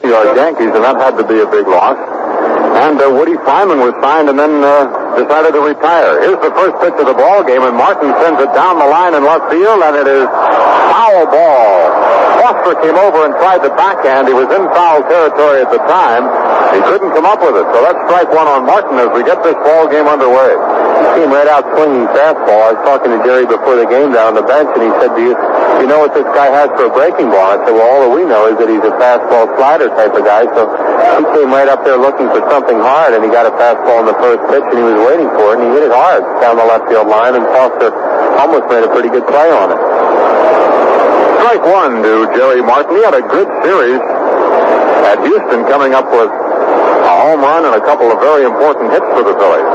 New York Yankees, and that had to be a big loss. And Woody Fryman was signed and then decided to retire. Here's the first pitch of the ball game, and Martin sends it down the line in left field, and it is foul ball. Foster came over and tried the backhand. He was in foul territory at the time. He couldn't come up with it, so that's strike one on Martin as we get this ball game underway. He came right out swinging fastball. I was talking to Jerry before the game down on the bench, and he said, do you know what this guy has for a breaking ball? I said, well, all that we know is that he's a fastball slider type of guy, so he came right up there looking for something hard, and he got a fastball in the first pitch, and he was waiting for it, and he hit it hard down the left field line, and Foster almost made a pretty good play on it. Strike one to Jerry Martin. He had a good series at Houston, coming up with a home run and a couple of very important hits for the Phillies.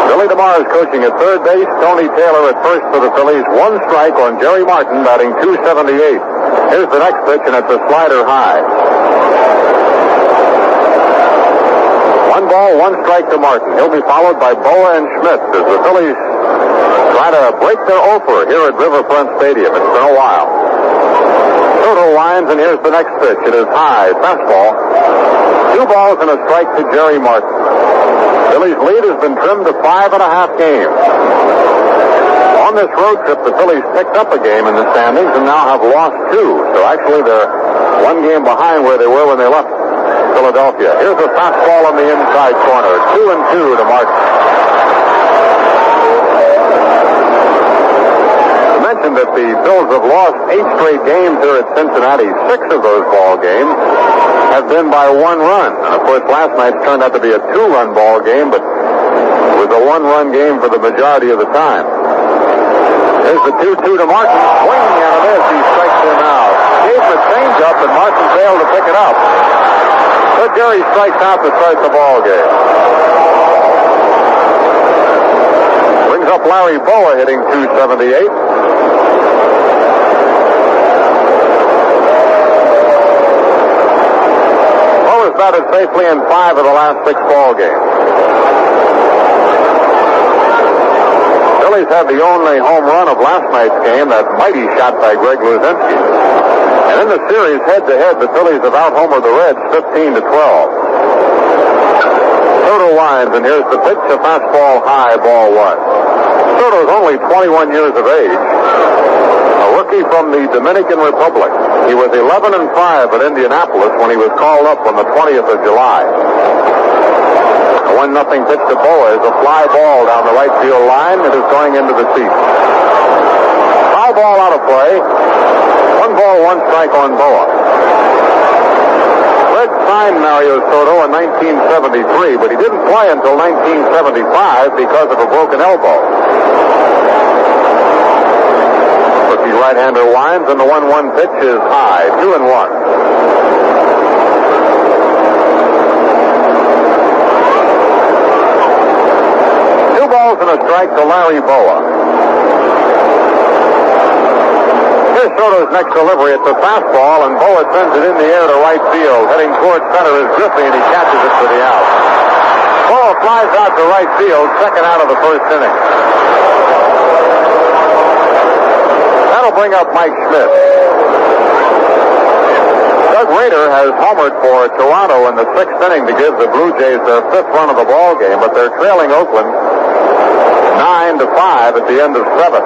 Billy DeMar is coaching at third base. Tony Taylor at first for the Phillies. One strike on Jerry Martin, batting .278. Here's the next pitch, and it's a slider high. 1 ball, 1 strike to Martin. He'll be followed by Boa and Schmidt as the Phillies try to break their offer here at Riverfront Stadium. It's been a while. Soto lines, and here's the next pitch. It is high, fastball. 2 balls and a strike to Jerry Martin. Phillies' lead has been trimmed to 5.5 games. On this road trip, the Phillies picked up a game in the standings and now have lost 2. So actually, they're 1 game behind where they were when they left Philadelphia. Here's a fastball on the inside corner. 2-2 to Martin. I mentioned that the Phils have lost 8 straight games here at Cincinnati. 6 of those ball games have been by 1 run. And of course, last night turned out to be a 2-run ball game, but it was a 1-run game for the majority of the time. Here's the 2-2 to Martin. Swinging and a miss. He strikes him out. Gave the changeup, and Martin failed to pick it up. So Jerry strikes out to start the ball game. Brings up Larry Boa, hitting .278. Boa's batted safely in 5 of the last 6 ball games. Phillies had the only home run of last night's game, that mighty shot by Greg Luzinski. And in the series, head-to-head, the Phillies have out-homered the Reds 15-12. Soto lines, and here's the pitch, a fastball high, ball 1. Soto's only 21 years of age, a rookie from the Dominican Republic. He was 11-5 at Indianapolis when he was called up on the 20th of July. A 1-0 pitch to Boa is a fly ball down the right field line. It is going into the seats. Foul ball out of play. 1 ball, 1 strike on Boa. Red signed Mario Soto in 1973, but he didn't play until 1975 because of a broken elbow. Rookie right-hander lines, and the 1-1 pitch is high, 2-1. And a strike to Larry Boa. Here's Soto's next delivery. It's a fastball, and Boa sends it in the air to right field. Heading towards center is Griffey, and he catches it for the out. Boa flies out to right field, second out of the first inning. That'll bring up Mike Schmidt. Doug Rader has homered for Toronto in the 6th inning to give the Blue Jays their 5th run of the ball game, but they're trailing Oakland 9-5 at the end of 7.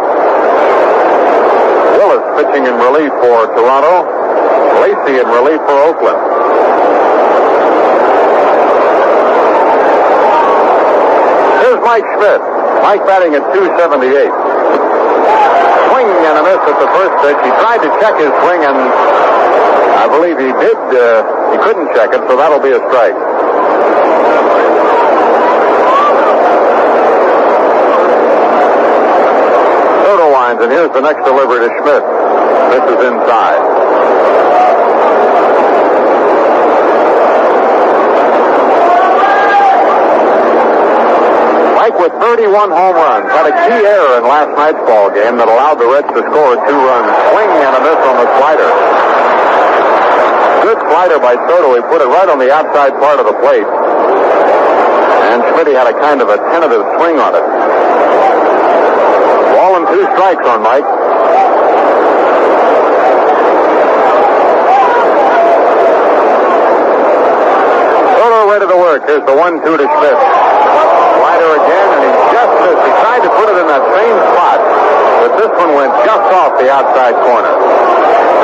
Willis pitching in relief for Toronto. Lacey in relief for Oakland. Here's Mike Schmidt. Mike batting at .278. Swing and a miss at the first pitch. He tried to check his swing, and I believe he did. He couldn't check it, so that'll be a strike. And here's the next delivery to Schmidt. This is inside. Mike with 31 home runs had a key error in last night's ball game that allowed the Reds to score 2 runs. Swing and a miss on the slider. Good slider by Soto. He put it right on the outside part of the plate. And Schmidt had a kind of a tentative swing on it. 2 strikes on Mike. Here's the 1-2 to Schmidt. Slider again, and he just missed. He tried to put it in that same spot, but this one went just off the outside corner.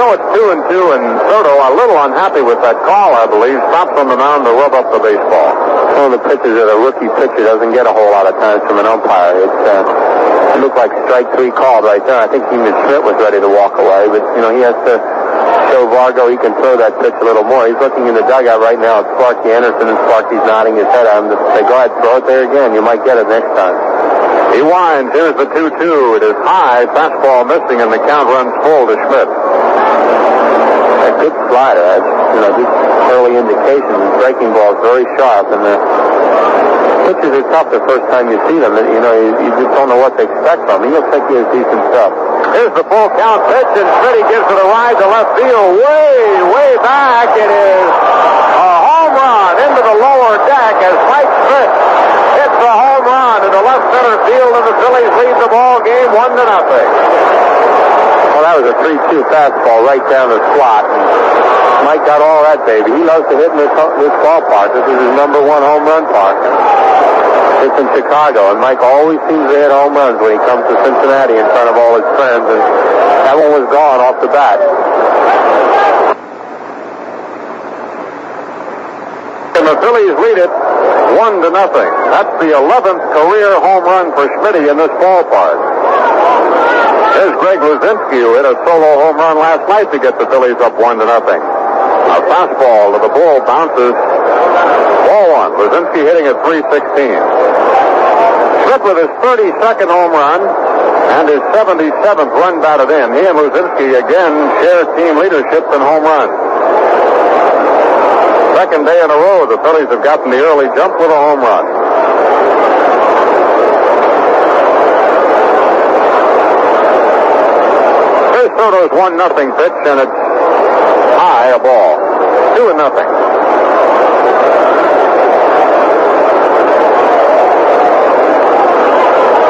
So it's 2-2, and Soto, a little unhappy with that call, I believe, stops on the mound to rub up the baseball. One of the pitches that a rookie pitcher doesn't get a whole lot of times from an umpire. It looked like strike 3 called right there. I think even Schmidt was ready to walk away, but, he has to show Vargo he can throw that pitch a little more. He's looking in the dugout right now at Sparky Anderson, and Sparky's nodding his head at him to say, go ahead, throw it there again. You might get it next time. He winds. Here's the 2-2. It is high. Fastball missing, and the count runs full to Schmidt. A good slider. Just early indications. His breaking ball is very sharp, and the pitches are tough the first time you see them. You just don't know what to expect from him. He'll take you as decent stuff. Here's the full count pitch, and Schmidt gives it a ride to left field. Way back. It is a home run into the lower deck as Mike Schmidt hits a home run into left center field, and the Phillies lead the ball game 1-0. Well, that was a 3-2 fastball right down the slot. And Mike got all that, baby. He loves to hit in this ballpark. This is his number 1 home run park. It's in Chicago, and Mike always seems to hit home runs when he comes to Cincinnati in front of all his friends, and that one was gone off the bat. And the Phillies lead it 1-0. That's the 11th career home run for Schmidt in this ballpark. There's Greg Luzinski, who hit a solo home run last night to get the Phillies up 1-0. A fastball to the bull bounces. Ball 1. Luzinski hitting at .316. Schmidt with his 32nd home run and his 77th run batted in. He and Luzinski again share team leadership in home runs. Second day in a row, the Phillies have gotten the early jump with a home run. Here's Soto's 1-0 pitch, and it's high, a ball. 2-0.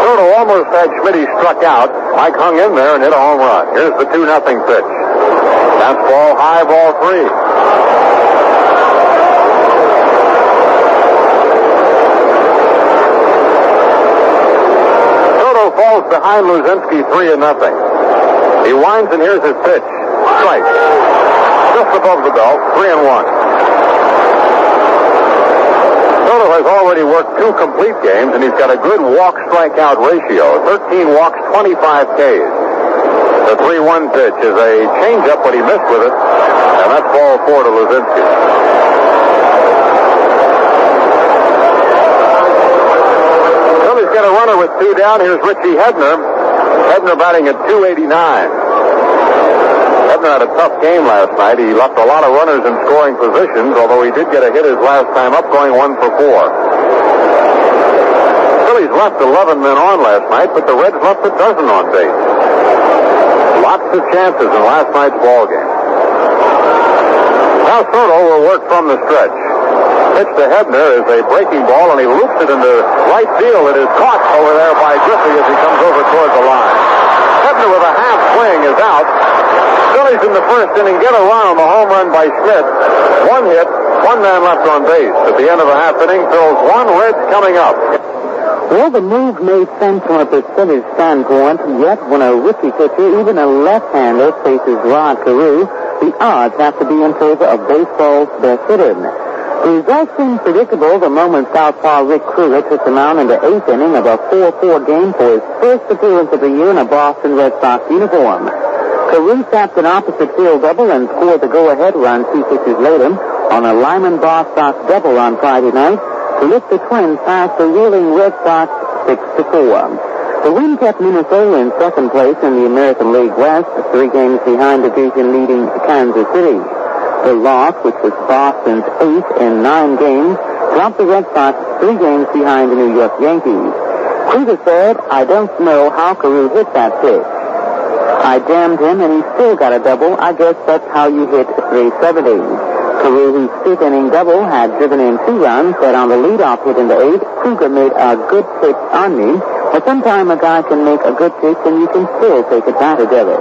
Soto almost had Schmidt struck out. Mike hung in there and hit a home run. Here's the 2-0 pitch. Fastball high, ball 3. Falls behind Luzinski 3-0. He winds, and here's his pitch. Strike. Just above the belt, 3-1. Soto has already worked 2 complete games, and he's got a good walk-strikeout ratio. 13 walks, 25 Ks. The 3-1 pitch is a changeup, but he missed with it, and that's ball 4 to Luzinski. Got a runner with 2 down. Here's Richie Hebner. Hebner batting at .289. Hebner had a tough game last night. He left a lot of runners in scoring positions, although he did get a hit his last time up, going 1 for 4. Phillies left 11 men on last night, but the Reds left a dozen on base. Lots of chances in last night's ball game. Now Soto will work from the stretch. Pitch to Hebner is a breaking ball, and he loops it into right field. It is caught over there by Griffey as he comes over toward the line. Hebner with a half swing is out. Phillies in the first inning get a run on the home run by Schmidt. 1 hit, 1 man left on base. At the end of the half inning, Phil's 1, Reds coming up. Well, the move made sense from a percentage standpoint, yet when a rookie pitcher, even a left-hander, faces Rod Carew, the odds have to be in favor of baseball's best hitter. The result seemed predictable the moment southpaw Rick Kruger took the mound in the 8th inning of a 4-4 game for his first appearance of the year in a Boston Red Sox uniform. Carew tapped an opposite field double and scored the go-ahead run 2 pitches later on a Lyman Bar Sox double on Friday night to lift the Twins past the reeling Red Sox 6-4. The win kept Minnesota in second place in the American League West, 3 games behind division-leading Kansas City. The loss, which was Boston's 8th in 9 games, dropped the Red Sox 3 games behind the New York Yankees. Kruger said, "I don't know how Carew hit that pitch. I jammed him and he still got a double. I guess that's how you hit 370. Carew, whose 5th inning double had driven in 2 runs, said on the leadoff hit in the 8th, Kruger made a good pitch on me, but sometimes a guy can make a good pitch and you can still take advantage of it.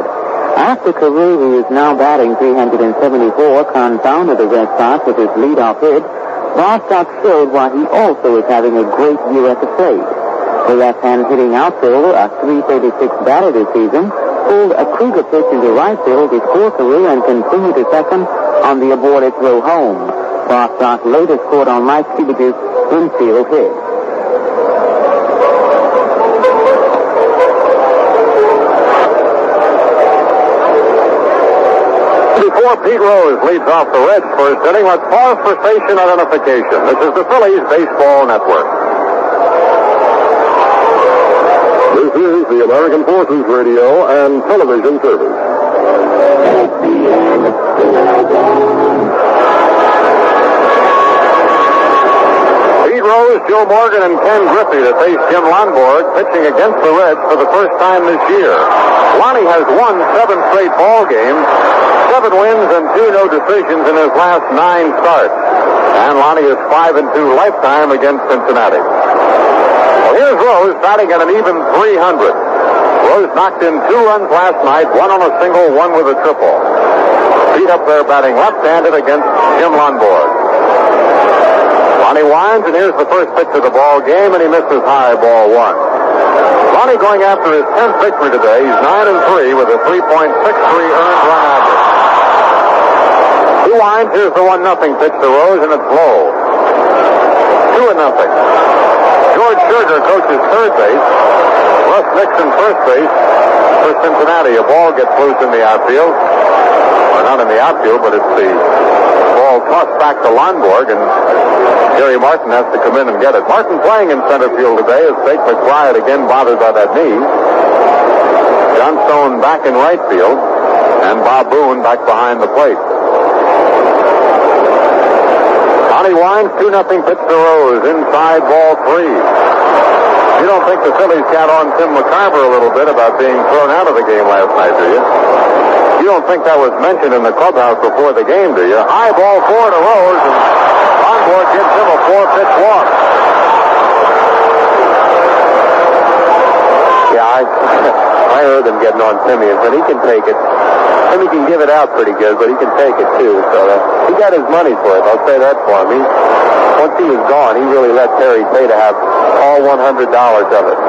After Carew, who is now batting .374, confounded the Red Sox with his leadoff hit, Bostock showed why he also is having a great year at the plate. The left-hand hitting outfielder, a .336 batter this season, pulled a Kruger pitch into right field to score career and continued to second on the aborted throw home. Bostock later scored on Mike Kubic's infield hit. Before Pete Rose leads off the Reds' first inning, let's pause for station identification. This is the Phillies Baseball Network. This is the American Forces Radio and Television Service. Pete Rose, Joe Morgan, and Ken Griffey to face Jim Lonborg, pitching against the Reds for the first time this year. Lonnie has won 7 straight ball games, 7 wins and 2 no decisions in his last 9 starts. And Lonnie is 5-2 lifetime against Cincinnati. Well, here's Rose batting at an even .300. Rose knocked in 2 runs last night, 1 on a single, 1 with a triple. Pete up there batting left-handed against Jim Lonborg. Lonnie winds, and here's the first pitch of the ball game, and he misses high, ball 1. Lonnie going after his 10th victory today. He's 9-3 with a 3.63 earned run average. He winds. Here's the 1-0 pitch to Rose, and it's low. 2-0. George Scherger coaches third base. Russ Nixon first base for Cincinnati. A ball gets loose in the outfield. Or not in the outfield, but it's the ball tossed back to Lonborg, and Gary Martin has to come in and get it. Martin playing in center field today as Jake McBride again bothered by that knee. John Stone back in right field, and Bob Boone back behind the plate. Lonnie winds, 2-0 pitch to Rose, inside, ball 3. You don't think the Phillies got on Tim McCarver a little bit about being thrown out of the game last night, do you? You don't think that was mentioned in the clubhouse before the game, do you? High ball 4 to Rose, and Lonborg gives him a 4-pitch walk. Yeah, I heard them getting on Timmy, and he can take it. Timmy can give it out pretty good, but he can take it too. So he got his money for it. I'll say that for him. Once he was gone, he really let Terry Tata have all $100 of it.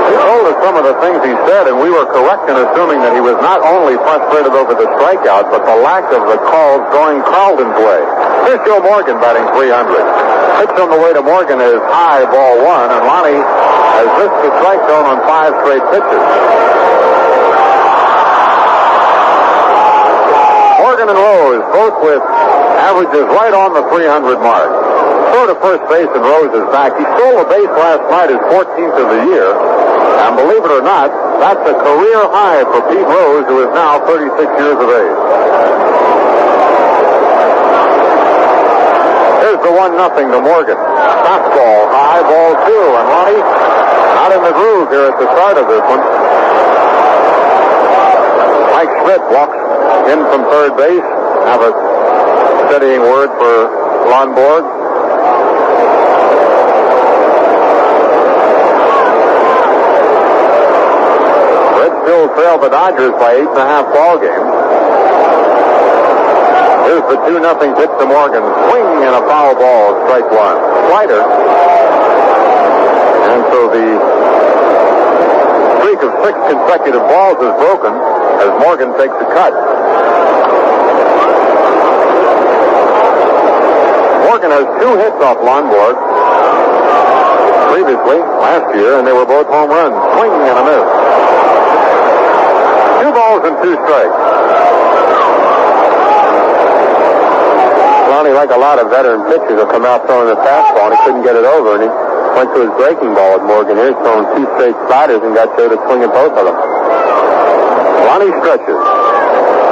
He told us some of the things he said, and we were correct in assuming that he was not only frustrated over the strikeout, but the lack of the calls going Carlton's way. Here's Joe Morgan batting .300. Pitch on the way to Morgan is high, ball 1, and Lonnie has missed the strike zone on 5 straight pitches. Morgan and Rose both with averages right on the .300 mark. Throw to first base, and Rose is back. He stole a base last night, his 14th of the year. And believe it or not, that's a career high for Pete Rose, who is now 36 years of age. Here's the 1-0 to Morgan. Fastball, high, ball 2. And Lonnie not in the groove here at the start of this one. Mike Schmidt walks in from third base. Have a steadying word for Lonborg. Still trail the Dodgers by 8.5 ball games. Here's the 2-0 pitch to Morgan. Swing and a foul ball, strike 1. Slider. And so the streak of 6 consecutive balls is broken as Morgan takes a cut. Morgan has 2 hits off Lonborg previously, last year, and they were both home runs. Swing and a miss. 2 balls and 2 strikes. Lonnie, like a lot of veteran pitchers, will come out throwing the fastball, and he couldn't get it over, and he went to his breaking ball with Morgan here, throwing 2 straight sliders, and got Joe to swing at both of them. Lonnie stretches.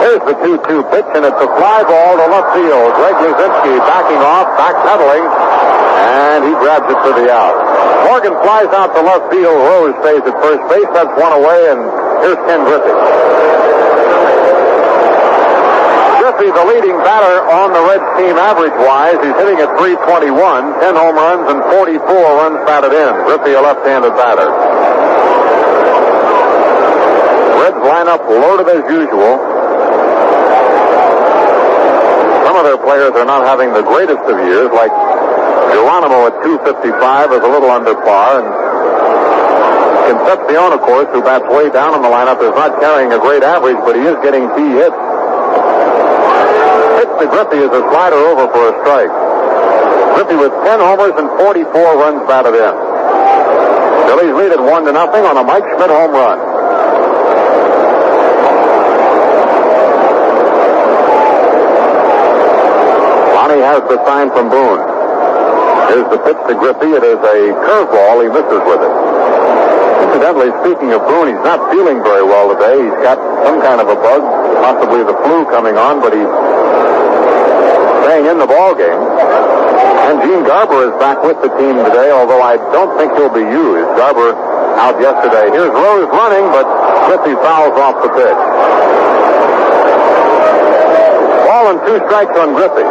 Here's the 2-2 pitch, and it's a fly ball to left field. Greg Luzinski backing off, backpedaling, and he grabs it for the out. Morgan flies out to left field. Rose stays at first base. That's 1 away, and here's Ken Griffey. Griffey, the leading batter on the Reds team average-wise. He's hitting at .321, 10 home runs and 44 runs batted in. Griffey, a left-handed batter. Reds line up loaded as usual. Some of other players are not having the greatest of years, like Geronimo at 255 is a little under par, and Concepcion, of course, who bats way down in the lineup, is not carrying a great average, but he is getting key hits. Pitch to Griffey is a slider over for a strike. Griffey with 10 homers and 44 runs batted in. Phillies lead at 1-0 on a Mike Schmidt home run. Lonnie has the sign from Boone. Here's the pitch to Griffey. It is a curveball. He misses with it. Incidentally, speaking of Boone, he's not feeling very well today. He's got some kind of a bug, possibly the flu coming on, but he's staying in the ball game. And Gene Garber is back with the team today, although I don't think he'll be used. Garber out yesterday. Here's Rose running, but Griffey fouls off the pitch. Ball and 2 strikes on Griffey.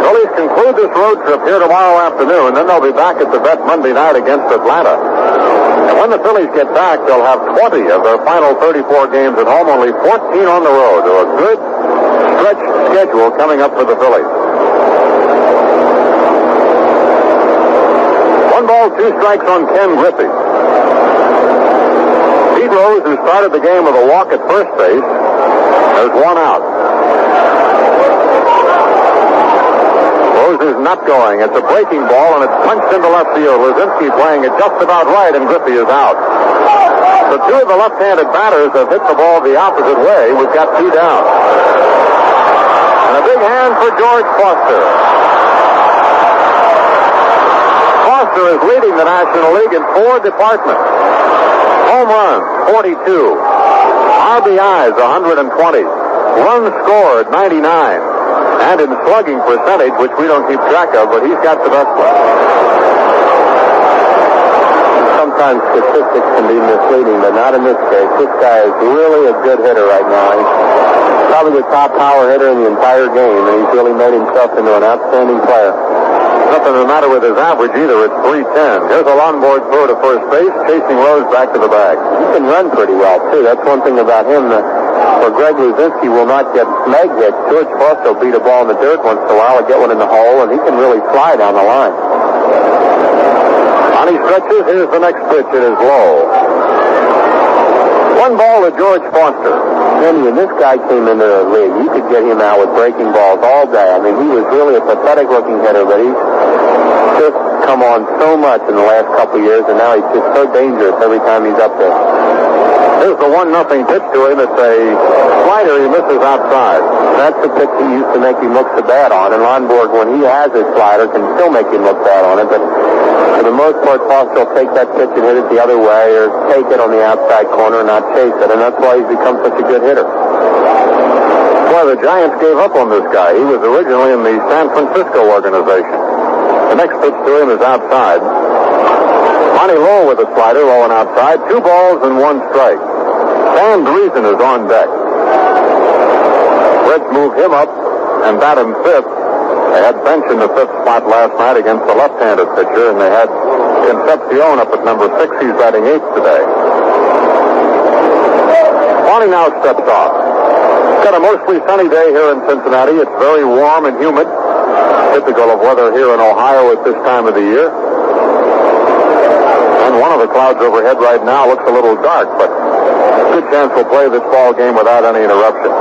Phillies conclude this road trip here tomorrow afternoon, then they'll be back at the Vet Monday night against Atlanta. And when the Phillies get back, they'll have 20 of their final 34 games at home, only 14 on the road. So a good stretch schedule coming up for the Phillies. 1 ball, 2 strikes on Ken Griffey. Pete Rose, who started the game with a walk at first base, has 1 out. Rose is not going. It's a breaking ball, and it's punched into left field. Lazinski playing it just about right, and Griffey is out. So 2 of the left-handed batters have hit the ball the opposite way. We've got 2 down. And a big hand for George Foster. Foster is leading the National League in 4 departments. Home runs, 42. RBIs, 120. Runs scored, 99. And in slugging percentage, which we don't keep track of, but he's got the best one. Sometimes statistics can be misleading, but not in this case. This guy is really a good hitter right now. He's probably the top power hitter in the entire game, and he's really made himself into an outstanding player. Nothing the matter with his average either. It's 310. Here's a lawn-board throw to first base, chasing Rose back to the bag. He can run pretty well, too. That's one thing about him. Where Greg Luzinski will not get leg hits, George Foster will beat a ball in the dirt once in a while or get one in the hole, and he can really fly down the line. On he stretches. Here's the next pitch. It is low. 1 ball to George Foster. And when this guy came into the league, you could get him out with breaking balls all day. I mean, he was really a pathetic-looking hitter, but he's just come on so much in the last couple of years, and now he's just so dangerous every time he's up there. Here's the 1-0 pitch to him. It's a slider. He misses outside. That's the pitch he used to make him look so bad on. And Lonborg, when he has his slider, can still make him look bad on it. But for the most part, Foster will take that pitch and hit it the other way, or take it on the outside corner and not chase it. And that's why he's become such a good hitter. Boy, the Giants gave up on this guy. He was originally in the San Francisco organization. The next pitch to him is outside. Monty Lowe with a slider, low and outside. 2 balls and 1 strike. Sam Driesen is on deck. Reds moved him up and bat him 5th. They had Bench in the 5th spot last night against the left-handed pitcher, and they had Concepcion up at number 6. He's batting 8th today. Monty now steps off. It's got a mostly sunny day here in Cincinnati. It's very warm and humid, typical of weather here in Ohio at this time of the year. And one of the clouds overhead right now looks a little dark, but good chance we'll play this ball game without any interruption.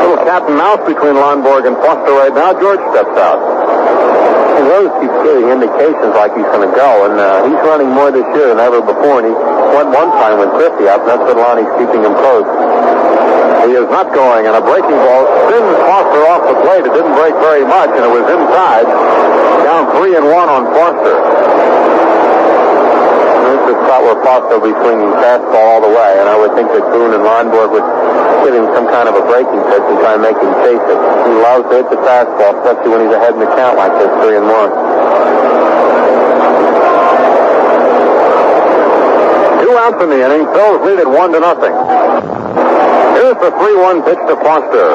Little cat and mouse between Lonborg and Foster right now. George steps out. And Rose keeps giving indications like he's going to go, and he's running more this year than ever before, and he went one time with Griffey up, and that's what Lonnie's keeping him close. He is not going, and a breaking ball spins Foster off the plate. It didn't break very much, and it was inside. Down 3-1 on Foster. This is a spot where Foster will be swinging fastball all the way, and I would think that Boone and Lonborg would give him some kind of a breaking pitch and try and make him chase it. He loves to hit the fastball, especially when he's ahead in the count like this, 3-1. 2 outs in the inning. Phillies lead at 1-0. Here's the 3-1 pitch to Foster.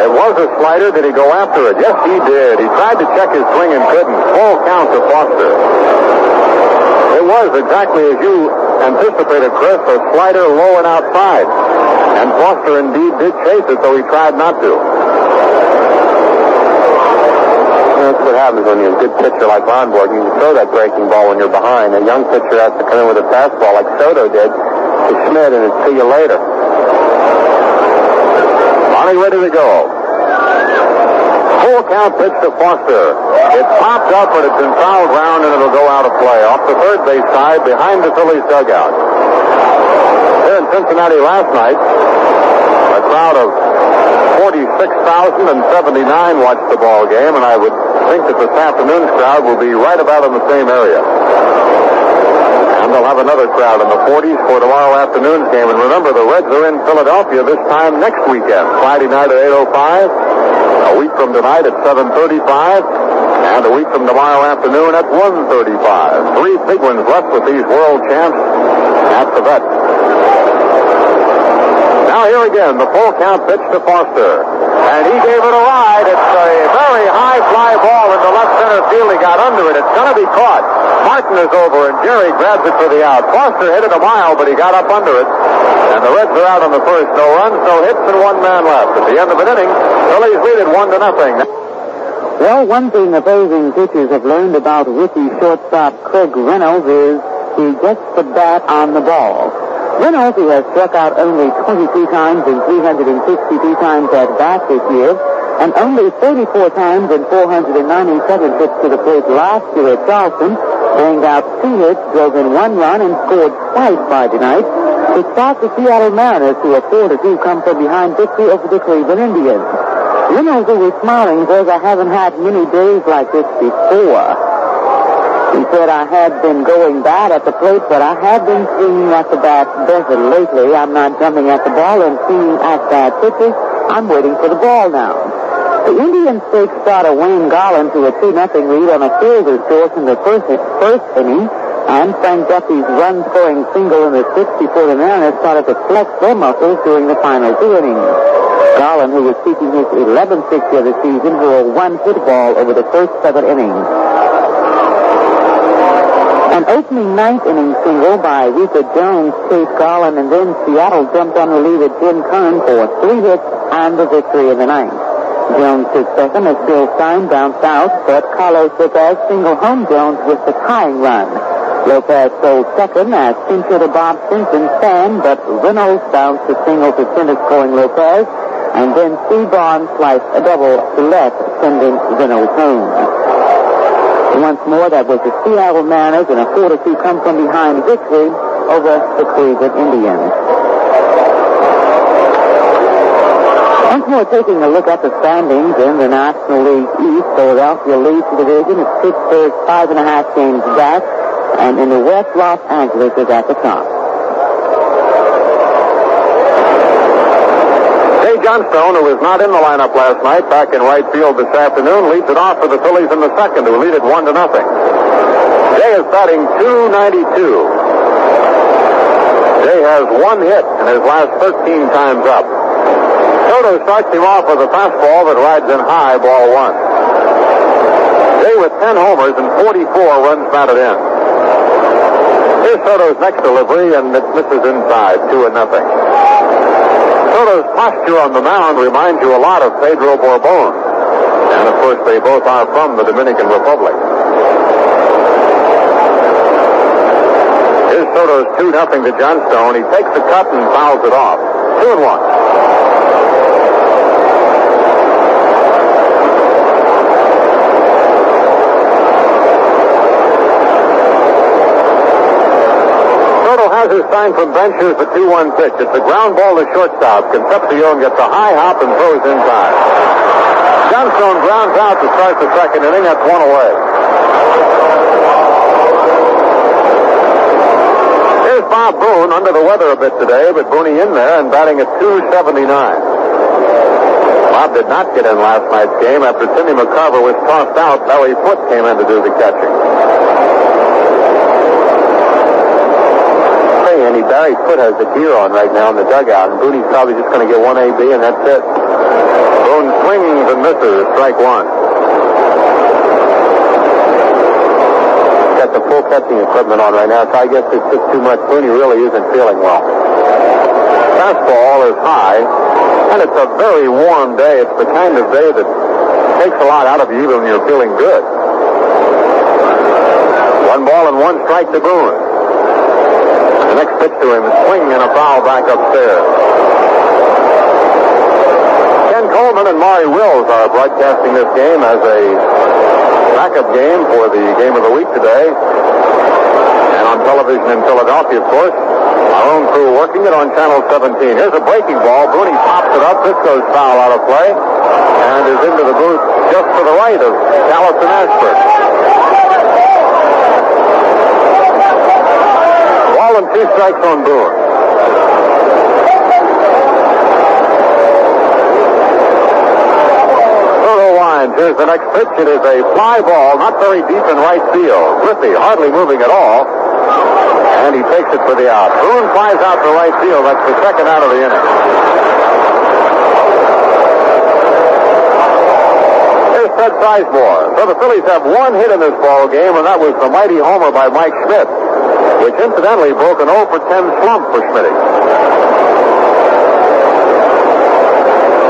It was a slider. Did he go after it? Yes, he did. He tried to check his swing and couldn't. Full count to Foster. It was exactly as you anticipated, Chris, a slider low and outside. And Foster indeed did chase it, though he tried not to. That's what happens when you're a good pitcher like Ronborg. You can throw that breaking ball when you're behind. A young pitcher has to come in with a fastball like Soto did to Schmidt, and it's see you later. Monty ready to go. Full count pitch to Foster. It popped up, but it's been fouled round, and it'll go out of play. Off the third base side, behind the Phillies dugout. Here in Cincinnati last night, a crowd of 46,079 watched the ball game, and I would think that this afternoon's crowd will be right about in the same area. And they'll have another crowd in the 40s for tomorrow afternoon's game. And remember, the Reds are in Philadelphia this time next weekend, Friday night at 8:05, a week from tonight at 7:35, and a week from tomorrow afternoon at 1:35. Three big ones left with these world champs at the vet. Now here again, the full count pitch to Foster. And he gave it a ride. It's a very high fly ball into left center field. He got under it. It's going to be caught. Martin is over, and Jerry grabs it for the out. Foster hit it a mile, but he got up under it. And the Reds are out on the first. No runs, no hits, and one man left. At the end of an inning, Phillies lead it 1-0. Well, one thing opposing pitchers have learned about rookie shortstop Craig Reynolds is he gets the bat on the ball. Reynolds, who has struck out only 22 times and 362 times at bat this year, and only 34 times and 497 hits to the plate last year at Charleston, banged out 2 hits, drove in 1 run, and scored twice Friday night to start the Seattle Mariners to a 4-2 come from behind victory over the Cleveland Indians. Reynolds, who was smiling, says, "I haven't had many days like this before." He said, "I had been going bad at the plate, but I have been swinging at the bat better lately. I'm not jumping at the ball and swinging at bad pitches. I'm waiting for the ball now." The Indians take starter Wayne Garland to a 2-0 lead on a fielder's source in the first inning, and Frank Duffy's run-scoring single in the 6th before the Mariners started to flex their muscles during the final 2 innings. Garland, who was seeking his 11th victory of the season, threw a 1-hit ball over the first 7 innings. An opening 9th inning single by Rita Jones chased Garland, and then Seattle jumped on reliever Jim Kern for 3 hits and the victory in the 9th. Jones took second as Bill Stein bounced out, but Carlos Lopez singled home Jones with the tying run. Lopez stole second as pinch-hitter Bob Simpson stand, but Reynolds bounced a single to center scoring Lopez, and then Steve Barnes sliced a double to left, sending Reynolds home. Once more, that was the Seattle Mariners in a 4-2 come-from-behind victory over the Cleveland Indians. Once more, taking a look at the standings in the National League East, Philadelphia leads the division at Pittsburgh 5.5 games back, and in the West, Los Angeles is at the top. Johnstone, who was not in the lineup last night, back in right field this afternoon, leads it off for the Phillies in the second, who lead it 1-0. Jay is batting .292. Jay has 1 hit in his last 13 times up. Soto starts him off with a fastball that rides in high, ball 1. Jay with 10 homers and 44 runs batted in. Here's Soto's next delivery, and it misses inside, 2-0. Soto's posture on the mound reminds you a lot of Pedro Borbon. And, of course, they both are from the Dominican Republic. Here's Soto's 2-0 to Johnstone. He takes the cut and fouls it off. 2-1. Has his sign from benches, the 2-1 pitch. It's a ground ball to shortstop. Concepcion gets a high hop and throws inside. Johnstone grounds out to start the second inning. That's 1 away. Here's Bob Boone, under the weather a bit today, but Booney in there and batting at .279. Bob did not get in last night's game after Timmy McCarver was tossed out. Larry Foote came in to do the catching. Barry Foote has the gear on right now in the dugout, and Boone's probably just going to get 1 AB, and that's it. Boone swings and misses, strike 1. Got the full catching equipment on right now, so I guess it's just too much. Boone really isn't feeling well. fastball is high, and it's a very warm day. It's the kind of day that takes a lot out of you even when you're feeling good. 1 ball and 1 strike to Boone. The next pitch to him is swing and a foul back upstairs. Ken Coleman and Maury Wills are broadcasting this game as a backup game for the game of the week today. And on television in Philadelphia, of course. Our own crew working it on Channel 17. Here's a breaking ball. Boone pops it up. This goes foul out of play. And is into the booth just to the right of Callis and Ashford. Ball and 2 strikes on Boone. Here's the next pitch. It is a fly ball, not very deep in right field. Griffey hardly moving at all. And he takes it for the out. Boone flies out to right field. That's the second out of the inning. Here's Fred Sizemore. So the Phillies have 1 hit in this ball game, and that was the mighty homer by Mike Schmidt, which incidentally broke an 0 for 10 slump for Schmidt.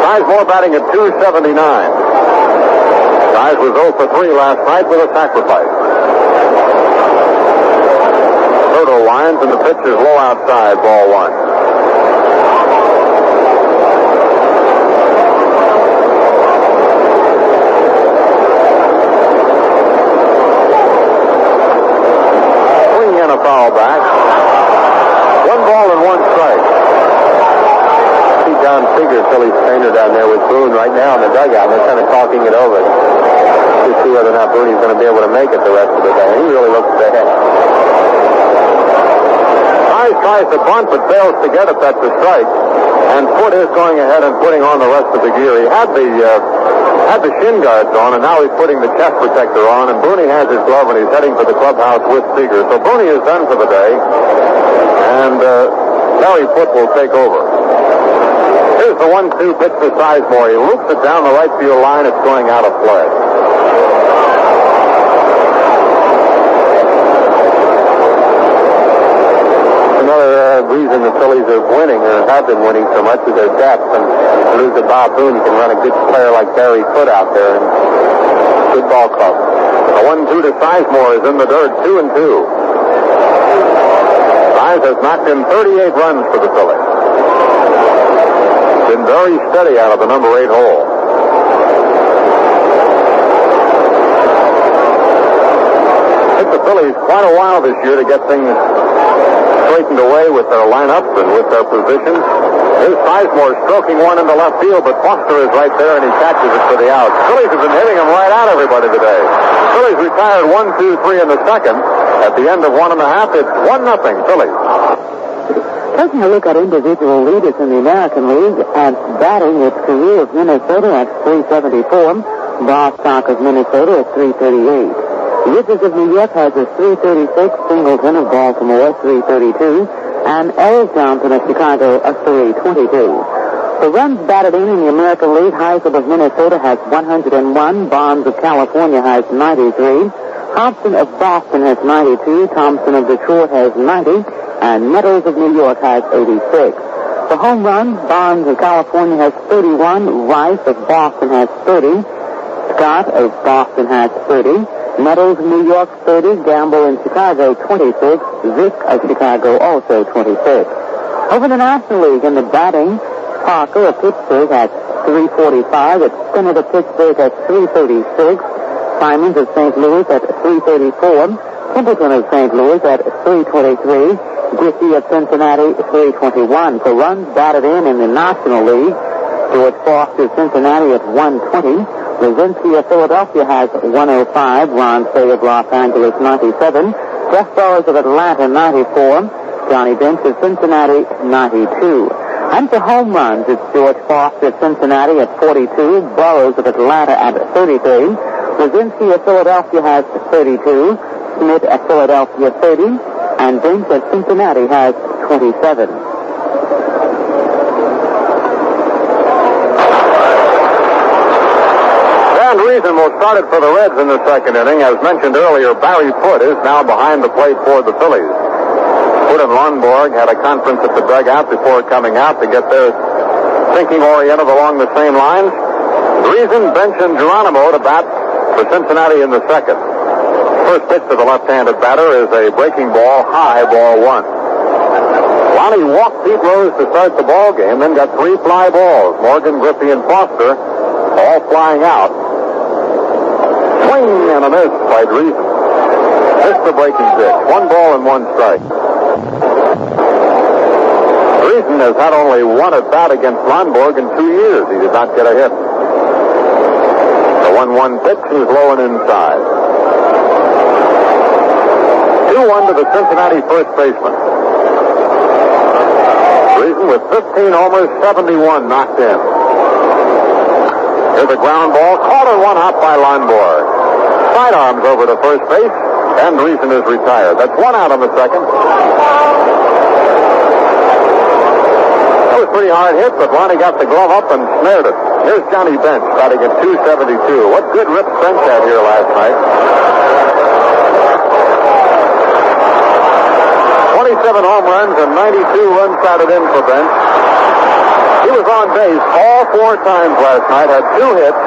Sizemore batting at .279. Size was 0 for 3 last night with a sacrifice. Soto winds and the pitch is low outside, ball 1. Swing and a foul back. 1 ball and 1 strike. I see John Seeger, Phillies trainer down there with Boone right now in the dugout. They're kind of talking it over to see whether or not Boone's going to be able to make it the rest of the day. He really looks ahead. Size tries to bunt but fails to get it. That's a strike. And Foote is going ahead and putting on the rest of the gear. He had the shin guards on, and now he's putting the chest protector on. And Boone has his glove, and he's heading for the clubhouse with Seeger. So Boone is done for the day, and Larry Foote will take over. Here's the 1-2 pitch to Sizemore. He loops it down the right field line. It's going out of play. Another reason the Phillies are winning, or have been winning so much, is their depth. And lose to Bob Boone, you can run a good player like Barry Foote out there, and good ball club. The 1-2 to Sizemore is in the dirt, 2-2. Size has knocked in 38 runs for the Phillies. Been very steady out of the number 8 hole. It took the Phillies quite a while this year to get things straightened away with their lineups and with their positions. Here's Sizemore stroking one into left field, but Foster is right there, and he catches it for the out. Phillies have been hitting him right out, everybody, today. Phillies retired 1-2-3 in the second. At the end of 1.5, it's 1-0 Phillies. Taking a look at individual leaders in the American League, at batting, it's Carew of Minnesota at .374, Bostock of Minnesota at .338. Richards of New York has a .336, Singleton of Baltimore .332, and Ellis Johnson of Chicago a .322. The runs batted in the American League, Heisel of Minnesota has 101, Bonds of California has 93, Hobson of Boston has 92, Thompson of Detroit has 90, and Meadows of New York has 86. For home runs, Bonds of California has 31, Rice of Boston has 30, Scott of Boston has 30, Meadows of New York 30, Gamble in Chicago 26, Zick of Chicago also 26. Over the National League in the batting, Parker of Pittsburgh at .345, it's Stinnett of Pittsburgh at .336, Simons of St. Louis at .334, Templeton of St. Louis at .323, Griffey of Cincinnati .321. For runs batted in the National League, George Foster of Cincinnati at .120, Lazinski of Philadelphia has .105, Ron Fay of Los Angeles .97, Jeff Burroughs of Atlanta .94, Johnny Bench of Cincinnati .92. And for home runs, it's George Foster of Cincinnati at .42, Burroughs of Atlanta at .33, Lazinski of Philadelphia has .32, Smith of Philadelphia 30, and Bench of Cincinnati has 27. And Reasonable started for the Reds in the second inning. As mentioned earlier, Barry Foote is now behind the plate for the Phillies. Wood and Lundborg had a conference at the dugout before coming out to get their thinking oriented along the same lines. Reason, Bench, and Geronimo to bat for Cincinnati in the second. First pitch to the left-handed batter is a breaking ball, high, ball one. Lonnie walked Pete Rose to start the ball game, then got 3 fly balls. Morgan, Griffey, and Foster all flying out. Swing and a miss by Reason. Missed the breaking pitch. 1 ball and 1 strike. Reason has had only 1 at bat against Lundborg in 2 years. He did not get a hit. The 1-1 pitch is low and inside. 2-1 to the Cincinnati first baseman. Reason with 15 homers, 71 knocked in. Here's a ground ball, caught on 1 hop by Lundborg. Sidearms over to first base, and Reason is retired. That's 1 out on the second. That was a pretty hard hit, but Lonnie got the glove up and snared it. Here's Johnny Bench batting at .272. What good rips Bench had here last night. 27 home runs and 92 runs batted in for Bench. He was on base all 4 times last night, had 2 hits,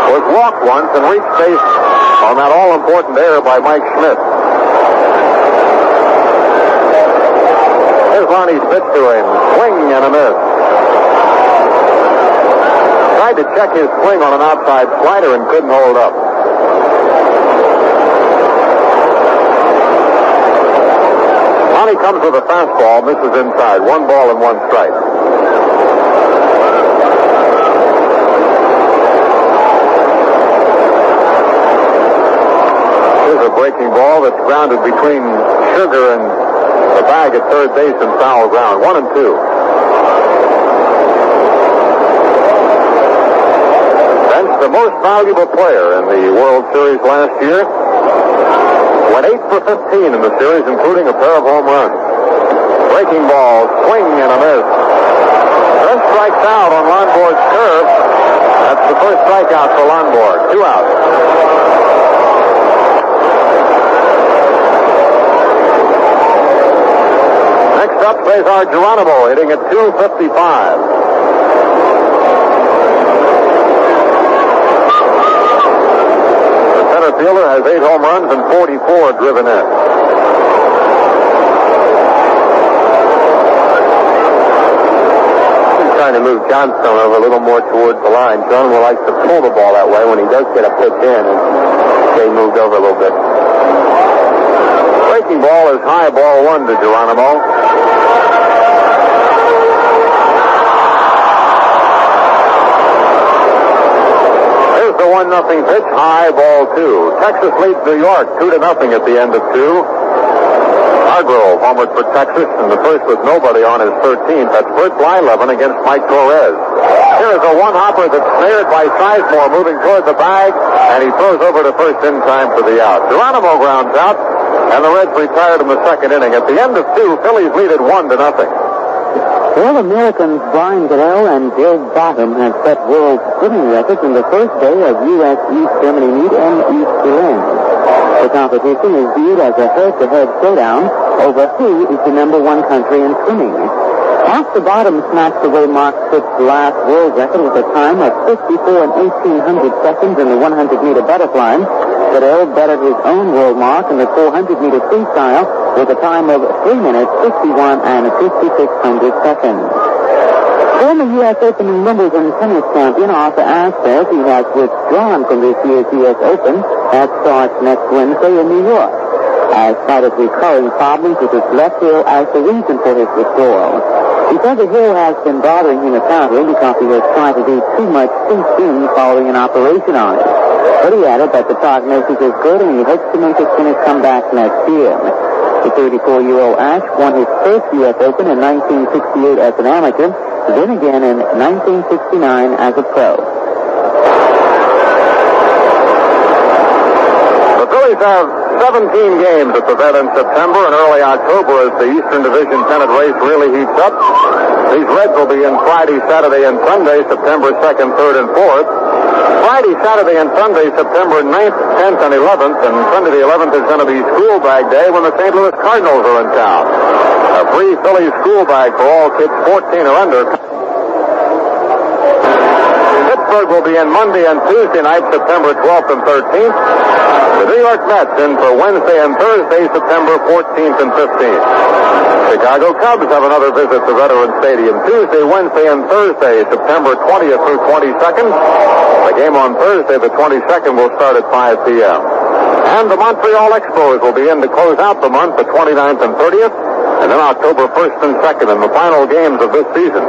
was walked once, and reached base on that all-important error by Mike Schmidt. Here's Lonnie's pitch to him. Swing and a miss. Tried to check his swing on an outside slider and couldn't hold up. Lonnie comes with a fastball, misses inside. 1 ball and 1 strike. Here's a breaking ball that's grounded between Sugar and the bag at third base and foul ground. 1-2. Bench, the most valuable player in the World Series last year, went 8 for 15 in the series, including a pair of home runs. Breaking ball, swing and a miss. Bench strikes out on Lundborg's curve. That's the first strikeout for Lundborg. 2 outs. Next up, Cesar Geronimo, hitting at .255. The center fielder has 8 home runs and 44 driven in. He's trying to move Johnstone over a little more towards the line. Geronimo likes to pull the ball that way when he does get a pitch in, and they moved over a little bit. Breaking ball is high, ball 1 to Geronimo. Here's the 1-0 pitch, high, ball 2. Texas leads New York 2-0 at the end of 2. Hargrove homered for Texas in the first with nobody on his 13th. That's Bert Blyleven against Mike Torres. Here is a 1-hopper that's snared by Sizemore moving toward the bag, and he throws over to first in time for the out. Geronimo grounds out, and the Reds retired in the second inning. At the end of 2, Phillies lead at 1-0. All-Americans Brian Goodell and Joe Bottom have set world swimming records in the first day of U.S. East Germany meet in East Berlin. The competition is viewed as a head-to-head showdown over who is the number 1 country in swimming. After Bottom snatched away Mark Spitz's last world record with a time of 54 1/1800 seconds in the 100-meter butterfly, Goodell bettered his own world mark in the 400-meter freestyle with a time of 3 minutes, 51 5600 seconds. Former U.S. Open and Wimbledon tennis champion Arthur Ashe says he has withdrawn from this year's U.S. Open that starts next Wednesday in New York. Ashe cited recurring problems with his left heel as the reason for his withdrawal. He said the heel has been bothering him apparently because he has tried to do too much too soon following an operation on it. But he added that the prognosis is good and he hopes to make a finish comeback next year. The 34-year-old Ashe won his first U.S. Open in 1968 as an amateur, then again in 1969 as a pro. The Phillies have 17 games at the Vet in September and early October as the Eastern Division pennant race really heats up. These Reds will be in Friday, Saturday, and Sunday, September 2nd, 3rd, and 4th. Friday, Saturday, and Sunday, September 9th, 10th, and 11th. And Sunday the 11th is going to be school bag day when the St. Louis Cardinals are in town. A free Phillies school bag for all kids 14 or under. Pittsburgh will be in Monday and Tuesday night, September 12th and 13th. The New York Mets in for Wednesday and Thursday, September 14th and 15th. Chicago Cubs have another visit to Veterans Stadium Tuesday, Wednesday, and Thursday, September 20th through 22nd. The game on Thursday, the 22nd, will start at 5 p.m. And the Montreal Expos will be in to close out the month, the 29th and 30th, and then October 1st and 2nd in the final games of this season.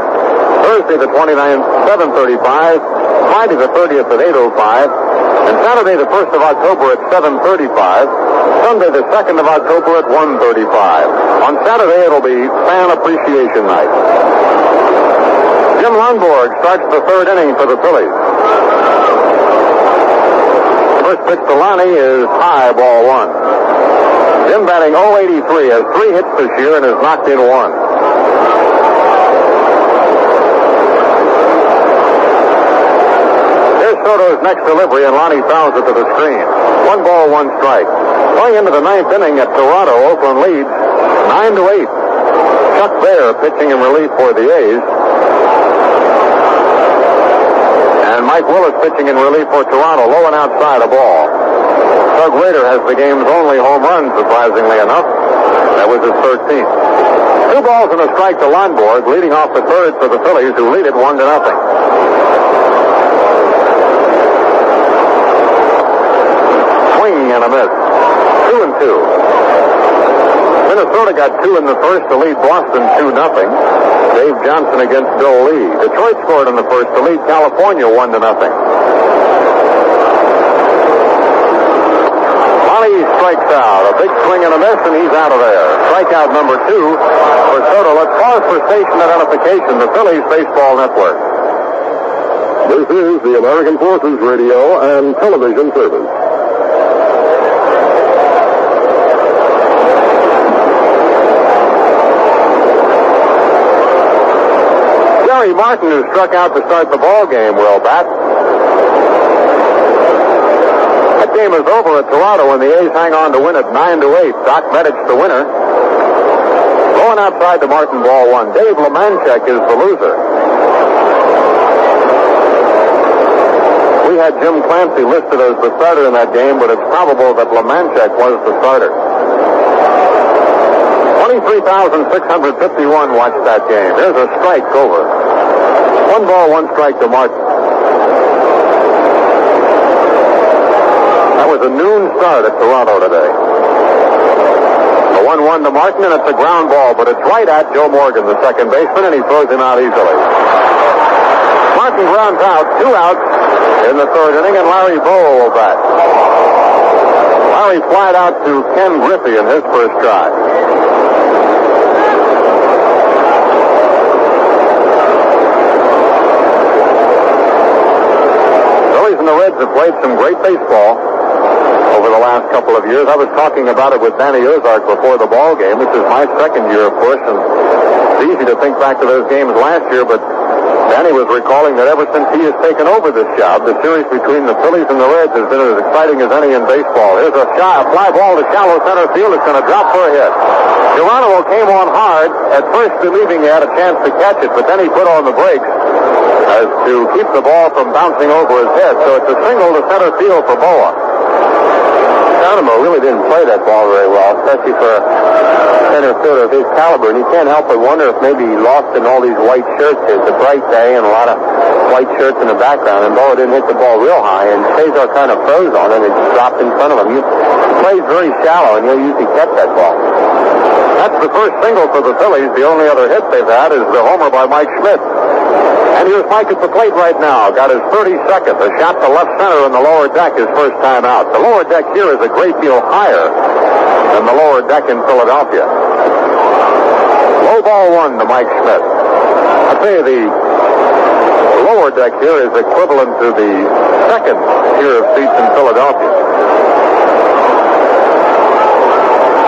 Thursday, the 29th, 7:35, Friday, the 30th at 8:05, and Saturday, the 1st of October at 7:35, Sunday, the 2nd of October at 1:35. On Saturday, it'll be Fan Appreciation Night. Jim Lundborg starts the third inning for the Phillies. First pitch to Lonnie is high, ball one. Jim batting .083, has 3 hits this year and has knocked in 1. Here's Soto's next delivery, and Lonnie fouls it to the screen. 1 ball, 1 strike. Going into the 9th inning at Toronto, Oakland leads 9-8. Chuck Baer pitching in relief for the A's. And Mike Willis pitching in relief for Toronto, low and outside a ball. Doug Rader has the game's only home run, surprisingly enough. That was his 13th. 2 balls and a strike to Lundborg, leading off the third for the Phillies, who lead it 1-0. Swing and a miss. 2-2. Minnesota got 2 in the first to lead Boston 2-0. Dave Johnson against Bill Lee. Detroit scored in the first to lead California 1-0. Lonnie strikes out. A big swing and a miss, and he's out of there. Strikeout number 2 for Soto. Let's pause for station identification. The Phillies Baseball Network. This is the American Forces Radio and Television Service. Gary Martin, who struck out to start the ball game, will bat. That game is over at Toronto, and the A's hang on to win it 9-8. Doc Medich, the winner. Going outside to Martin, ball 1. Dave Lemanchek is the loser. We had Jim Clancy listed as the starter in that game, but it's probable that Lemanchek was the starter. 23,651 watched that game. Here's a strike over. 1 ball, 1 strike to Martin. That was a noon start at Toronto today. The 1-1 to Martin, and it's a ground ball, but it's right at Joe Morgan, the second baseman, and he throws him out easily. Martin grounds out, 2 outs in the third inning, and Larry Bowe will bat. Larry flied out to Ken Griffey in his first try. Phillies and the Reds have played some great baseball over the last couple of years. I was talking about it with Danny Ozark before the ball game. This is my second year, of course, and it's easy to think back to those games last year, but Danny was recalling that ever since he has taken over this job, the series between the Phillies and the Reds has been as exciting as any in baseball. Here's a fly ball to shallow center field. It's going to drop for a hit. Geronimo came on hard, at first believing he had a chance to catch it, but then he put on the brakes as to keep the ball from bouncing over his head. So it's a single to center field for Boa. Geronimo really didn't play that ball very well, especially for a center fielder of his caliber, and you can't help but wonder if maybe he lost in all these white shirts. It's a bright day and a lot of white shirts in the background, and Boa didn't hit the ball real high, and Cesar kind of froze on it. It dropped in front of him. He plays very shallow, and he'll usually catch that ball. That's the first single for the Phillies. The only other hit they've had is the homer by Mike Schmidt. And here's Mike at the plate right now. Got his 32nd. A shot to left center in the lower deck his first time out. The lower deck here is a great deal higher than the lower deck in Philadelphia. Low ball 1 to Mike Schmidt. I tell you, the lower deck here is equivalent to the second tier of seats in Philadelphia.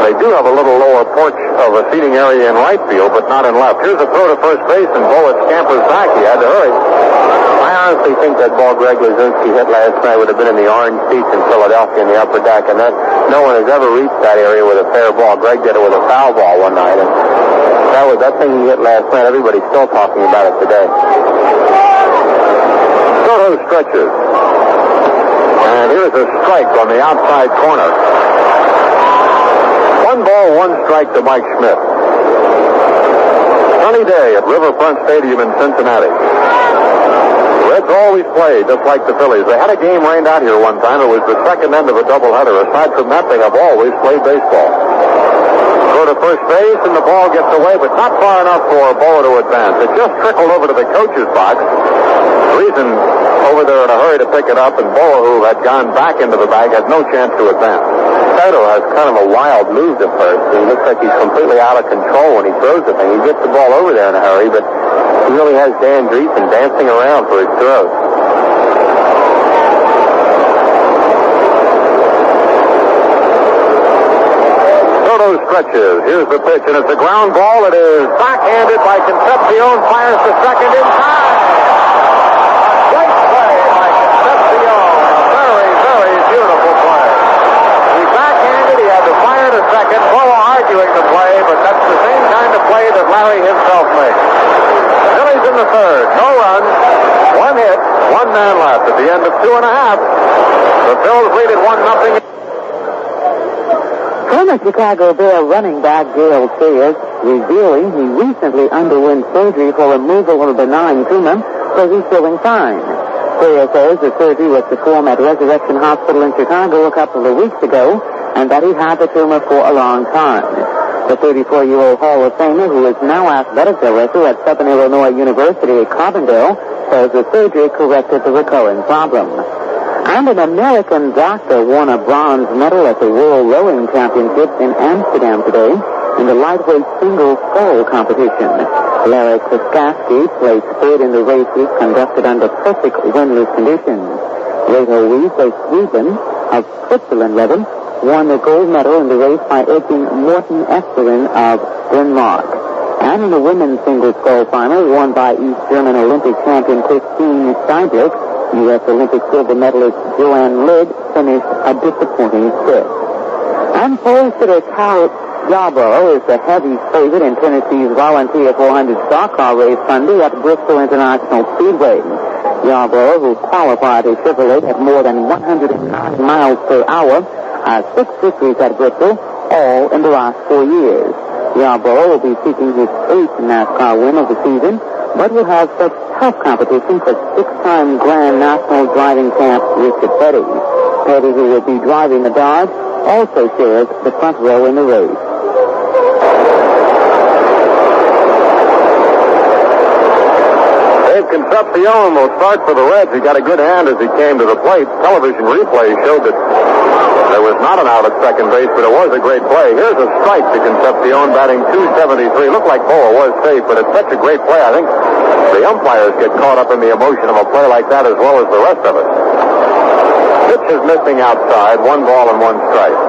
They do have a little lower porch of a seating area in right field, but not in left. Here's a throw to first base, and Bullitt scampers back. He had to hurry. I honestly think that ball Greg Luzinski hit last night would have been in the orange seats in Philadelphia in the upper deck, and that no one has ever reached that area with a fair ball. Greg did it with a foul ball one night, and that thing he hit last night. Everybody's still talking about it today. Soto stretches. And here's a strike on the outside corner. 1 ball, 1 strike to Mike Schmidt. Sunny day at Riverfront Stadium in Cincinnati. Reds always play just like the Phillies. They had a game rained out here one time. It was the second end of a doubleheader. Aside from that, they have always played baseball. Go to first base, and the ball gets away, but not far enough for Boa to advance. It just trickled over to the coach's box. Reason over there in a hurry to pick it up, and Boa, who had gone back into the bag, had no chance to advance. Soto has kind of a wild move at first. He looks like he's completely out of control when he throws the thing. He gets the ball over there in a hurry, but he really has Dan Dreesen dancing around for his throws. Soto stretches. Here's the pitch, and it's a ground ball. It is backhanded by Concepcion. Fires to second in time. Great play by Concepcion. Very, very beautiful play. He backhanded. He had to fire to second. Boa arguing the play, but that's the same kind of play that Larry himself made. Phillies in the third. No runs. 1 hit. 1 man left at the end of 2 1/2. The Phils lead at 1-0. Former Chicago Bear running back Gale Sayers revealing he recently underwent surgery for removal of a benign tumor, so he's feeling fine. Sayers says the surgery was performed at Resurrection Hospital in Chicago a couple of weeks ago, and that he had the tumor for a long time. The 34-year-old Hall of Famer, who is now athletic director at Southern Illinois University at Carbondale, says the surgery corrected the recurring problem. And an American doctor won a bronze medal at the World Rowing Championships in Amsterdam today in the lightweight single scull competition. Larry Koskaski placed third in the races conducted under perfect windless conditions. Reto Weiss of Sweden, of Switzerland rather, won the gold medal in the race by edging Morten Esperin of Denmark. And in the women's single scull final, won by East German Olympic champion Christine Steinbrück, U.S. Olympic silver medalist Joanne Lidd finished a disappointing 5th. And pole sitter Cal Yarborough is the heavy favorite in Tennessee's Volunteer 400 stock car race Sunday at Bristol International Speedway. Yarborough, who qualified a Chevrolet at more than 109 miles per hour, has 6 victories at Bristol, all in the last 4 years. Yarborough will be seeking his 8th NASCAR win of the season, but will have such tough competition for 6-time Grand National driving champ Richard Petty. Petty, who will be driving the Dodge, also shares the front row in the race. Dave Concepcion will start for the Reds. He got a good hand as he came to the plate. Television replay showed that there was not an out at second base, but it was a great play. Here's a strike to Concepcion, batting .273. Looked like Boa was safe, but it's such a great play. I think the umpires get caught up in the emotion of a play like that as well as the rest of it. Pitch is missing outside. 1 ball and 1 strike.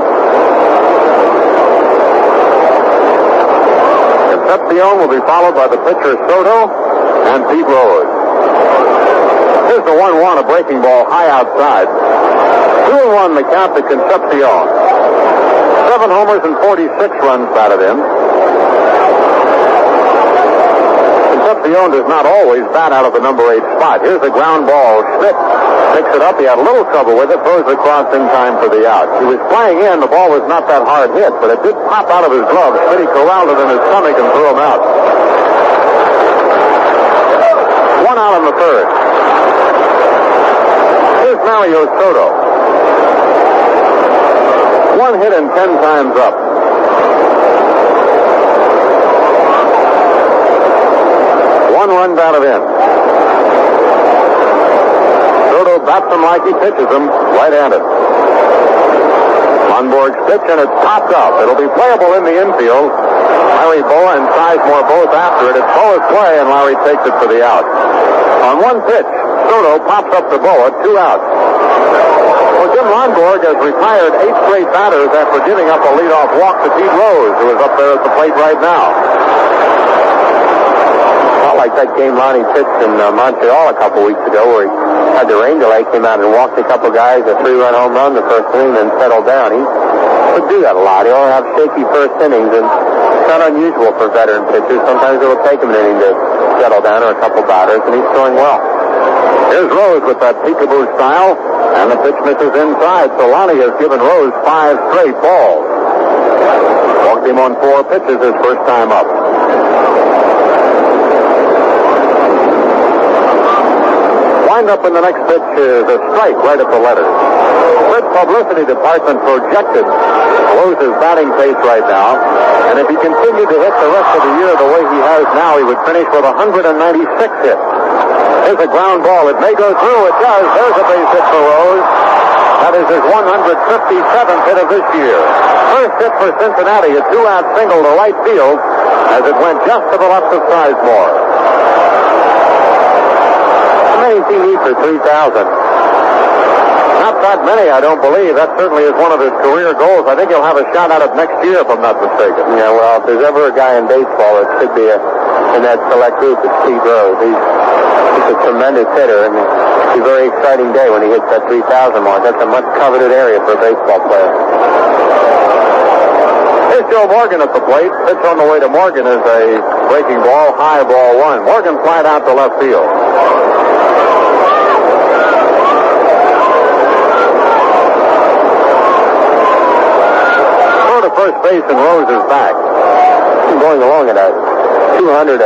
Concepcion will be followed by the pitcher Soto and Pete Rose. Here's the 1-1, a breaking ball high outside. 2-1 the count to Concepcion. 7 homers and 46 runs batted in. Concepcion does not always bat out of the number 8 spot. Here's a ground ball. Schmidt picks it up. He had a little trouble with it. Throws it across in time for the out. He was flying in. The ball was not that hard hit, but it did pop out of his glove. Schmidt corralled it in his stomach and threw him out. 1 out in the 3rd. Here's Mario Soto. 1 hit and 10 times up. 1 run batted in. Soto bats him like he pitches him, right-handed. Lundborg's pitch, and it's popped up. It'll be playable in the infield. Larry Boa and Sizemore both after it. It's Boa's play, and Larry takes it for the out. On 1 pitch, Soto pops up to Boa, 2 outs. Well, Jim Lonborg has retired 8 straight batters after giving up a leadoff walk to Pete Rose, who is up there at the plate right now. Not like that game Lonnie pitched in Montreal a couple weeks ago where he had the rain delay, came out and walked a couple guys, a 3-run home run the first inning, then settled down. He would do that a lot. He'll have shaky first innings, and it's not unusual for veteran pitchers. Sometimes it will take him an inning to settle down or a couple batters, and he's throwing well. Here's Rose with that peekaboo style, and the pitch misses inside, so Lonnie has given Rose 5 straight balls. Walked him on 4 pitches his first time up. Wind up in the next pitch is a strike right at the letters. Red publicity department projected Rose's batting pace right now, and if he continued to hit the rest of the year the way he has now, he would finish with 196 hits. Here's a ground ball. It may go through. It does. There's a base hit for Rose. That is his 157th hit of this year. First hit for Cincinnati, a 2-out single to right field as it went just to the left of Sizemore. How many does he need for 3,000? Not that many, I don't believe. That certainly is one of his career goals. I think he'll have a shot at it next year, if I'm not mistaken. Yeah, well, if there's ever a guy in baseball, it should be in that select group, it's Pete Rose. He's a tremendous hitter, and it's a very exciting day when he hits that 3,000 mark. That's a much coveted area for a baseball player. Here's Joe Morgan at the plate. Pitch on the way to Morgan is a breaking ball, high ball 1. Morgan flied out to left field. Throw to first base and Rose is back. He's going along at a 200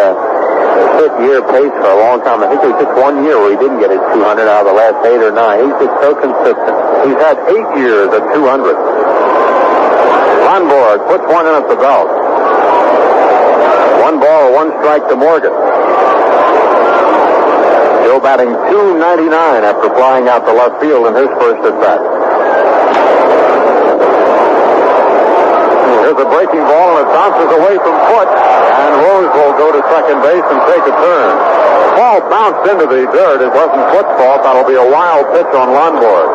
hit year pace for a long time. I think there was just 1 year where he didn't get his 200 out of the last 8 or 9. He's just so consistent. He's had 8 years at 200. Lonborg puts one in at the belt. 1 ball, 1 strike to Morgan. Joe batting .299 after flying out to left field in his first at bat. Here's a breaking ball, and it bounces away from Foote. And Rose will go to second base and take a turn. The ball bounced into the dirt. It wasn't Foote's fault. That'll be a wild pitch on Lonborg.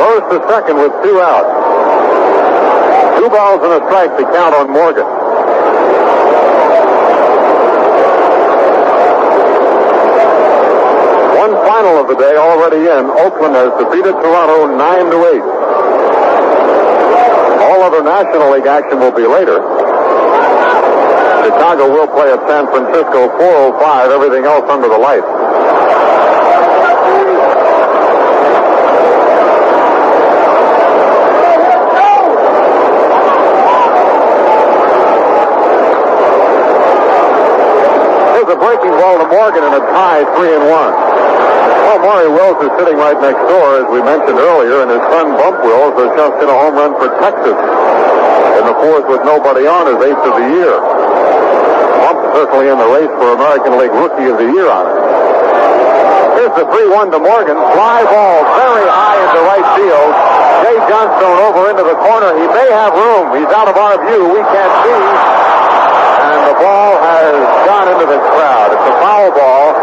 Rose to second with 2 outs. 2 balls and a strike to count on Morgan. One final of the day already in. Oakland has defeated Toronto 9-8. All other National League action will be later. Chicago will play at San Francisco 4:05. Everything else under the lights. There's a breaking ball to Morgan and a tie 3-1. Well, Maury Wills is sitting right next door, as we mentioned earlier, and his son Bump Wills has just hit a home run for Texas in the 4th with nobody on, his 8th of the year. Bump certainly in the race for American League Rookie of the Year on it. Here's the 3-1 to Morgan. Fly ball very high into right field. Jay Johnstone over into the corner. He may have room. He's out of our view. We can't see. And the ball has gone into the crowd. It's a foul ball.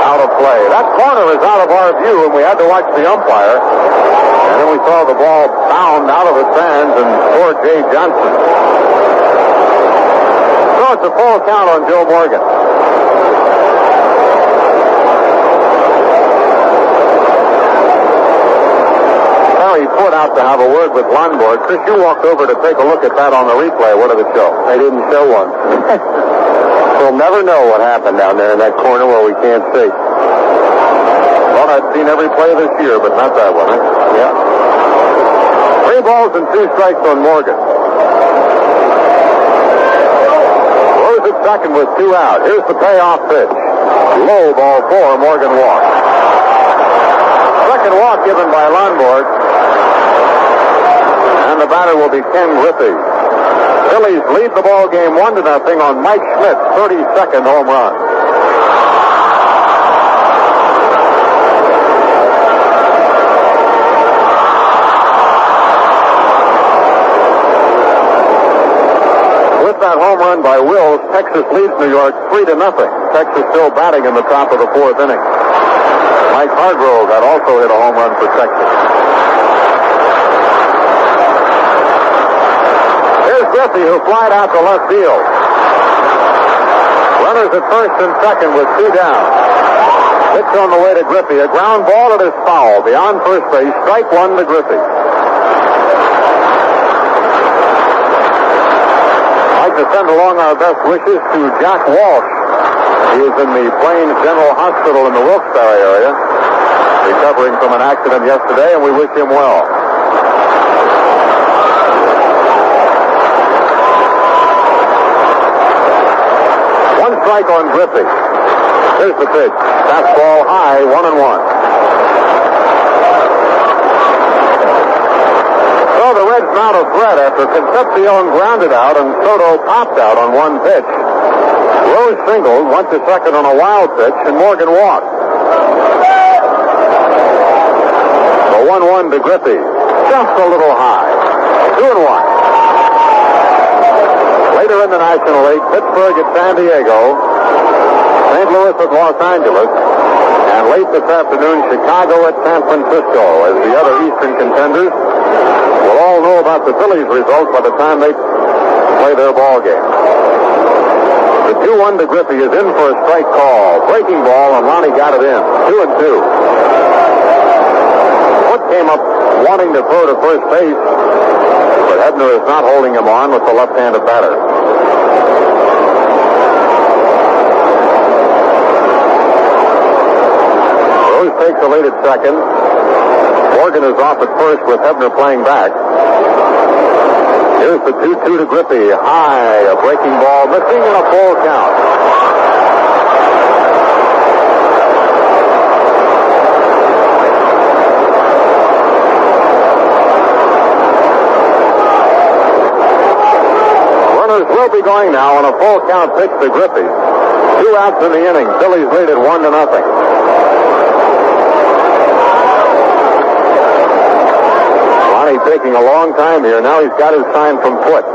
Out of play. That corner is out of our view, and we had to watch the umpire. And then we saw the ball bound out of the stands and toward Jay Johnson. So it's a full count on Joe Morgan. Harry Foote out to have a word with Lonborg. Chris, you walked over to take a look at that on the replay. What did it show? They didn't show one. We'll never know what happened down there in that corner where we can't see. Well, I've seen every play this year, but not that one. Yeah. 3 balls and 2 strikes on Morgan. Rose at second with 2 out. Here's the payoff pitch. Low ball 4. Morgan walks. Second walk given by Lonborg. And the batter will be Ken Griffey. Phillies lead the ball game 1-0 on Mike Schmidt's 32nd home run. With that home run by Wills, Texas leads New York 3-0. Texas still batting in the top of the 4th inning. Mike Hargrove had also hit a home run for Texas. Here's Griffey, who flied out to left field. Runners at first and second with 2 down. Pitch on the way to Griffey. A ground ball that is foul beyond first base. Strike 1 to Griffey. I'd like to send along our best wishes to Jack Walsh. He is in the Plains General Hospital in the Wilkes-Barre area, recovering from an accident yesterday, and we wish him well. One strike on Griffey. Here's the pitch. Fastball high, 1-1. So the Reds mount a threat after Concepcion grounded out and Soto popped out on one pitch. Rose singled, went to second on a wild pitch, and Morgan walked. The 1-1 to Griffey. Just a little high. 2-1. Later in the National League, Pittsburgh at San Diego, St. Louis at Los Angeles, and late this afternoon, Chicago at San Francisco, as the other Eastern contenders will all know about the Phillies' results by the time they play their ball game. The 2-1 to Griffey is in for a strike call. Breaking ball, and Lonnie got it in. 2-2. Wood came up wanting to throw to first base, but Hebner is not holding him on with the left-handed batter. Rose takes a lead at second. Morgan is off at first with Hebner playing back. Here's the 2-2 to Griffey. High, a breaking ball, missing in a full count. Runners will be going now on a full count pitch to Griffey. 2 outs in the inning. Phillies lead at 1-0. Taking a long time here. Now he's got his sign from Foot.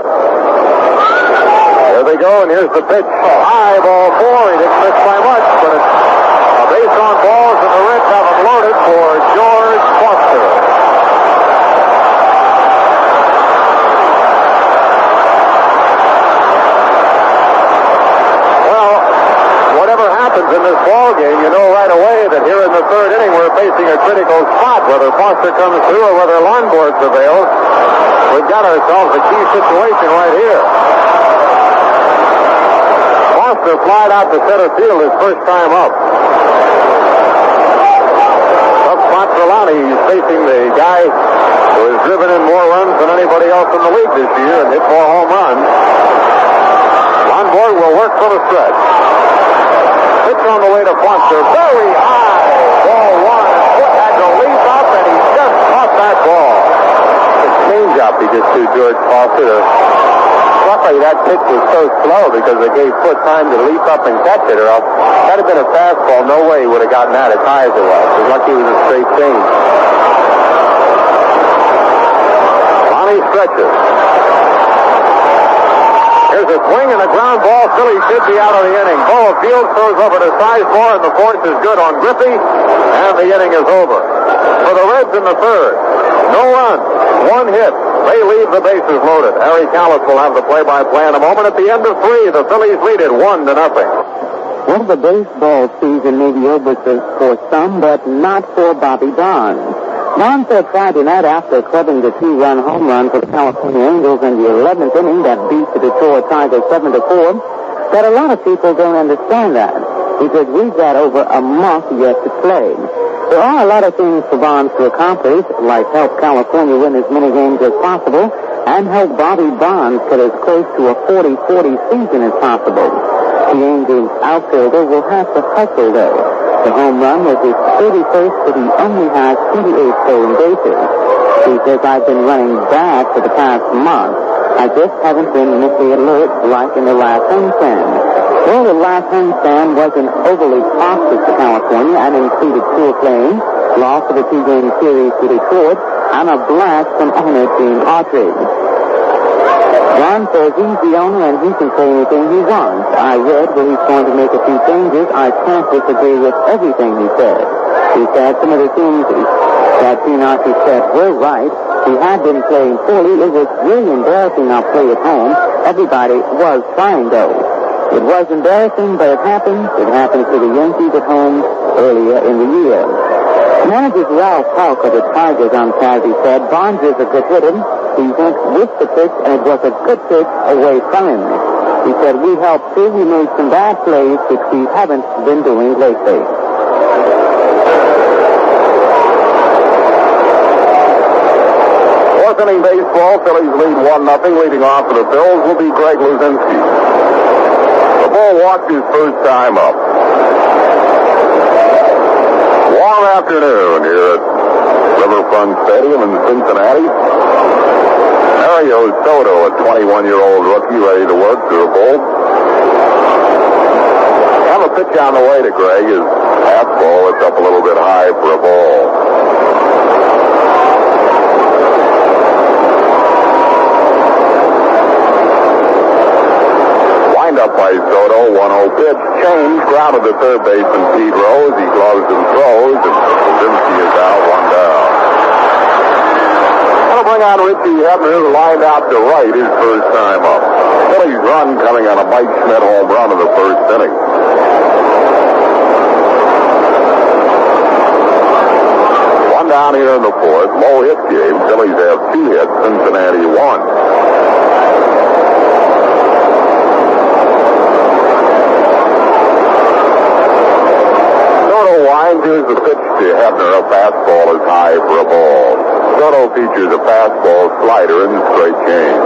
There they go, and here's the pitch. High, ball 4. He didn't miss by much, but it's a base on balls, and the Reds have him loaded for George Foster. Well, whatever happens in this ball game, you know right away that here in the third inning we're facing a critical spot. Whether Foster comes through or whether Lonborg prevails, we've got ourselves a key situation right here. Foster flied out to center field his first time up. Tough spot for Lonnie. He's facing the guy who has driven in more runs than anybody else in the league this year and hit more home runs. Lonborg will work for the stretch. Pitch on the way to Foster. Very high. Ball 1. Foot had to leap up, and he just caught that ball. The changeup he just threw George Foster. Luckily that pitch was so slow because it gave Foot time to leap up and catch it, or else that had been a fastball. No way he would have gotten that as high as it was. It was lucky it was a straight change. Lonnie stretches. Here's a swing and a ground ball. Phillies should be out of the inning. Boa Field throws over to Sizemore, and the force is good on Griffey, and the inning is over. For the Reds in the third, no runs, 1 hit. They leave the bases loaded. Harry Callis will have the play-by-play in a moment. At the end of 3, the Phillies lead it 1-0. Well, the baseball season may be over for some, but not for Bobby Bonds. Bonds said Friday night after clubbing the 2-run home run for the California Angels in the 11th inning that beat the Detroit Tigers 7-4, that a lot of people don't understand that, because we've got over a month yet to play. There are a lot of things for Bonds to accomplish, like help California win as many games as possible, and help Bobby Bonds get as close to a 40-40 season as possible. The Angels outfielder will have to hustle, though. The home run was his 31st, but he only has 28 stolen bases. He says, I've been running bad for the past month. I just haven't been mentally alert like in the last homestand. Well, the last homestand wasn't overly prosperous for California and included poor playing, loss of a 2-game series to Detroit, and a blast from owner Gene Autry. Ron says he's the owner and he can say anything he wants. I read where he's going to make a few changes. I can't disagree with everything he said. He said some of the things that Pinocchio said were right. He had been playing poorly. It was really embarrassing our play at home. Everybody was trying, though. It was embarrassing, but it happened. It happened to the Yankees at home earlier in the year. Manager Ralph Falk of the Tigers on Saturday said Bonds is a good hitter. He went with the pitch, and it was a good pitch away from him. He said, we helped too. We made some bad plays, which we haven't been doing lately. Fourth inning baseball, Phillies lead 1-0. Leading off for the Phils will be Greg Luzinski. The ball walked his first time up. Warm afternoon here at Riverfront Stadium in Cincinnati. Mario Soto, a 21-year-old rookie, ready to work to the bull. And the pitch on the way to Greg is fastball. It's up a little bit high for a ball. Wind up by Soto, 1-0 pitch. Change, grounded to third baseman Pete Rose. He gloves and throws, and Luzinski is out, one down. Bring on Richie Hebner, who lined out to right his first time up. Phillies run coming on a Mike Schmidt home run in the first inning. One down here in the fourth. Low hit game. Phillies have 2 hits. Cincinnati 1. Soto winds. Here's the pitch to Hebner. A fastball is high for a ball. Soto features a fastball, slider, and straight change.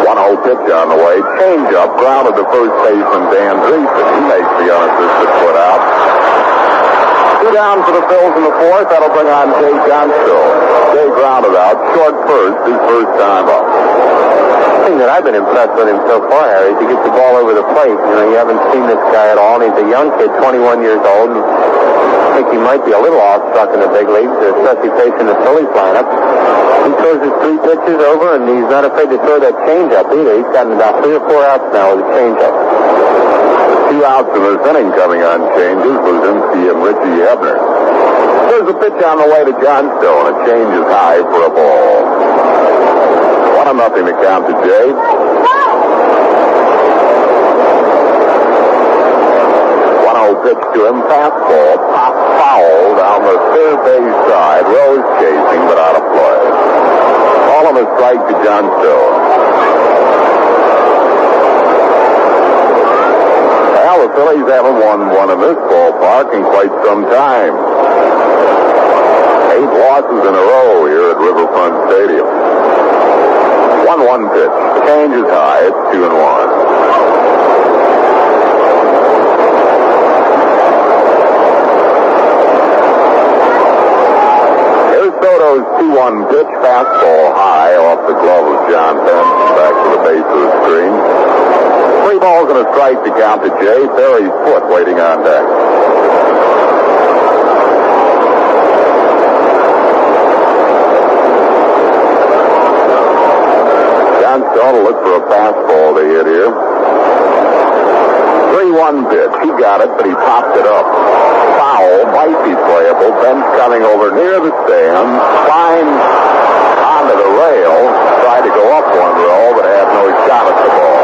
1-0 pitch on the way. Change up, grounded to first baseman Dan Dreesen. He makes the unassisted put out. 2 down for the Phils in the fourth. That'll bring on Jay Johnstone. Jay grounded out, short first, his first time up. The thing that I've been impressed with him so far, Harry, is he gets the ball over the plate. You know, you haven't seen this guy at all, and he's a young kid, 21 years old, and I think he might be a little awestruck in the big leagues, especially facing the Phillies lineup. He throws his 3 pitches over, and he's not afraid to throw that changeup either. He's gotten about 3 or 4 outs now with a changeup. 2 outs in this inning coming on changes. Luzinski and Richie Hebner. There's a pitch on the way to Johnstone. A change is high for a ball. 1-0 to count to Jay. 1-0 pitch to him. Fastball. Pop foul down the third base side. Rose chasing, but out of play. Call him a strike to Johnstone. Well, the Phillies haven't won one in this ballpark in quite some time. 8 losses in a row here at Riverfront Stadium. 1-1 pitch. Change is high. It's 2-1. Here's Soto's 2-1 pitch. Fastball high off the glove of John Benson. Back to the base of the screen. 3 balls and a strike to count to Jay. Ferry's foot waiting on deck. Johnstone will look for a fastball to hit here. 3-1 pitch. He got it, but he popped it up. Foul, might be playable. Bench coming over near the stand. Climbed onto the rail. Tried to go up one row, but had no shot at the ball.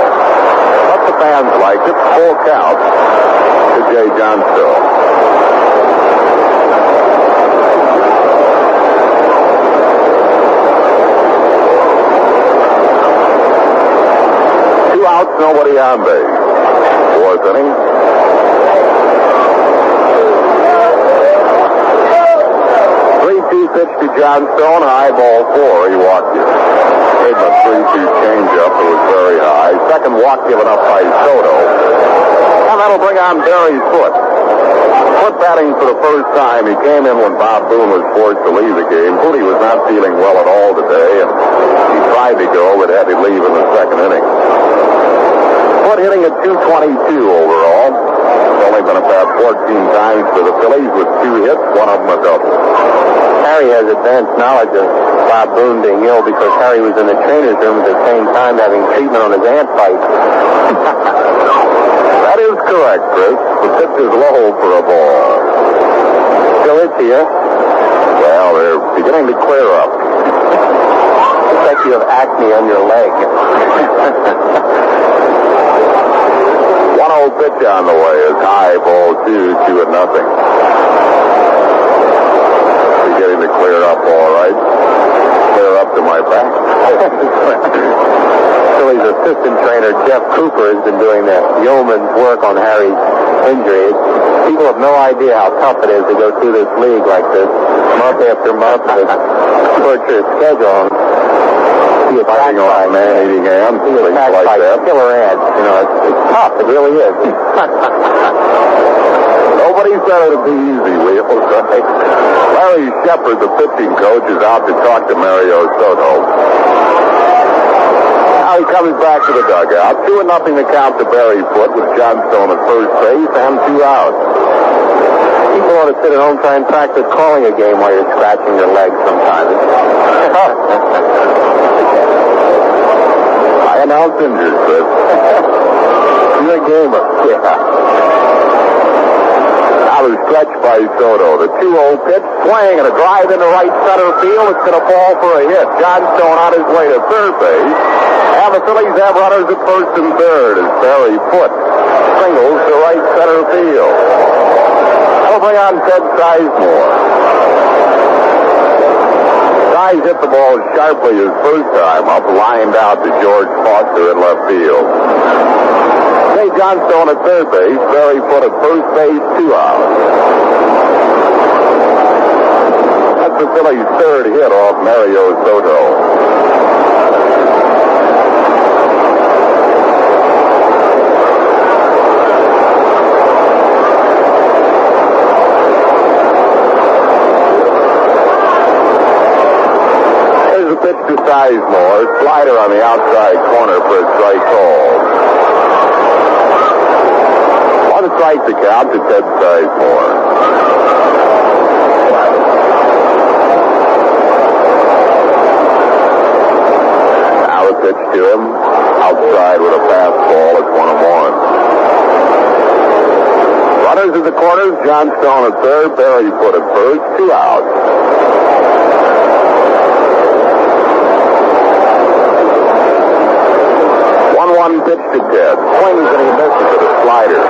But the fans liked it. Full count to Jay Johnstone. Outs, nobody on base. Fourth inning. 3-2 pitch to Johnstone. High ball 4. He walked it. Gave him a 3-2 changeup. It was very high. Second walk given up by Soto. And that'll bring on Barry's foot. Foot batting for the first time. He came in when Bob Boone was forced to leave the game. Footy was not feeling well at all today, and he tried to go, but had to leave in the second inning. Foot hitting at 222 overall. only been at bat 14 times for the Phillies with 2 hits, one of them a double. Harry has advanced knowledge of Bob Boone being ill because Harry was in the trainer's room at the same time having treatment on his ant bite. That is correct, Chris. The pitch is low for a ball. Still itchy, huh? Well, they're beginning to clear up. Looks like you have acne on your leg. 1-0 pitch on the way is high, ball 2, 2-0. We're getting to clear up all right. Clear up to my back. Phillies assistant trainer Jeff Cooper has been doing that yeoman's work on Harry's injury. People have no idea how tough it is to go through this league like this, month after month, with torturous schedule. Be attacked by man-eating ants, things like that. Killer ants. You know, it's tough. It really is. Nobody said it'd be easy, Will. Larry Shepard, the pitching coach, is out to talk to Mario Soto. Now he comes back to the dugout. 2-0 the count to Barry Foote with Johnstone at first base and 2 outs. People ought to sit at home try and practice calling a game while you're scratching your legs sometimes. I announce injuries, Chris. You're a gamer. Yeah. Now the stretch by Soto. The 2-0 pitch, swing and a drive into right center field. It's going to fall for a hit. Johnstone on his way to third base. And the Phillies have runners at first and third as Barry Foote singles to right center field. That'll bring on Ted Sizemore. Size hit the ball sharply his first time up, lined out to George Foster in left field. Jay Johnstone at third base, Barry Foote at first base, 2 outs. That's the Phillies' third hit off Mario Soto. There's a pitch to Sizemore, slider on the outside corner for a strike call. Strike the count to Ted Sizemore. Now a pitch to him. Outside with a fastball. It's 1-1. Runners at the corners. Johnstone at third. Barry Foote at first. 2 outs. Pitch to Ted. Swings and he misses with a slider.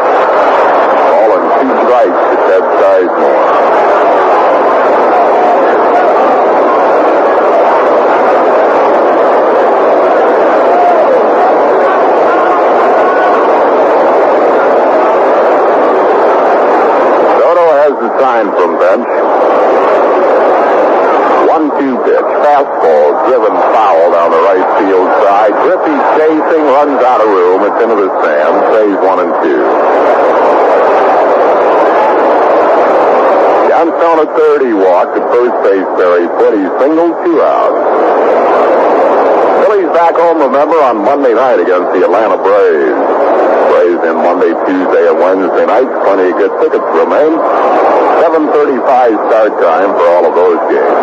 Ball and 2 strikes to Ted Sizemore. Soto has the sign from bench. 1-2 pitch. Fastball driven foul down the right field side. Griffey chasing, runs out of room. It's into the stand. Stays 1-2. Johnstone at third. He walked. At first base, Barry Foote. He singled, 2 outs. Phillies back home, remember, on Monday night against the Atlanta Braves. Braves in Monday, Tuesday, and Wednesday nights. Plenty of good tickets remain. 7:35 start time for all of those games.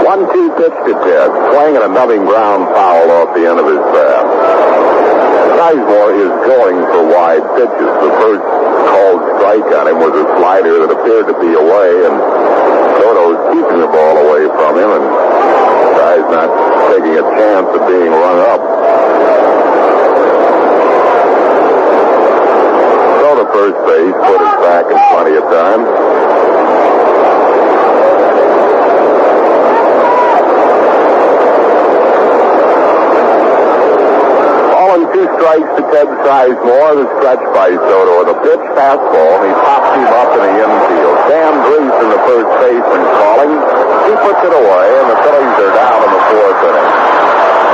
1-2 pitch to Ted. Swing and a nubbing ground foul off the end of his bat. Sizemore is going for wide pitches. The first called strike on him was a slider that appeared to be away, and Soto's keeping the ball away from him, and the guy's not taking a chance of being run up. So the first base put it back in plenty of time. Two strikes to Ted Sizemore. The stretch by Soto. The pitch, fastball, and he pops him up in the infield. Dan Drees in the first baseman calling. He puts it away, and the Phillies are down in the 4th inning.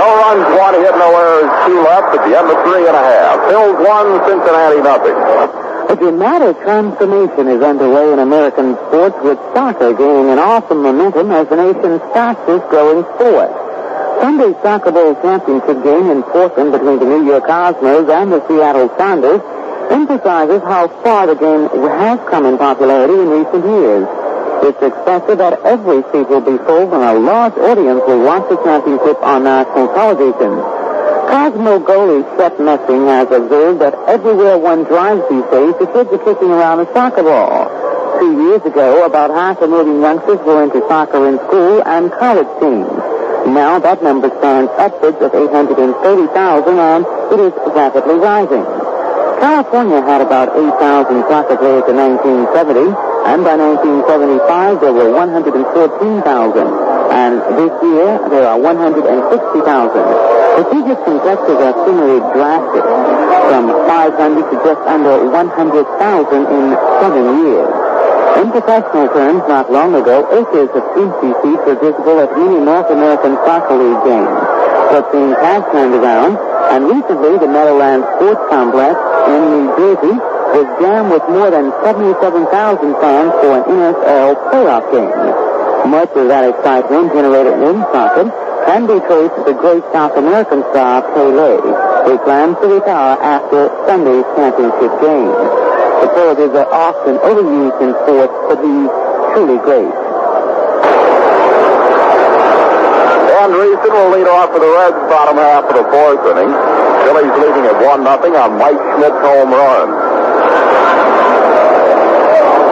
No runs, 1 hit, no errors, 2 left at the end of 3.5. Phillies 1, Cincinnati nothing. A dramatic transformation is underway in American sports, with soccer gaining an awesome momentum as the nation's fastest growing sport. Sunday's Soccer Bowl championship game in Portland between the New York Cosmos and the Seattle Sounders emphasizes how far the game has come in popularity in recent years. It's expected that every seat will be full and a large audience will watch the championship on national television. Cosmo goalie Seth Messing has observed that everywhere one drives these days, the kids are kicking around a soccer ball. 2 years ago, about half a million youngsters were into soccer in school and college teams. Now that number stands upwards of 830,000, and it is rapidly rising. California had about 8,000 soccer players in 1970, and by 1975 there were 114,000. And this year there are 160,000. The figures from Texas are similarly drastic, from 500 to just under 100,000 in 7 years. In professional terms, not long ago, acres of empty seats were visible at many North American Soccer League games. But things have turned around, and recently the Meadowlands Sports Complex in New Jersey was jammed with more than 77,000 fans for an NFL playoff game. Much of that excitement generated in soccer can be traced to the great South American star Pelé, who plans to retire after Sunday's championship game. Superlatives are often overused in sports, but he's truly great. Andreessen will lead off for the Reds bottom half of the fourth inning. Phillies leading at 1-0 on Mike Schmidt's home run.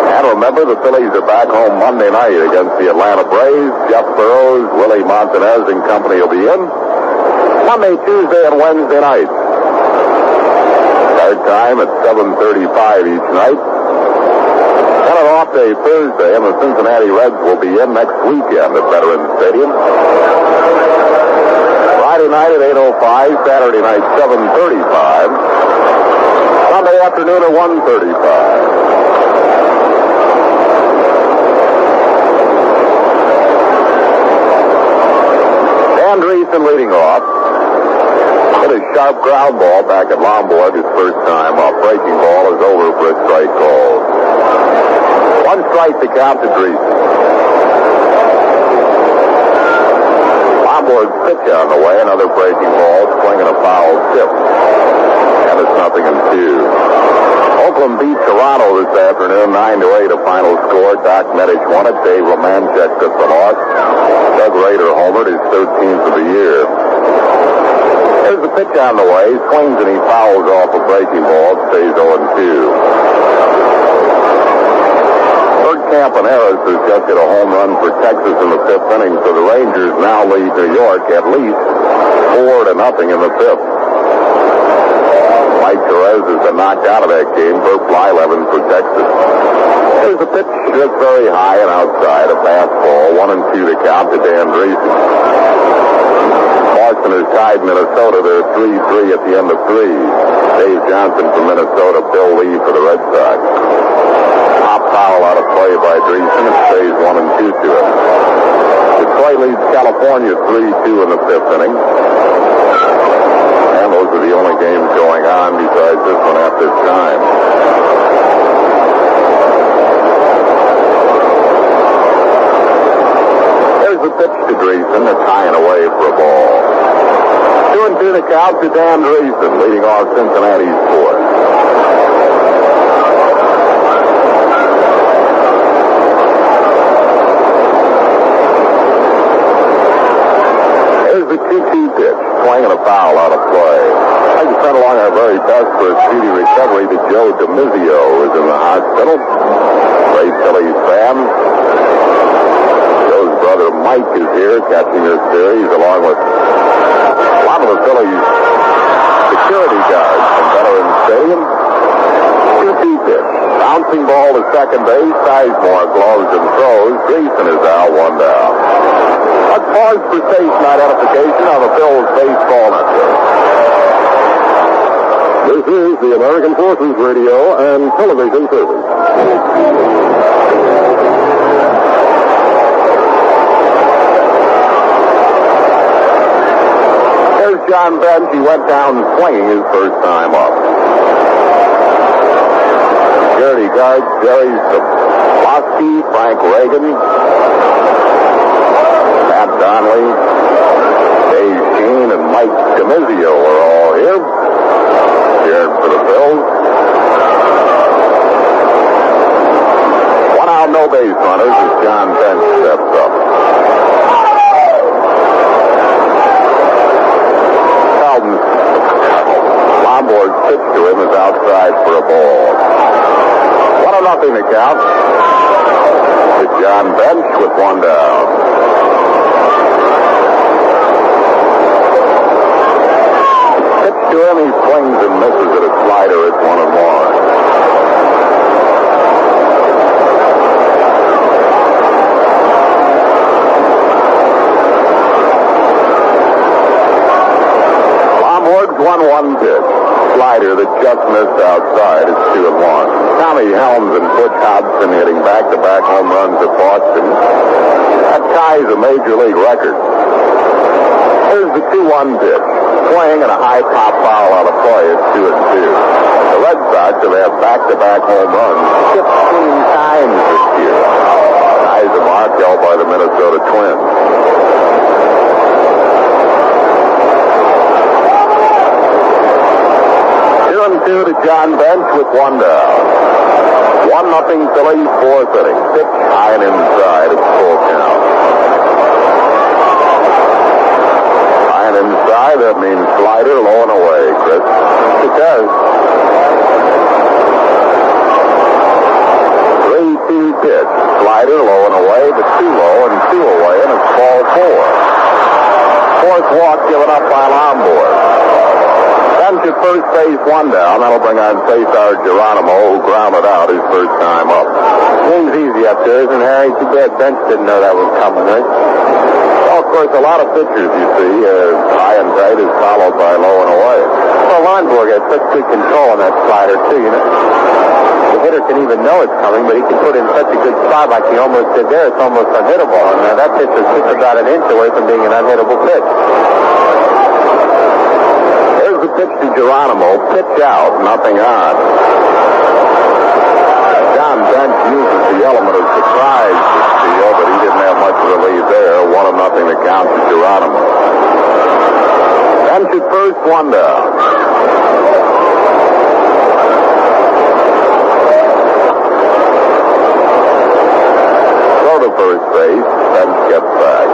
And remember, the Phillies are back home Monday night against the Atlanta Braves. Jeff Burrows, Willie Montanez and company will be in. Monday, Tuesday, and Wednesday night. Start time at 7:35 each night. And an off day Thursday, and the Cincinnati Reds will be in next weekend at Veterans Stadium. Friday night at 8:05, Saturday night 7:35, Sunday afternoon at 1:35. Andreessen leading off. Hit a sharp ground ball back at Lombard his first time off. Breaking ball is over for a strike call. One strike to count to Dreesen. Lombard's pitch on the way. Another breaking ball, swinging a foul tip. And it's 0-2. Oakland beat Toronto this afternoon, 9-8, a final score. Doc Medich won it. Dave Romanchek took the loss. Doug Rader homered, his 13th of the year. Here's the pitch on the way. Swings and he fouls off a breaking ball. Stays 0-2. Bert Campaneris has just hit a home run for Texas in the fifth inning, so the Rangers now lead New York at least 4-0 in the fifth. Mike Perez has been knocked out of that game. Bert Blyleven for Texas. Here's the pitch just very high and outside. A fastball. 1-2 to count to Dan Dreesen. Boston has tied Minnesota. They're 3-3 at the end of 3. Dave Johnson from Minnesota. Bill Lee for the Red Sox. Top foul out of play by Dreesen. It stays 1-2 to him. Detroit leads California 3-2 in the fifth inning. And those are the only games going on besides this one at this time. Here's the pitch to Dreesen. It's high and away for a ball. 2-2 to count to Dan Dreesen, leading off Cincinnati's fourth. Here's the 2-2 pitch, swinging a foul out of play. I'd like to send along our very best for a speedy recovery to Joe DiMizio, who's in the hospital. Great Phillies fan. Joe's brother Mike is here catching this series along with a lot of the Phillies security guards from Veterans Stadium. 2-2 pitch. Bouncing ball to second base. Sizemore gloves and throws. Dreesen is out, 1 down. Let's pause for station identification on the Phillies Baseball Network. This is the American Forces Radio and Television Service. Here's John Bench. He went down swinging his first time up. Security guards, Jerry Sapolsky, Frank Reagan, Pat Donnelly, Dave Camizio are all here. Cheering for the Phils. One out, no base runners as John Bench steps up. Sheldon's Lombard's pitch to him is outside for a ball. 1-0 the count. To John Bench with one down. Pitch to him, he swings and misses at a slider. It's 1-1. Lombard's 1-1 pitch. Slider that just missed outside. It's 2-1. Tommy Helms and Butch Hobson hitting back-to-back home runs at Boston. That ties a major league record. Here's the 2-1 pitch. Swing and a high pop foul out of play. It's 2-2. The Red Sox have had back-to-back home runs 15 times this year. Ties a mark held by the Minnesota Twins. 2-2 to John Bench with one down. 1-0 Phillies, fourth inning. Pitch high and inside. It's full count. High and inside, that means slider low and away, Chris. It does. 3-2 pitch. Slider low and away, but 2 low and 2 away, and it's ball 4. Fourth walk given up by Lombard. Bench at first base, one down. That'll bring on Cesar Geronimo, who grounded out his first time up. Seems easy up there, isn't Harry? Too bad Bench didn't know that was coming, right? Well, of course, a lot of pitchers you see, high and tight is followed by low and away. Well, Lombard has such good control on that slider, too, you know. The hitter can even know it's coming, but he can put it in such a good spot like he almost did there. It's almost unhittable. And that pitch is just about an inch away from being an unhittable pitch. Here's the pitch to Geronimo. Pitch out, nothing on. John Bench uses the element of surprise to steal, but he didn't have much of a lead there. 1-0 to count to Geronimo. Bench at first, one down. Throw to first base. Bench gets back.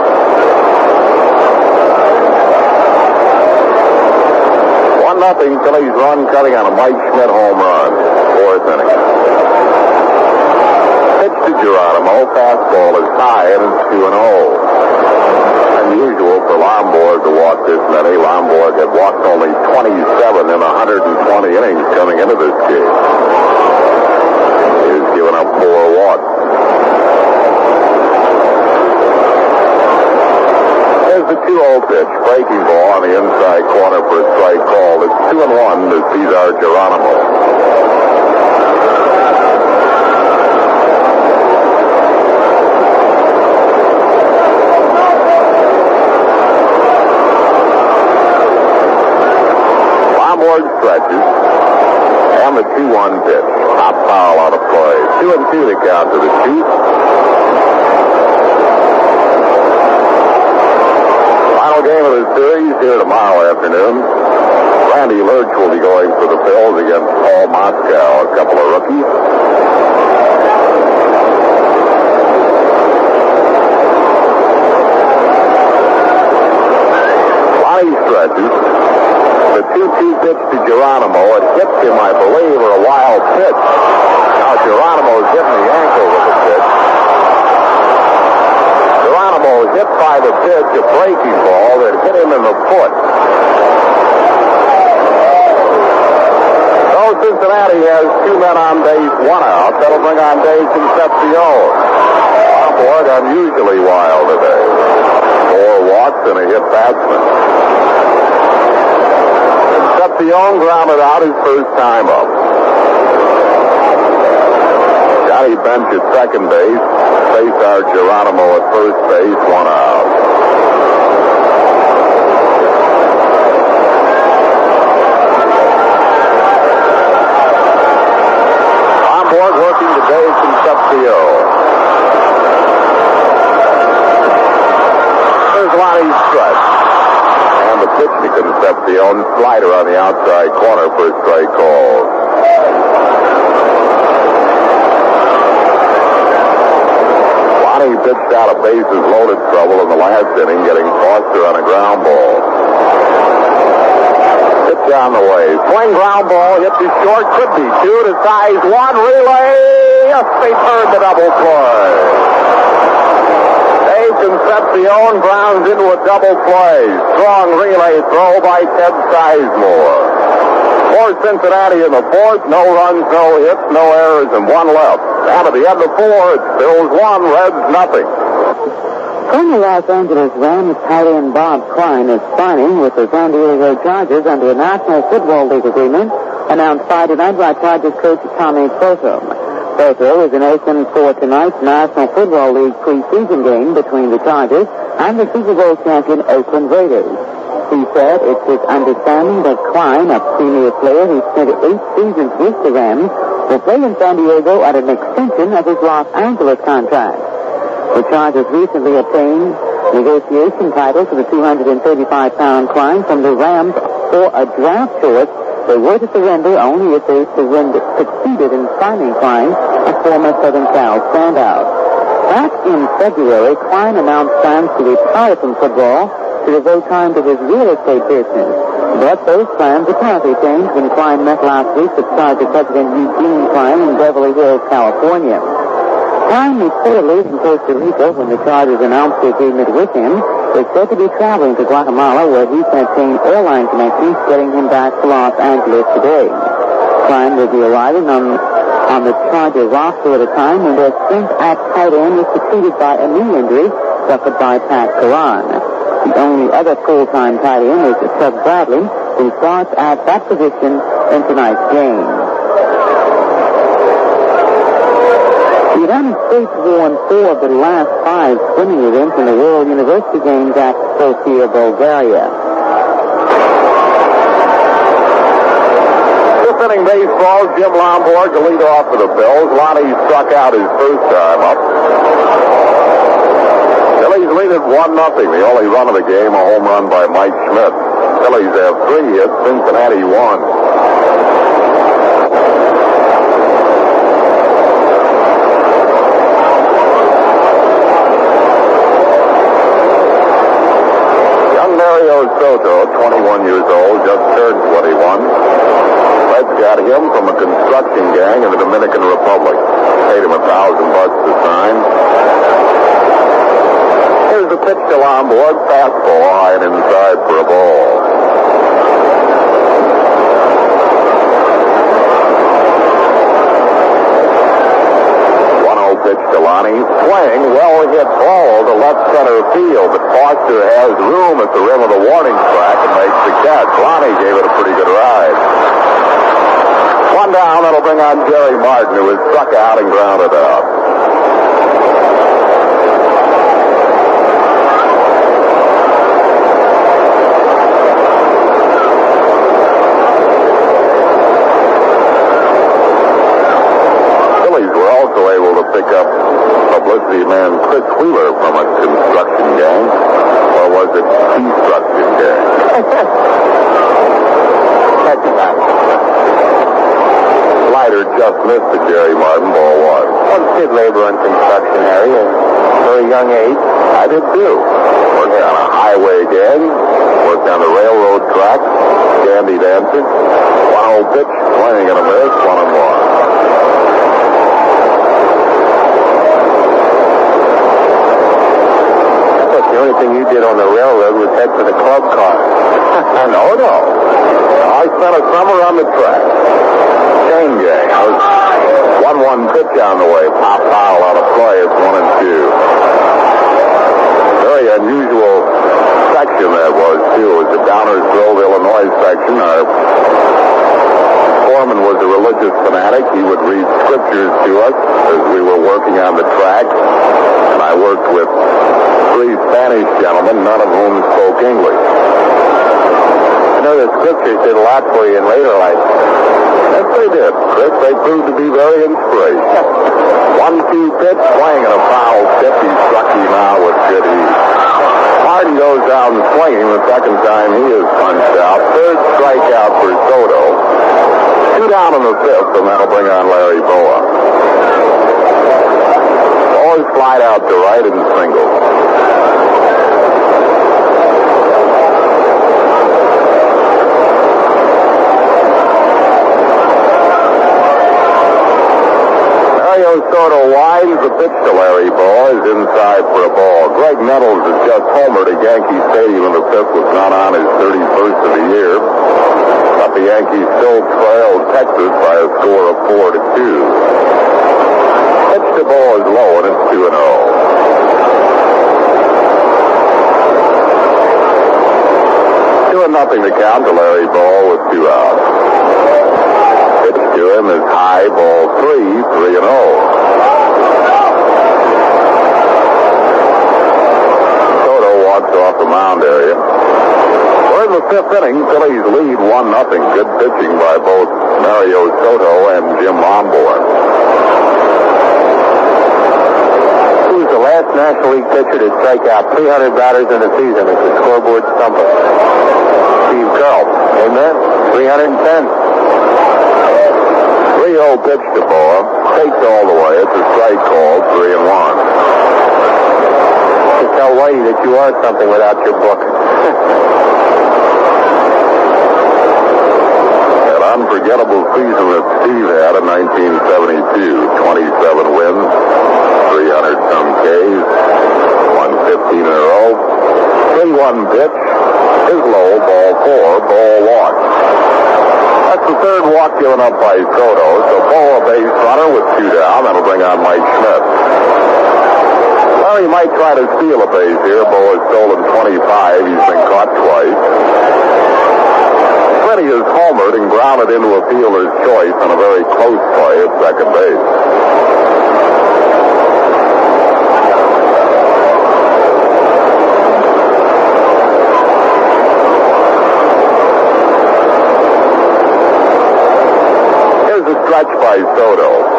1-0 Phillies run cutting on a Mike Schmidt home run. Fourth inning. Pitch to Geronimo. Fastball is high and it's 2-0. Unusual for Lombard to walk this many. Lombard had walked only 27 in 120 innings coming into this game. He's given up 4 walks. There's the 2-0 pitch. Breaking ball on the inside corner for a strike call. It's 2-1 to Cesar Geronimo. Lombard stretches. And the 2-1 pitch. Top foul out of play. 2-2 to count to the Chiefs. Game of the series here tomorrow afternoon. Randy Lurch will be going for the Phils against Paul Moscow, a couple of rookies. Lonnie stretches. The 2-2 pitch to Geronimo. It hits him, I believe, or a wild pitch. Now Geronimo's hitting the ankle with the pitch. Geronimo hit by the pitch, a breaking ball that hit him in the foot. So Cincinnati has 2 men on base, 1 out. That'll bring on Dave Concepcion. Lombard unusually wild today. 4 walks and a hit batsman. Concepcion grounded out his first time up. Johnny Bench at second base. Cesar Geronimo at first base, 1 out. Lombard working to Dave Concepcion. Here's Lonnie's stretch. And the pitch to Concepcion. Slider on the outside corner for a strike call. Lonnie pitched out of bases loaded trouble in the last inning, getting Foster on a ground ball. Pitch on the way. Swing ground ball, hit to short, could be two to size one, relay. Yes, they turned the double play. Dave Concepcion grounds into a double play. Strong relay throw by Ted Sizemore. For Cincinnati in the fourth, no runs, no hits, no errors, and one left. And at the end of four, it's Bills 1, Reds nothing. Former Los Angeles Rams tight end Bob Klein is signing with the San Diego Chargers under a National Football League agreement announced Friday night by Chargers coach Tommy Soto. Soto is in Oakland for tonight's National Football League preseason game between the Chargers and the Super Bowl champion Oakland Raiders. He said it's his understanding that Klein, a premier player who spent 8 seasons with the Rams, will play in San Diego at an extension of his Los Angeles contract. The Chargers recently obtained negotiation title for the 235-pound Klein from the Rams for a draft choice they were to surrender only if they succeeded in signing Klein, a former Southern Cal standout. Back in February, Klein announced plans to retire from football to devote time to his real estate business. But those plans apparently changed when Klein met last week with Charger President Eugene Klein in Beverly Hills, California. Klein reportedly in Costa Rica when the Chargers announced the agreement with him is said to be traveling to Guatemala where he can obtain airline connections getting him back to Los Angeles today. Klein will be arriving on the Charger roster at a time when their strength at tight end is succeeded by a knee injury suffered by Pat Caron. The only other full-time tight end is Chuck Bradley, who starts at that position in tonight's game. The United States won 4 of the last 5 swimming events in the World University Games at Sofia, Bulgaria. Fifth inning baseball, Jim Lomborg to lead off for the Bills. Lonnie struck out his first time up. Phillies lead it 1-0. The only run of the game, a home run by Mike Schmidt. Phillies have 3 hits, Cincinnati 1. Soto, 21 years old, just turned 21. Feds got him from a construction gang in the Dominican Republic. Paid him $1,000 to sign. Here's the pitch to Lomborg. Fastball high and inside for a ball. Pitch to Lonnie. Swing, well-hit ball to left center field, but Foster has room at the rim of the warning track and makes the catch. Lonnie gave it a pretty good ride. One down, that'll bring on Jerry Martin, who was struck out and grounded out. Pick up publicity man Chris Wheeler from a construction gang, or was it construction gang? Slider just missed the Jerry Martin, ball 1. Did labor in construction area at a very young age. I did too. Worked on a highway gang, worked on the railroad track, dandy dancer. 1-0 pitch, swing and a miss, 1-1. The only thing you did on the railroad was head for the club car. No. I spent a summer on the track. Chain gang. I was 1-1 pitch on the way. Pop foul on a play. It's 1-2. Very unusual section that was, too. It was the Downers Grove, Illinois section. Our foreman was a religious fanatic. He would read scriptures to us as we were working on the track. And I worked with 3 Spanish gentlemen, none of whom spoke English. I know the scriptures did a lot for you in later life. Yes, they did, Chris. They proved to be very inspirational. 1-2 pitch, swing and a foul tip. He struck him out with good ease. Martin goes down swinging the second time he is punched out. Third strikeout for Soto. 2 down in the fifth, and that'll bring on Larry Boa. Boa's slide out to right and single. Soto winds the pitch to Larry Boa, is inside for a ball. Greg Nettles has just homered at Yankee Stadium in the fifth, was not on his 31st of the year. But the Yankees still trailed Texas by a score of 4-2. Pitch to Boa is low, and it's 2-0. 2-0 to count to Larry Boa with 2 outs. Pitch to him is high, ball 3-0. Off the mound area. We're in the fifth inning. Phillies lead 1-0. Good pitching by both Mario Soto and Jim Lonborn. Who's the last National League pitcher to strike out 300 batters in a season? It's a scoreboard stumper. Steve Carl. Amen. 310. 3-0 pitch to Boa. Takes all the way. It's a strike call. 3-1. Tell Whitey that you are something without your book. An unforgettable season that Steve had in 1972. 27 wins, 300-some Ks, 115 in a row. 3-1 pitch is low, ball 4, ball walk. That's the third walk given up by Soto. So Boa base runner with 2 down. That'll bring on Mike Schmidt. Well, he might try to steal a base here. Boa's stolen 25. He's been caught twice. Freddie has homered and grounded into a fielder's choice on a very close play at second base. Here's a stretch by Soto.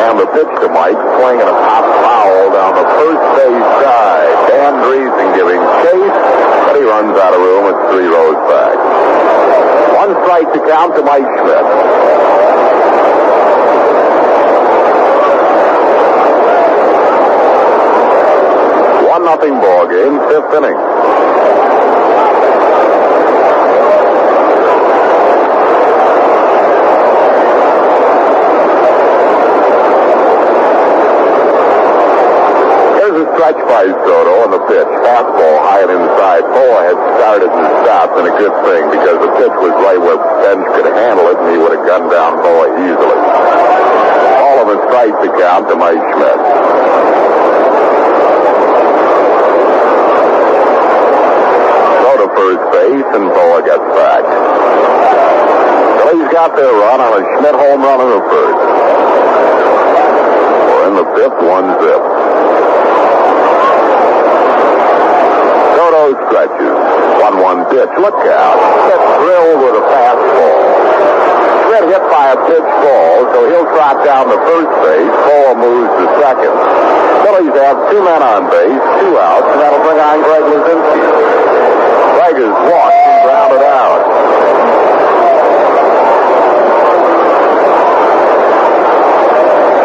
And the pitch to Mike, swinging a pop foul down the first base side. Dan Driesen giving chase, but he runs out of room. It's 3 rows back. 1 strike to count to Mike Schmidt. 1-0 ball game, 5th inning. Stretch by Soto on the pitch. Fastball high and inside. Boa had started and stopped, and a good thing because the pitch was right where Bench could handle it, and he would have gunned down Boa easily. All of a strike to count to Mike Schmidt. Go to first base, and Boa gets back. Phillies got their run on a Schmidt home run in the first. We're in the fifth, 1-0. Stretches. 1-1 pitch. Look out. Gets drilled with a fastball. Schmidt hit by a pitch ball, so he'll trot down to first base. Boa moves to second. Phillies have 2 men on base, 2 outs, and that'll bring on Greg Luzinski. Greg is walked and grounded out.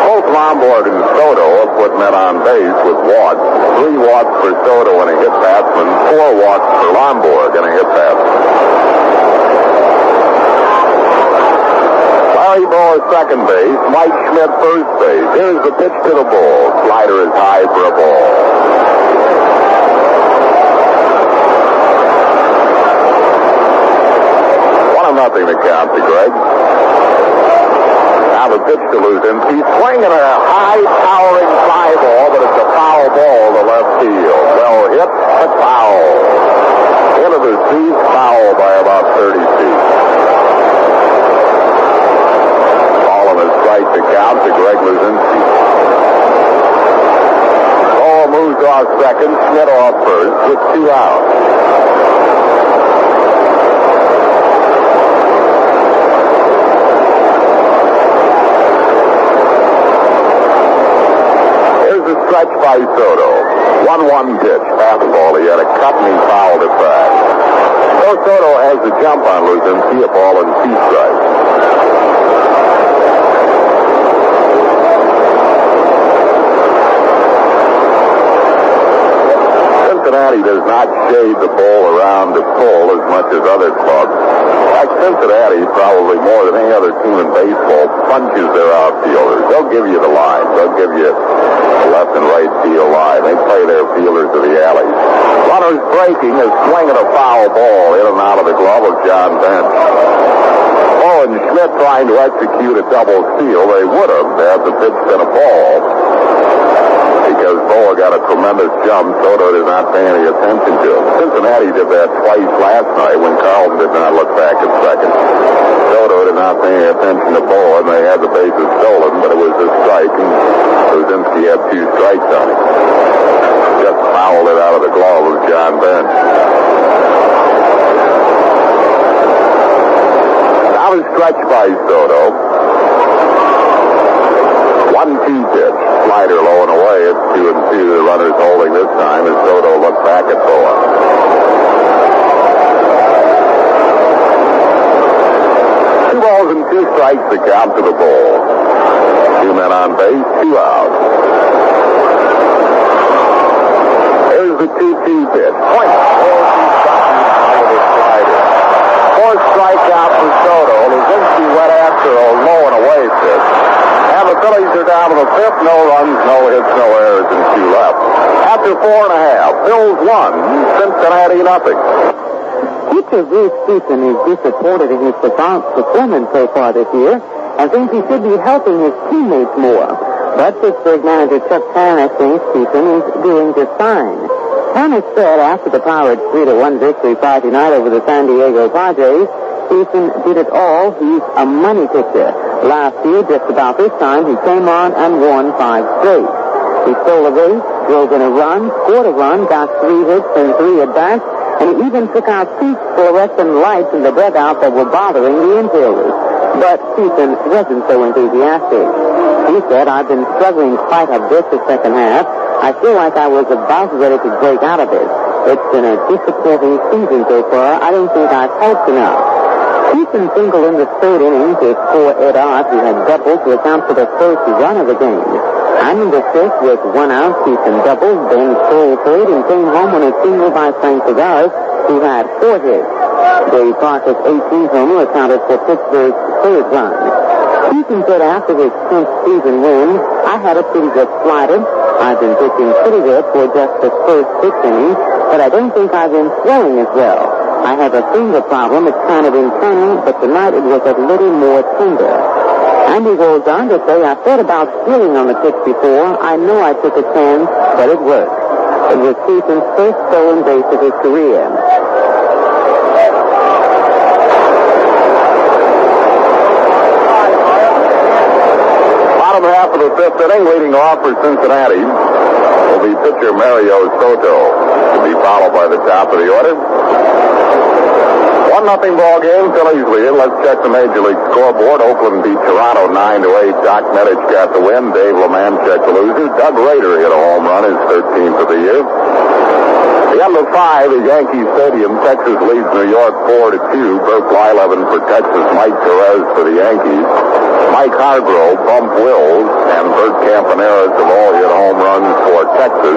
Both Lonborg and Soto have put men on base with walks. 3 walks for Soto and a hit batsman, 4 walks for Lonborg and a hit batsman. Larry Boa second base, Mike Schmidt first base. Here's the pitch to the ball. Slider is high for a ball. 1-0 to count to Greg. Now the pitch to Luzinski, swinging a high towering fly ball, but it's a foul ball to left field. Well hit, but foul. Into the seats, foul by about 30 feet. Ball on a strike to count to Greg Luzinski. Ball moves off second, Schmidt off first with 2 outs. Stretch by Soto. 1-1 pitch, fastball. He had a cut and he fouled it back. So Soto has the jump on Luzinski, a ball and 2 strikes. Cincinnati does not shade the ball around to pull as much as other clubs. Like Cincinnati, probably more than any other team in baseball, punches their outfielders. They'll give you the line. They'll give you the left and right field line. They play their fielders to the alleys. Runners breaking, a swing at a foul ball in and out of the glove of John Bench. Oh, and Schmidt trying to execute a double steal. They would have had the pitch been a ball. Because Boa got a tremendous jump, Soto did not pay any attention to him. Cincinnati did that twice last night when Carlton did not look back at second. Soto did not pay any attention to Boa, and they had the bases stolen, but it was a strike, and Luzinski had 2 strikes on him. Just fouled it out of the glove of John Bench. Now the stretch by Soto. 1-2 pitch. Slider low and away. It's 2-2. The runner's holding this time as Soto looks back at Boa. 2 balls and 2 strikes to count to the ball. 2 men on base, 2 out. Here's the 2-2 pitch. Point. 4 strikeout for Soto. Luzinski went after a low and away pitch. And the Phillies are down to the 5th. No runs, no hits, no errors, and 2 left. After 4.5, Phillies 1, Cincinnati nothing. Pitcher Bruce Steeson is disappointed in his performance so far this year and thinks he should be helping his teammates more. But Pittsburgh manager Chuck Tanner thinks Steeson is doing just fine. Tanner said after the Pirates' 3-1 victory Friday night over the San Diego Padres, Steeson did it all. He's a money pitcher. Last year, just about this time, he came on and won 5 straight. He stole a base, drove in a run, scored a run, got 3 hits and 3 at-bats, and he even took out 2 fluorescent lights in the dugout that were bothering the infielders. But Steeson wasn't so enthusiastic. He said, I've been struggling quite a bit the second half. I feel like I was about ready to break out of it. It's been a disappointing season so far. I don't think I've helped enough. Steeson singled in the 3rd inning to score Ed Ott, who had doubled to account for the first run of the game. And in the 5th, with 1 out, Steeson doubled, then stole 3rd and came home on a single by Frank Segarra, who had 4 hits. Dave Parker's 18th homer accounted for Pittsburgh's 3rd run. Steeson said after his 10th season win, I had a pretty good slider. I've been pitching pretty good for just the first 6 innings, but I don't think I've been throwing as well. I have a finger problem. It's kind of internal, but tonight it was a little more tender. And he goes on to say, I thought about stealing on the pitch before. I know I took a chance, but it worked. It was Steeson's first stolen base of his career. Bottom half of the 5th inning, leading off for Cincinnati will be pitcher Mario Soto. To be followed by the top of the order. 1-0 ball game, Phillies lead. Let's check the Major League scoreboard. Oakland beat Toronto 9-8. Doc Medich got the win. Dave LeManchek the loser. Doug Rader hit a home run, his 13th of the year. The end of 5 at Yankee Stadium. Texas leads New York 4-2. Burt Blyleven for Texas. Mike Perez for the Yankees. Mike Hargrove, Bump Wills, and Bert Campaneris have all hit home runs for Texas.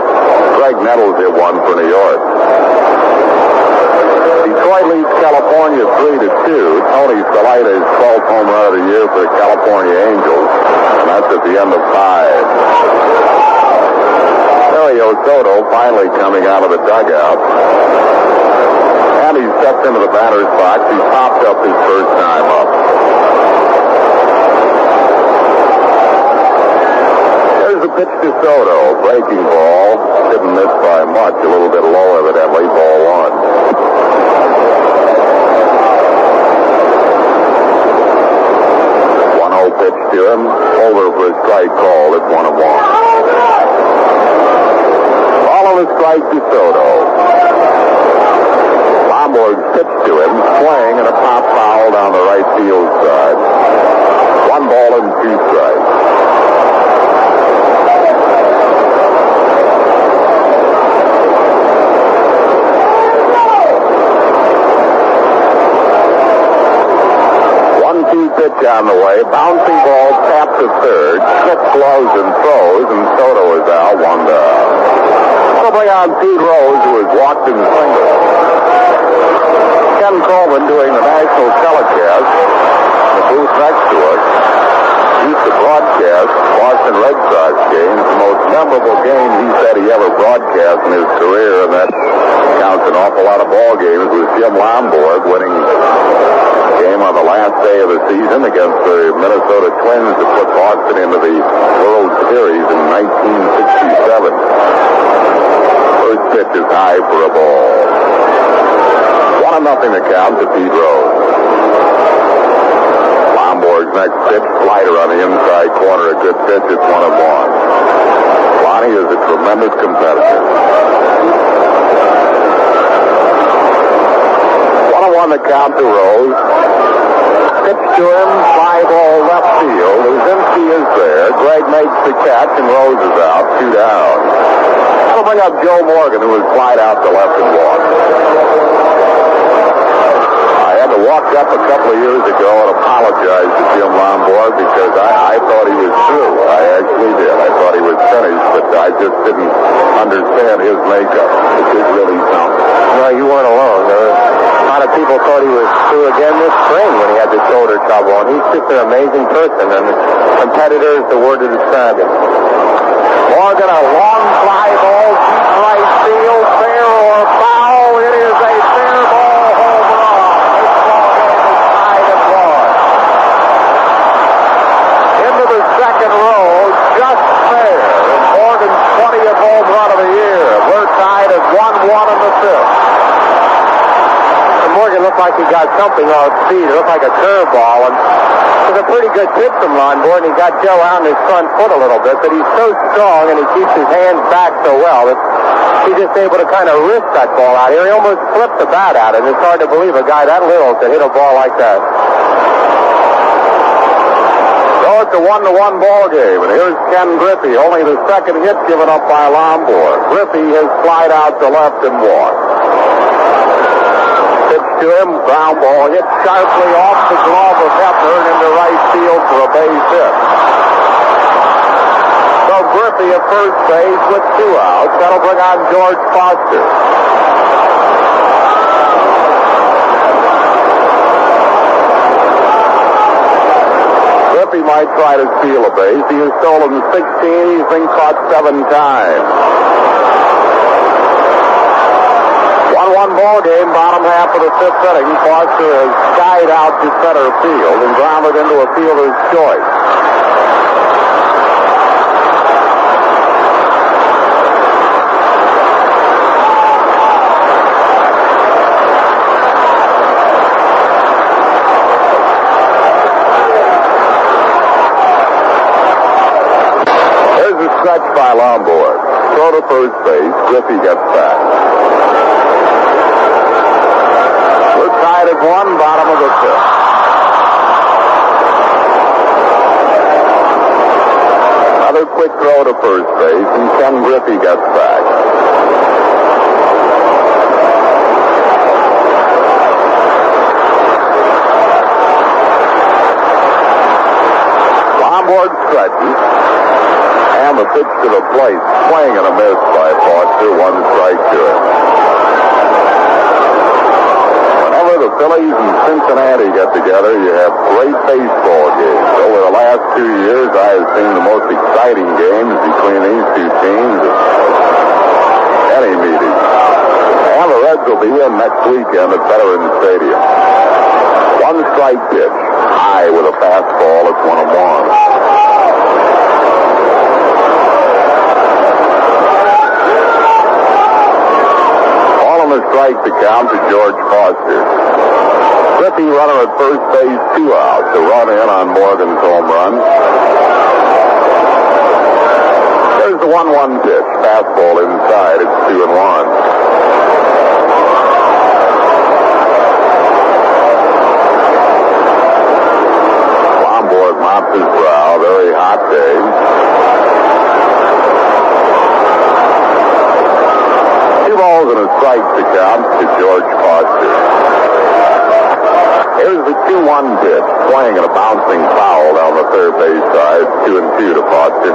Greg Nettles hit one for New York. Detroit leads California 3-2. Tony Salita is 12th home run of the year for the California Angels. And that's at the end of 5. Mario Soto finally coming out of the dugout. And he steps into the batter's box. He popped up his first time up. Here's the pitch to Soto. Breaking ball. Didn't miss by much. A little bit low, evidently. Ball 1. 1-0 pitch to him. Over for a strike call. It's 1-1. All of a strike to Soto. Lomborg's pitch to him. Swing and a pop foul down the right field side. 1 ball and 2 strikes. pitch on the way. Bouncing ball tapped to third. Schmidt gloves and throws, and Soto is out. 1 down. So bring on Pete Rose, who has walked in single. Ken Coleman doing the national telecast. The booth next to us. Used to broadcast Boston Red Sox games. The most memorable game he said he ever broadcast in his career, and that counts an awful lot of ball games, was Jim Lomborg winning the game on the last day of the season against the Minnesota Twins to put Boston into the World Series in 1967. First pitch is high for a ball. 1-0 to count to Pete Rose. Lomborg's next pitch, slider on the inside corner, a good pitch. It's 1-1. Lonnie is a tremendous competitor. 1-1 to count to Rose. Pitch to him, fly ball left field. Luzinski is there. Greg makes the catch, and Rose is out. 2 down. We'll bring up Joe Morgan, who was flied out to left and walk. Walked up a couple of years ago and apologized to Jim Lomborg because I thought he was through. I actually did. I thought he was finished, but I just didn't understand his makeup. It did really something. Well, you weren't alone. A lot of people thought he was through again this spring when he had the shoulder trouble, and he's just an amazing person, and competitor is the word to describe him. Morgan, a long fly ball, deep right field, fair or foul. It is a fair ball home run. Second row, just fair. Morgan's 20th home run of the year. We're tied at 1-1 in the fifth. And Morgan looked like he got something off speed. It looked like a curveball, and it was a pretty good pitch from Lomborg, and he got Joe out on his front foot a little bit, but he's so strong and he keeps his hands back so well that he's just able to kind of wrist that ball out here. He almost flipped the bat at it. It's hard to believe a guy that little could hit a ball like that. It's a 1-1 ball game, and here's Ken Griffey, only the second hit given up by Lomborg. Griffey has flied out to left and walked. Pitch to him, ground ball hit sharply off the glove of Hepburn into right field for a base hit. So Griffey at first base with 2 outs. That'll bring on George Foster. He might try to steal a base. He has stolen 16. He's been caught 7 times. 1-1 ball game, bottom half of the fifth inning. Foster has skied out to center field and grounded into a fielder's choice. Stretch by Lomborg. Throw to first base. Griffey gets back. We're tied at 1, bottom of the fifth. Another quick throw to first base, and Ken Griffey gets back. Lomborg stretches. And the pitch to the plate, swing and a miss by Foster, 1 strike to him. Whenever the Phillies and Cincinnati get together, you have great baseball games. Over the last 2 years, I have seen the most exciting games between these two teams at any meeting. And the Reds will be in next weekend at Veterans Stadium. 1 strike pitch, high with a fastball, it's 1-1. Strike to count to George Foster. Griffey runner at first base, 2 outs. A run in on Morgan's home run. There's the 1-1 pitch. Fastball inside. It's 2-1. Lomborg mops his brow. Very hot day. 2 balls and a strike to count to George Foster. Here's the 2-1 pitch, swing and a bouncing foul down the third base side. 2-2 to Foster.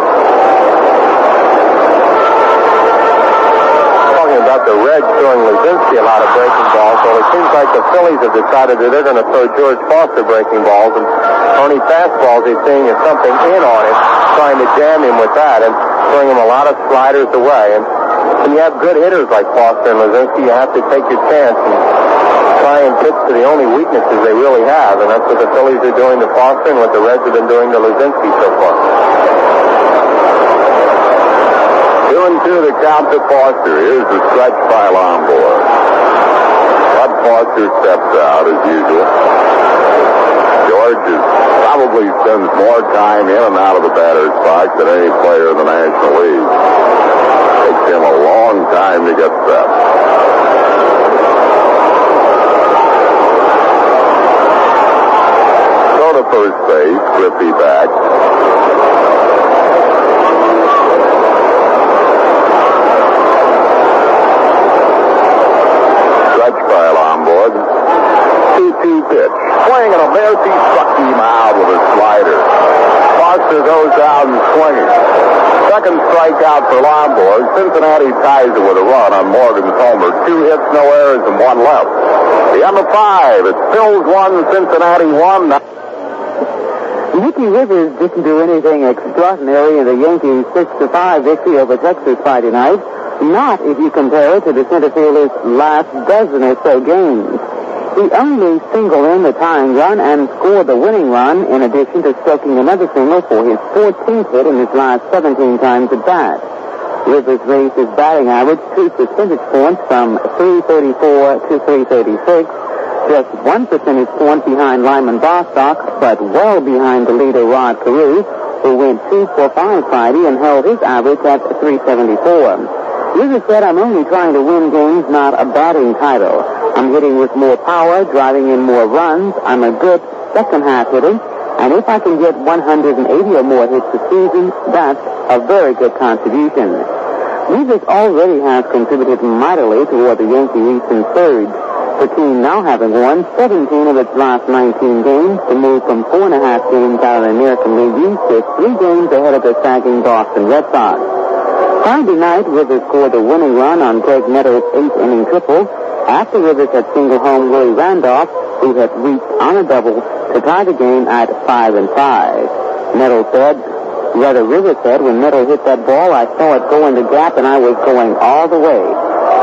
Talking about the Reds throwing Luzinski a lot of breaking balls, well, it seems like the Phillies have decided that they're going to throw George Foster breaking balls, and only fastballs he's seeing is something in on it, trying to jam him with that and bring him a lot of sliders away. And when you have good hitters like Foster and Luzinski, you have to take your chance and try and pitch to the only weaknesses they really have, and that's what the Phillies are doing to Foster and what the Reds have been doing to Luzinski so far. 2-2 the count to Foster. Here's the stretch by Lombard. Bud Foster steps out as usual. George probably spends more time in and out of the batter's box than any player in the National League. Takes him a long time to get set. Go to first base, Griffey back. Stretch by Lombard. 2-2 pitch. Swing and a miss. He struck him out with a slider. Foster goes out and swinging. Second strikeout for Lombard. Cincinnati ties it with a run on Morgan's homer. 2 hits, no errors, and 1 left. The number 5. It's Phillies 1, Cincinnati 1. Nicky Rivers didn't do anything extraordinary in the Yankees' 6-5 victory over Texas Friday night. Not if you compare it to the center fielder's last dozen or so games. He only singled in the tying run and scored the winning run, in addition to striking another single for his 14th hit in his last 17 times at bat. Rivers raised his batting average 2 percentage points from .334 to .336, just 1 percentage point behind Lyman Bostock, but well behind the leader Rod Carew, who went 2 for 5 Friday and held his average at .374. Rivers said, "I'm only trying to win games, not a batting title. I'm hitting with more power, driving in more runs. I'm a good second-half hitter, and if I can get 180 or more hits a season, that's a very good contribution." Rivers already has contributed mightily toward the Yankee recent surge, the team now having won 17 of its last 19 games to move from 4.5 games out of the American League East to 3 games ahead of the sagging Boston Red Sox. Friday night, Rivers scored the winning run on Greg Nettles' 8th-inning triple after Rivers had singled home Willie Randolph, who had reached on a double to tie the game at 5-5. Nettles said, Rivers said, "When Nettles hit that ball, I saw it go in the gap and I was going all the way.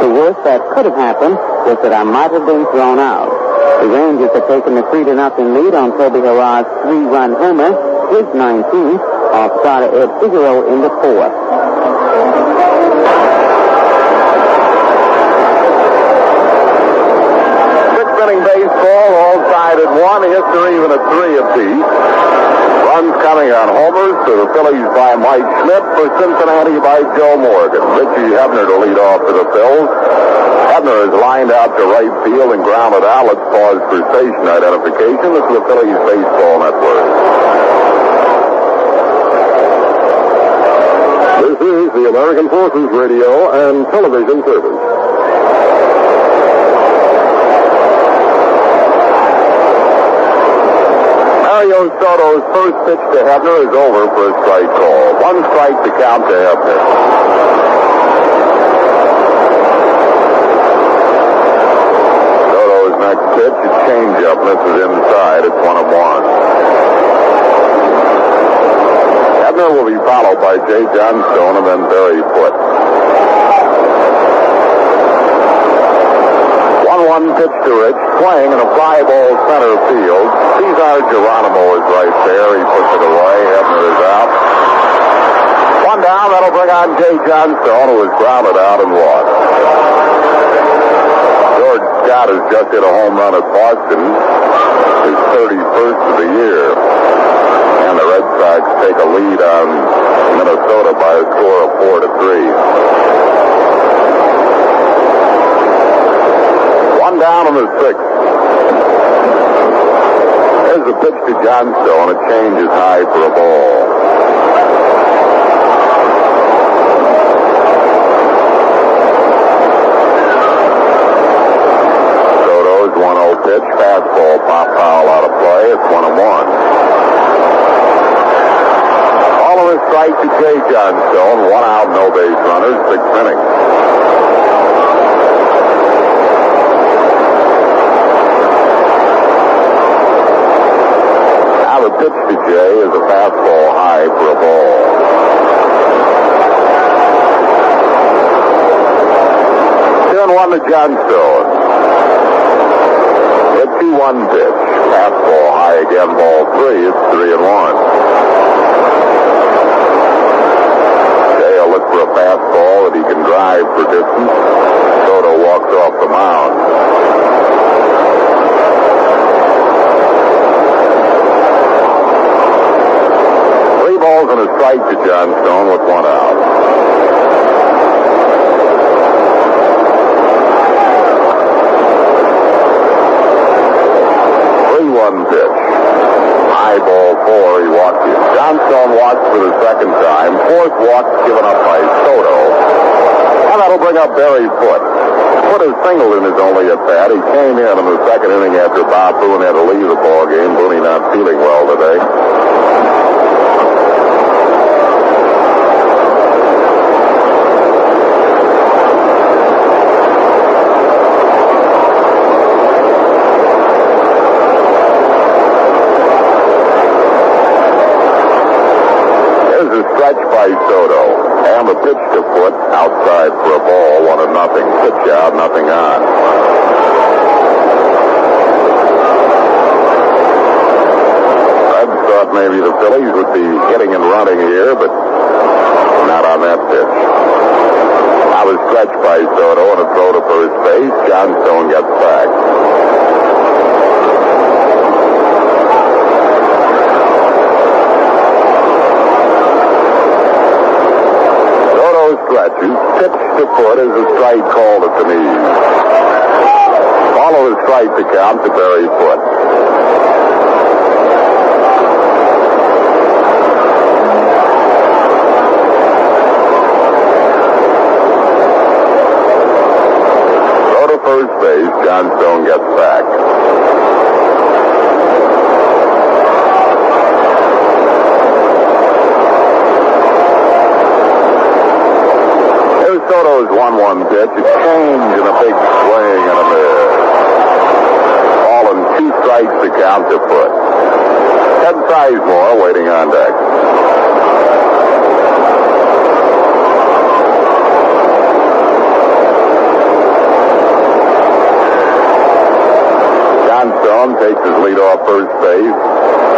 The worst that could have happened was that I might have been thrown out." The Rangers had taken the 3-0 lead on Toby Harrah's 3-run homer, his 19th, off starter Ed Figueroa in the 4th. Baseball, all tied at 1, hits are even at 3 apiece. Runs coming on homers to the Phillies by Mike Schmidt, for Cincinnati by Joe Morgan. Richie Hebner to lead off for the Phils. Hebner is lined out to right field and grounded out. Let's pause for station identification. This is the Phillies Baseball Network. This is the American Forces Radio and Television Service. Mario Soto's first pitch to Hebner is over for a strike call. 1 strike to count to Hebner. Soto's next pitch, a changeup, misses inside. It's 1-1. Hebner will be followed by Jay Johnstone and then Barry Foote. 1-1 pitch to Rich, swing and a fly ball center field. Cesar Geronimo is right there. He puts it away. Hebner is out. 1 down. That'll bring on Jay Johnstone, who is grounded out and walked. George Scott has just hit a home run at Boston, his 31st of the year. And the Red Sox take a lead on Minnesota by a score of 4-3. 1 down in the 6th. There's a pitch to Johnstone. A change is high for a ball. Soto's 1-0 pitch. pitch. Fastball, pop foul out of play. It's 1-1. All of a strike to Jay Johnstone. 1 out, no base runners. 6th inning. Now the pitch to Jay is a fastball high for a ball. 2-1 to Johnstone. The 2-1 pitch. Fastball high again, ball 3. It's 3-1. Jay will look for a fastball that he can drive for distance. Soto walks off the mound. Three balls and a strike to Johnstone with 1 out. Pitch. High ball 4, he walked it. Johnstone walks for the second time. 4th walk given up by Soto. And that'll bring up Barry Foote. Foote has singled in his only at bat. He came in the second inning after Bob Boone had to leave the ball game. Boone not feeling well today. By Soto, and the pitch to Foote outside for a ball, 1-0. Pitch out, nothing on. I thought maybe the Phillies would be hitting and running here, but not on that pitch. I was stretched by Soto and a throw to first base. Johnstone gets back. Stretches. Pitch to Foote is a strike called at the knees. Follow the strike to count to Barry Foote. Go to first base. Johnstone gets back. Soto's 1-1 pitch. It's changed in a big swing and a miss. Ball and 2 strikes to count to Foote. Ted Sizemore waiting on deck. Johnstone takes his lead off first base.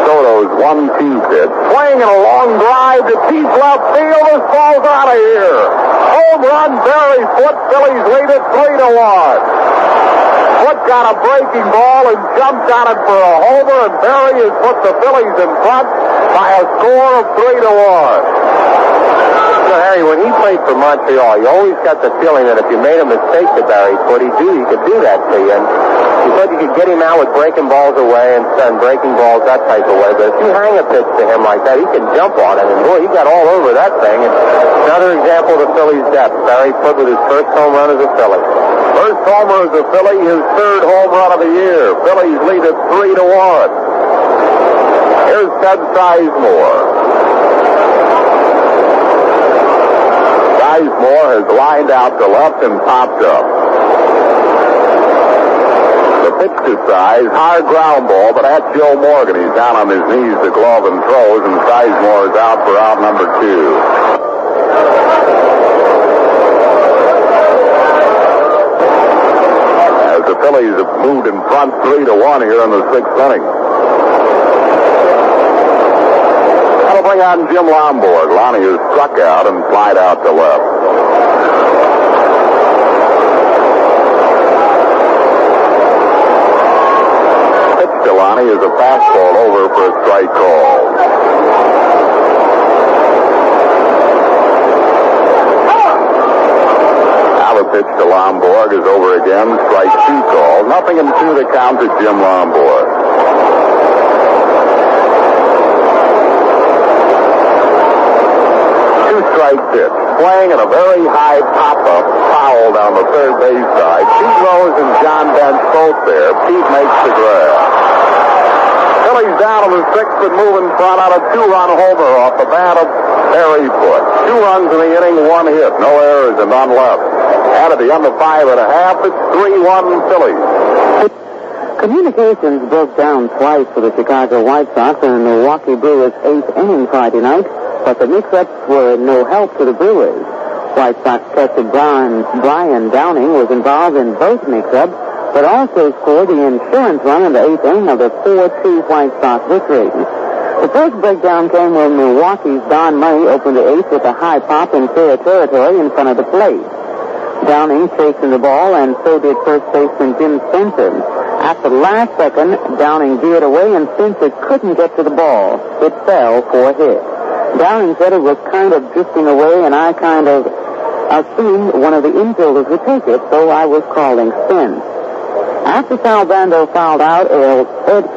Soto's 1-2 pitch. Swing and a long drive to deep left field. This ball's out of here. Home run, Barry Foote. Phillies lead it 3-1. Foote got a breaking ball and jumped on it for a homer, and Barry has put the Phillies in front by a score of 3-1. So, Harry, when he played for Montreal, you always got the feeling that if you made a mistake to Barry Foote, he could do that to you. And you thought you could get him out with breaking balls away and breaking balls that type of way. But if you hang a pitch to him like that, he can jump on it. And boy, he got all over that thing. And another example of the Phillies' depth. Barry Foote with his first home run as a Philly. First homer as a Philly, his 3rd home run of the year. Phillies lead it 3-1. Here's Ted Sizemore. Sizemore has lined out to left and popped up. The pitch to Size, hard ground ball, but at Joe Morgan. He's down on his knees to glove and throws, and Sizemore is out for out number 2. The Phillies have moved in front 3-1 here in the 6th inning. That'll bring on Jim Lombard. Lonnie is struck out and flied out to left. Pitch to Lonnie is a fastball over for a strike call. Pitch to Lombard is over again. Strike 2 call. Nothing in 2 to count to Jim Lombard. 2 strike pitch. swing and a very high pop-up foul down the third base side. Pete Rose and John Bench both there. Pete makes the grab. Phillies down to the sixth and moving front on a two-run homer off the bat of Barry Foote. 2 runs in the inning, 1 hit, no errors and none left. And at the end of 5 1/2, it's 3-1 Phillies. Communications broke down twice for the Chicago White Sox in the Milwaukee Brewers' 8th inning Friday night, but the mix-ups were no help to the Brewers. White Sox catcher Brian Downing was involved in both mix-ups, but also scored the insurance run in the 8th inning of the 4-2 White Sox victory. The first breakdown came when Milwaukee's Don Murray opened the 8th with a high pop in fair territory in front of the plate. Downing chasing the ball, and so did first baseman Jim Spencer. At the last second, Downing veered away, and Spencer couldn't get to the ball. It fell for a hit. Downing said it was kind of drifting away, and I kind of assumed one of the infielders would take it, so I was calling Spence. After Sal Bando fouled out, Ed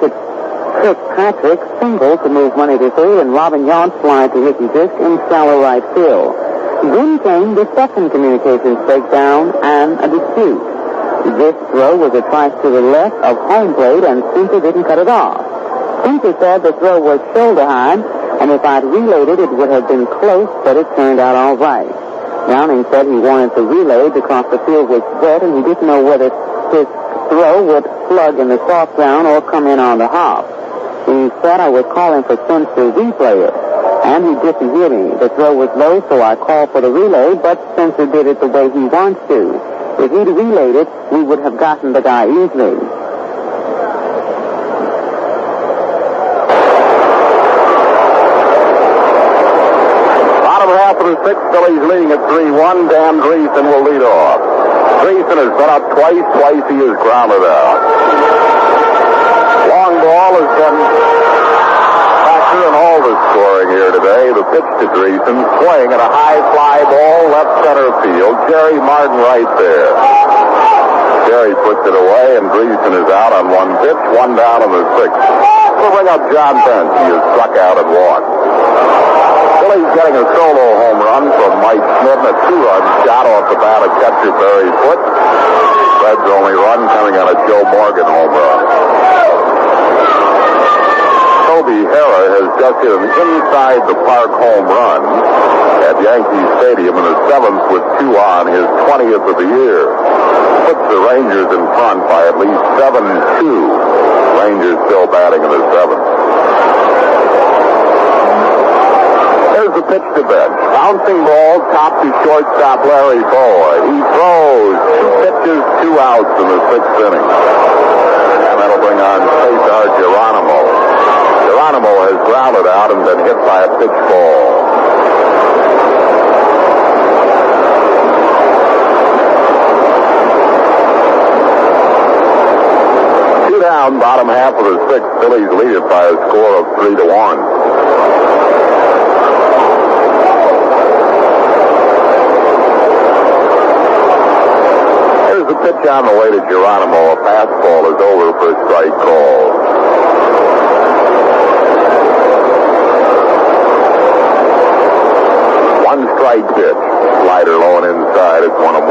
Fitzpatrick singled to move money to third, and Robin Yount flied to Ricky Fisk in shallow right field. Then came the second communications breakdown and a dispute. This throw was a trice to the left of home plate, and Spencer didn't cut it off. Spencer said the throw was shoulder high, and if I'd relayed it, it would have been close, but it turned out all right. Downing said he wanted to relay because the field was wet, and he didn't know whether his throw would slug in the soft ground or come in on the hop. He said I was calling for Spence to replay it, and he didn't hear me. The throw was low, so I called for the relay, but Spencer did it the way he wants to. If he'd relayed it, we would have gotten the guy easily. Bottom half of the sixth, Phillies leading at 3-1. Dan Dreesen will lead off. Dreesen has been up twice he has grounded out. Long ball has been factor in all the scoring here today. The pitch to Dreesen, swing at a high fly ball, left center field. Jerry Martin right there. Jerry puts it away, and Dreesen is out on 1 pitch, 1 down in the 6th. We'll bring up John Bench. He is struck out at 1. Phillies getting a solo home run from Mike Smith, a 2-run shot off the bat of catcher Barry Foote. Fred's only run coming on a Joe Morgan home run. Toby Hara has just hit an inside the park home run at Yankee Stadium in the 7th with 2 on, his 20th of the year. Puts the Rangers in front by at least 7-2. Rangers still batting in the 7th. There's the pitch to Bench. Bouncing ball, top to shortstop Larry Boy. He throws 2 pitches, 2 outs in the 6th inning. And that'll bring on Cesar Geronimo. Geronimo has grounded out and been hit by a pitch ball. Two down, bottom half of the 6th. Phillies lead it by a score of 3-1. Here's the pitch on the way to Geronimo. A fastball is over for a strike call. Strike pitch. Slider low and inside. It's 1-1.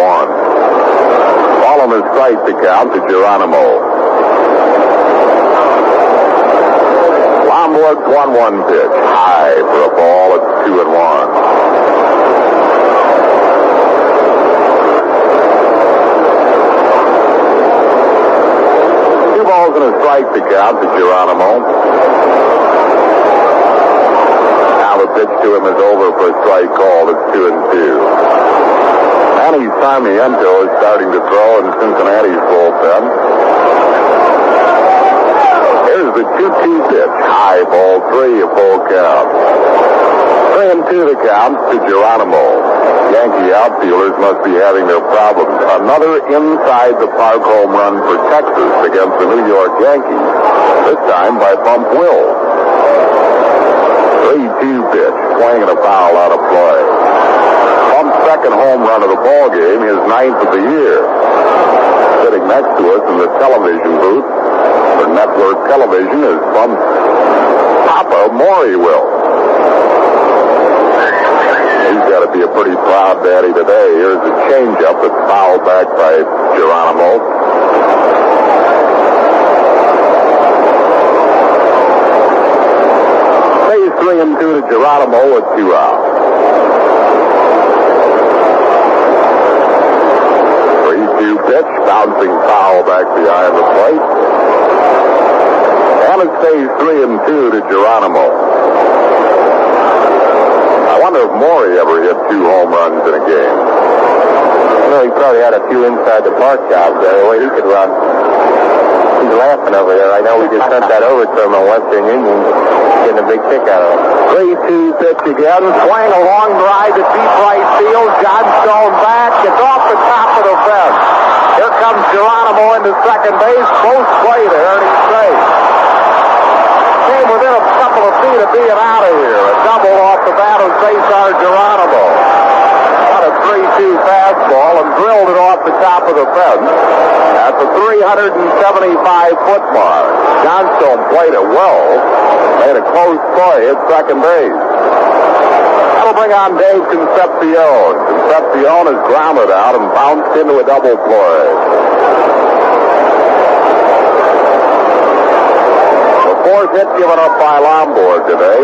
Ball on the strike to count to Geronimo. Lombard's 1-1 pitch. High for a ball. It's 2-1. Two balls and a strike to count to Geronimo. The pitch to him is over for a strike call. It's 2-2. Manny Sarmiento is starting to throw in Cincinnati's bullpen. Here's the 2-2 pitch. High ball 3, a full count. 3-2 the count to Geronimo. Yankee outfielders must be having their problems. Another inside the park home run for Texas against the New York Yankees. This time by Bump Will. 3-2 pitch, swing and a foul out of play. Bump's second home run of the ball game, his 9th of the year. Sitting next to us in the television booth for network television is Bump's Papa, Maury Will. He's got to be a pretty proud daddy today. Here's a changeup that's fouled back by Geronimo. Phase 3 and 2 to Geronimo with 2 outs. 3-2 pitch, bouncing foul back behind the plate. And it's phase 3 and 2 to Geronimo. I wonder if Maury ever hit 2 home runs in a game. Well, he probably had a few inside the park jobs there, the way he could run. He's laughing over there. I know we just sent that over to him on Western Union, getting a big kick out of it. 3-2 pitch again, swing a long drive to deep right field. Johnstone back, it's off the top of the fence. Here comes Geronimo into second base. Both play there, and he's safe. Came within a couple of feet of being out of here. A double off the bat of Cesar Geronimo. Got a 3-2 fastball and drilled it off the top of the fence at the 375-foot mark. Johnstone played it well. Made a close play at second base. That'll bring on Dave Concepcion. Concepcion is grounded out and bounced into a double play. The fourth hit given up by Lombard today.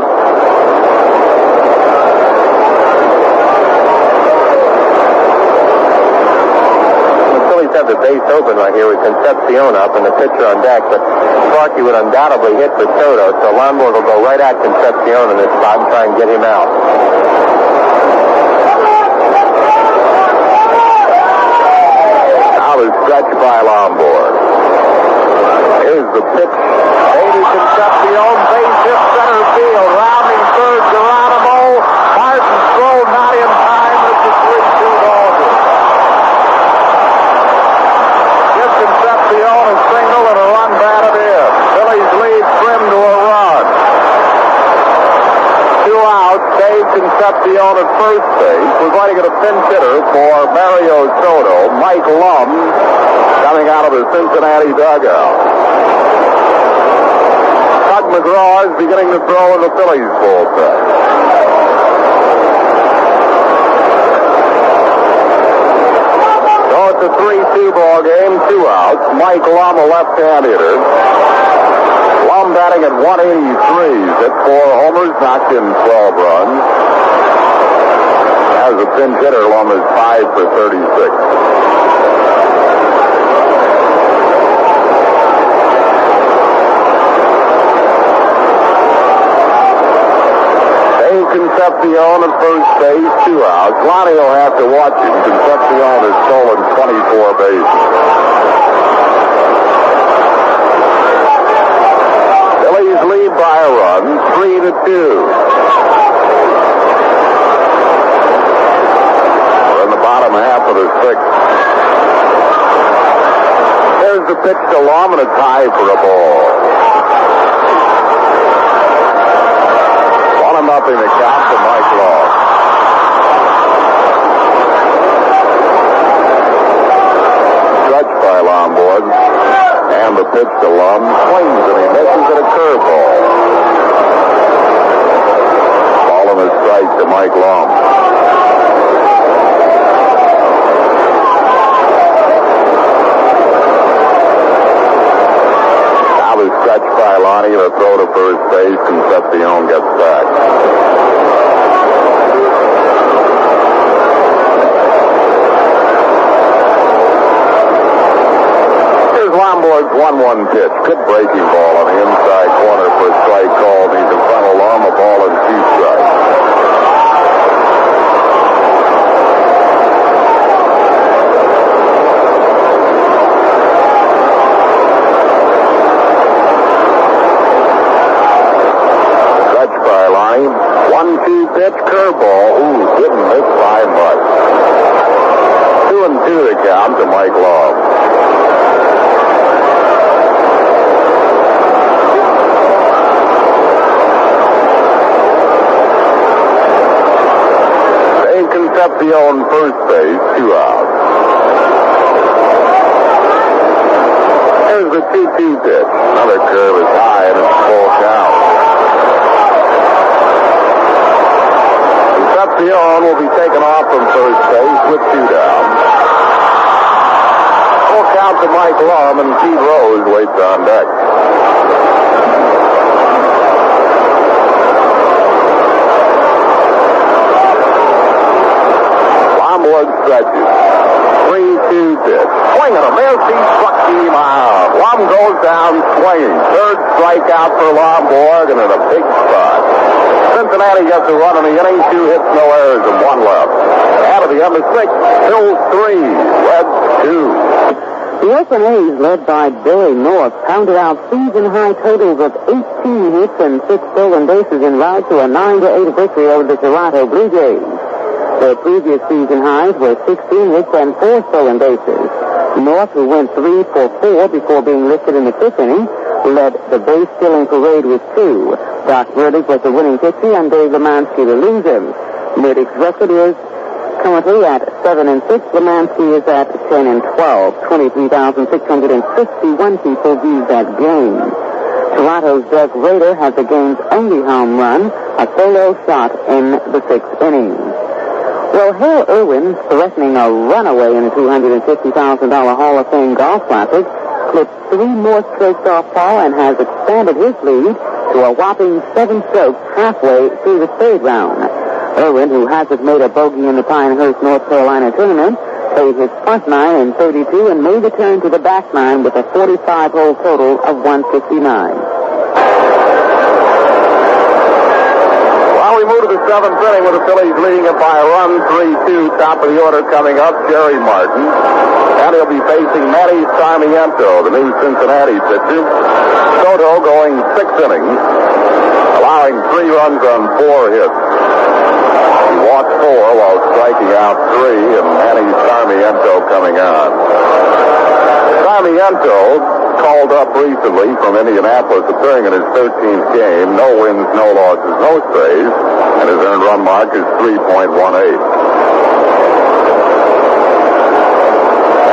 The Phillies have the base open right here with Concepcion up and the pitcher on deck, but Sparky would undoubtedly hit for Soto, so Lombard will go right at Concepcion in this spot and try and get him out. Now the stretch by Lombard. Here's the pitch. Baby Concepcion, base hit center field. Rounding third, Geronimo. Martin's throw not in time. It's a 3-2 ball game. Gives Concepcion a single and a run batted in. Phillies lead trimmed to a run. 2 outs. Dave Concepcion at first base. We're going to get a pinch hitter for Mario Soto. Mike Lum coming out of the Cincinnati dugout. Doug McGraw is beginning to throw in the Phillies bullpen. So it's a 3-2 ball game, 2 outs. Mike Lum, a left-hand hitter. Lum batting at 183. Hit 4 homers, knocked in 12 runs. As a pinch hitter, Lum is 5 for 36. Concepcion at first base, 2 outs. Lonnie will have to watch him. Concepcion has stolen 24 bases. Phillies lead by a run, 3-2. We're in the bottom half of the 6th. There's the pitch to Lum and a tie for a ball. Nothing to count to Mike Lum. Stretch by Lombard. And the pitch to Lum. Swings and he misses at a curveball. Ball and a strike to Mike Lum. Now the stretch by Lonnie. The throw to first base. Concepcion gets back. Lombard's 1-1 pitch. Good breaking ball on the inside corner for a strike called. He's in front of Lum, a ball and 2 strikes. Stretch by line. 1-2 pitch, curveball. Ooh, didn't miss by much. 2-2 to count to Mike Lum. Concepcion first base, 2 outs. There's the 2-2 pitch. Another curve is high and it's full count. Leone will be taken off from first base with 2 down. Full count to Mike Lum, and Pete Rose waits on deck. Lombard stretches. 3-2 pitch. Swing and a miss. He struck him out. Lum goes down swinging. Third strikeout for Lombard, and in a big spot. Cincinnati gets a run in the inning. 2 hits, no errors, and 1 left. Out of the end of 6. Phillies 3. Reds 2. The Oakland A's, led by Billy North, pounded out season-high totals of 18 hits and 6 stolen bases en route to a 9-8 victory over the Toronto Blue Jays. Their previous season highs were 16 hits and 4 stolen bases. North, who went 3 for 4 before being lifted in the 5th inning, led the base-stealing parade with 2. Doc Burdick was the winning pitcher and Dave Lemansky the loser. Burdick's record is currently at 7-6. Lemansky is at 10-12. 23,661 people viewed that game. Toronto's Doug Rader had the game's only home run, a solo shot in the 6th inning. Well, Hale Irwin, threatening a runaway in the $250,000 Hall of Fame Golf Classic, clipped 3 more strokes off par and has expanded his lead to a whopping 7 strokes halfway through the 3rd round. Irwin, who hasn't made a bogey in the Pinehurst, North Carolina tournament, played his front 9 in 32 and made the turn to the back 9 with a 45-hole total of 159. We move to the 7th inning with the Phillies leading it by a run, 3-2. Top of the order coming up, Jerry Martin. And he'll be facing Manny Sarmiento, the new Cincinnati pitcher. Soto going 6 innings, allowing 3 runs on 4 hits. He walked 4 while striking out 3, and Manny Sarmiento coming on. Sarmiento called up recently from Indianapolis, appearing in his 13th game. No wins, no losses, no strays, and his earned run mark is 3.18.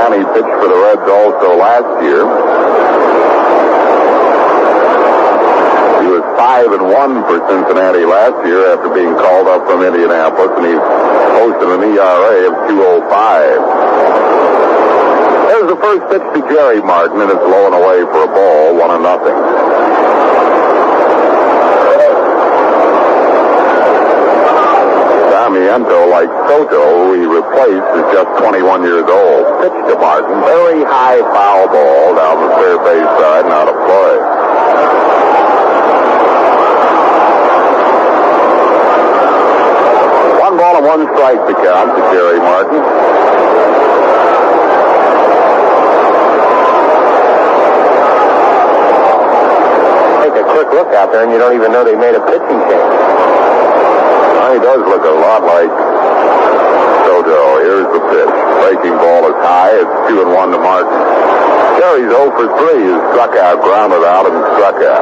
And he pitched for the Reds also last year. He was 5-1 for Cincinnati last year after being called up from Indianapolis, and he posted an ERA of 2.05. There's the first pitch to Jerry Martin, and it's low and away for a ball, 1-0. Sarmiento, like Soto, who he replaced, is just 21 years old. Pitch to Martin, very high foul ball down the third base side and out of play. One ball and 1 strike to count to Jerry Martin. Quick look out there, and you don't even know they made a pitching change. Well, he does look a lot like Soto. Here's the pitch. Breaking ball is high. It's 2-1 to Martin. Jerry's 0 for 3. He's struck out, grounded out, and struck out.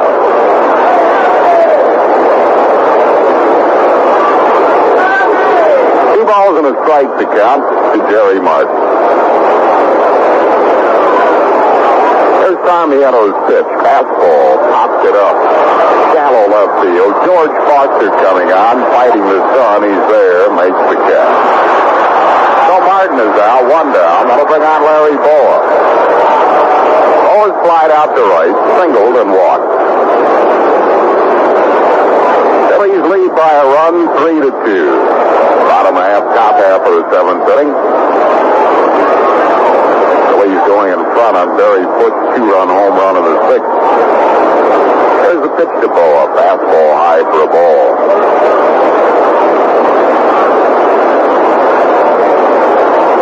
Two balls and a strike to count to Jerry Martin. Here's Sarmiento's pitch. Fastball. Pops it up. Shallow left field. George Foster coming on, fighting the sun. He's there. Makes the catch. So Martin is out. 1 down. That'll bring on Larry Boa. Boa's flied out to right. Singled and walked. Phillies lead by a run, 3-2. Bottom half, top half of the 7th inning. Phillies going in front on Barry Foote's 2-run home run in the 6th. There's the pitch to Boa. Fastball high for a ball.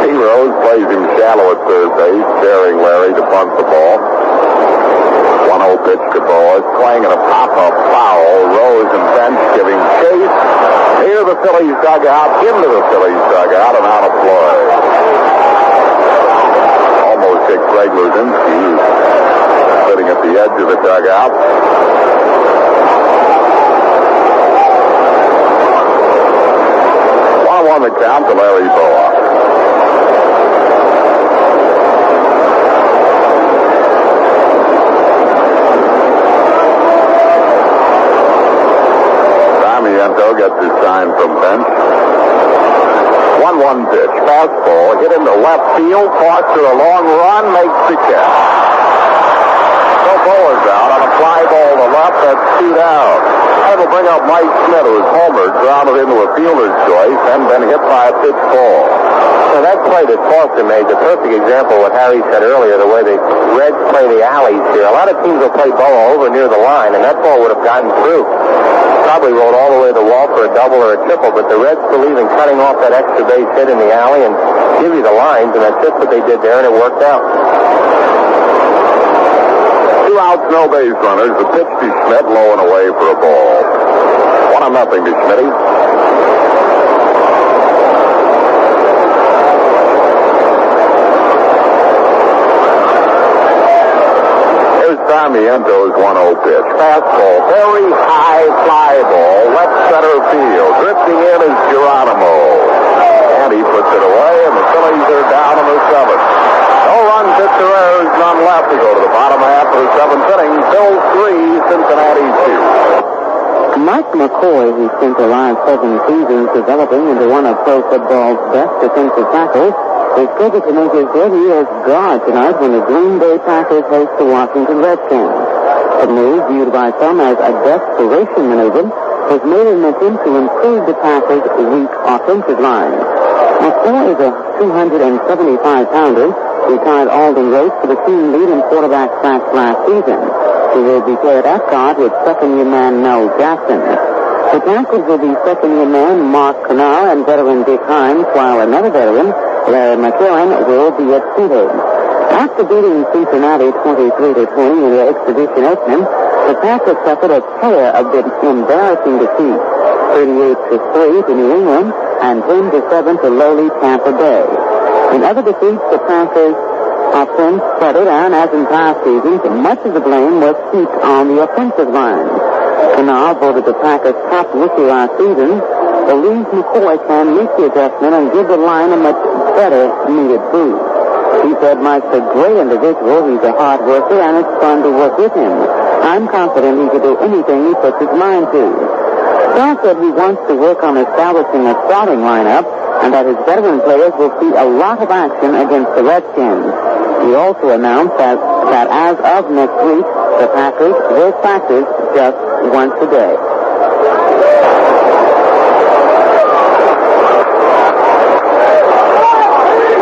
T. Rose plays him shallow at third base, daring Larry to bunt the ball. 1-0 pitch to Boa. Swing and a pop-up foul. Rose and Bench giving chase. Near the Phillies dugout, into the Phillies dugout, and out of play. Almost hit Greg Luzinski, sitting at the edge of the dugout. On the count to Larry Boa. Sarmiento gets his sign from Bench. 1-1 pitch. Fastball hit into left field. Tossed to a long run. Makes the catch. So Boa's out on a fly ball to left. That's 2 down. That'll bring up Mike Smith, who's homered, grounded into a fielder's choice, and been hit by a pitch ball. So that play that Foster made is a perfect example of what Harry said earlier, the way the Reds play the alleys here. A lot of teams will play Boa over near the line, and that ball would have gotten through. Probably rolled all the way to the wall for a double or a triple, but the Reds believe in cutting off that extra base hit in the alley and give you the lines, and that's just what they did there, and it worked out. 2 outs, no base runners. The pitch to Schmidt, low and away for a ball. 1-0 to Schmidt. Sarmiento's 1-0 pitch. Fastball, very high fly ball, left center field. Drifting in is Geronimo. And he puts it away, and the Phillies are down in the 7th. No runs, hits or errors, none left to go to the bottom half of the 7th inning. Phillies 3, Cincinnati 2. Mike McCoy, who spent the last 7 seasons developing into one of pro football's best defensive tackles, is scheduled to make his debut as guard tonight when the Green Bay Packers host the Washington Redskins. The move, viewed by some as a desperation maneuver, was made in an attempt to improve the Packers' weak offensive line. McCoy is a 275-pounder, retired Alden Roach for the team lead in quarterback sacks last season. He will be paired at guard with second-year man Mel Jackson. The tackles will be second-year man Mark Canal and veteran Dick Hines, while another veteran, Larry McCarron, will be at center. After beating Cincinnati 23-20 in their exhibition opening, the Packers suffered a pair of embarrassing defeats, 38-3 to New England and 10-7 to lowly Tampa Bay. In other defeats, the Packers offense settled, and as in past seasons, much of the blame was heaped on the offensive line. Canal, voted the Packers' top rookie last season, believes McCoy can make the adjustment and give the line a much better needed boost. He said Mike's a great individual, he's a hard worker, and it's fun to work with him. I'm confident he can do anything he puts his mind to. Shaw said he wants to work on establishing a starting lineup, and that his veteran players will see a lot of action against the Redskins. He also announced that as of next week, the Packers will practice just once a day.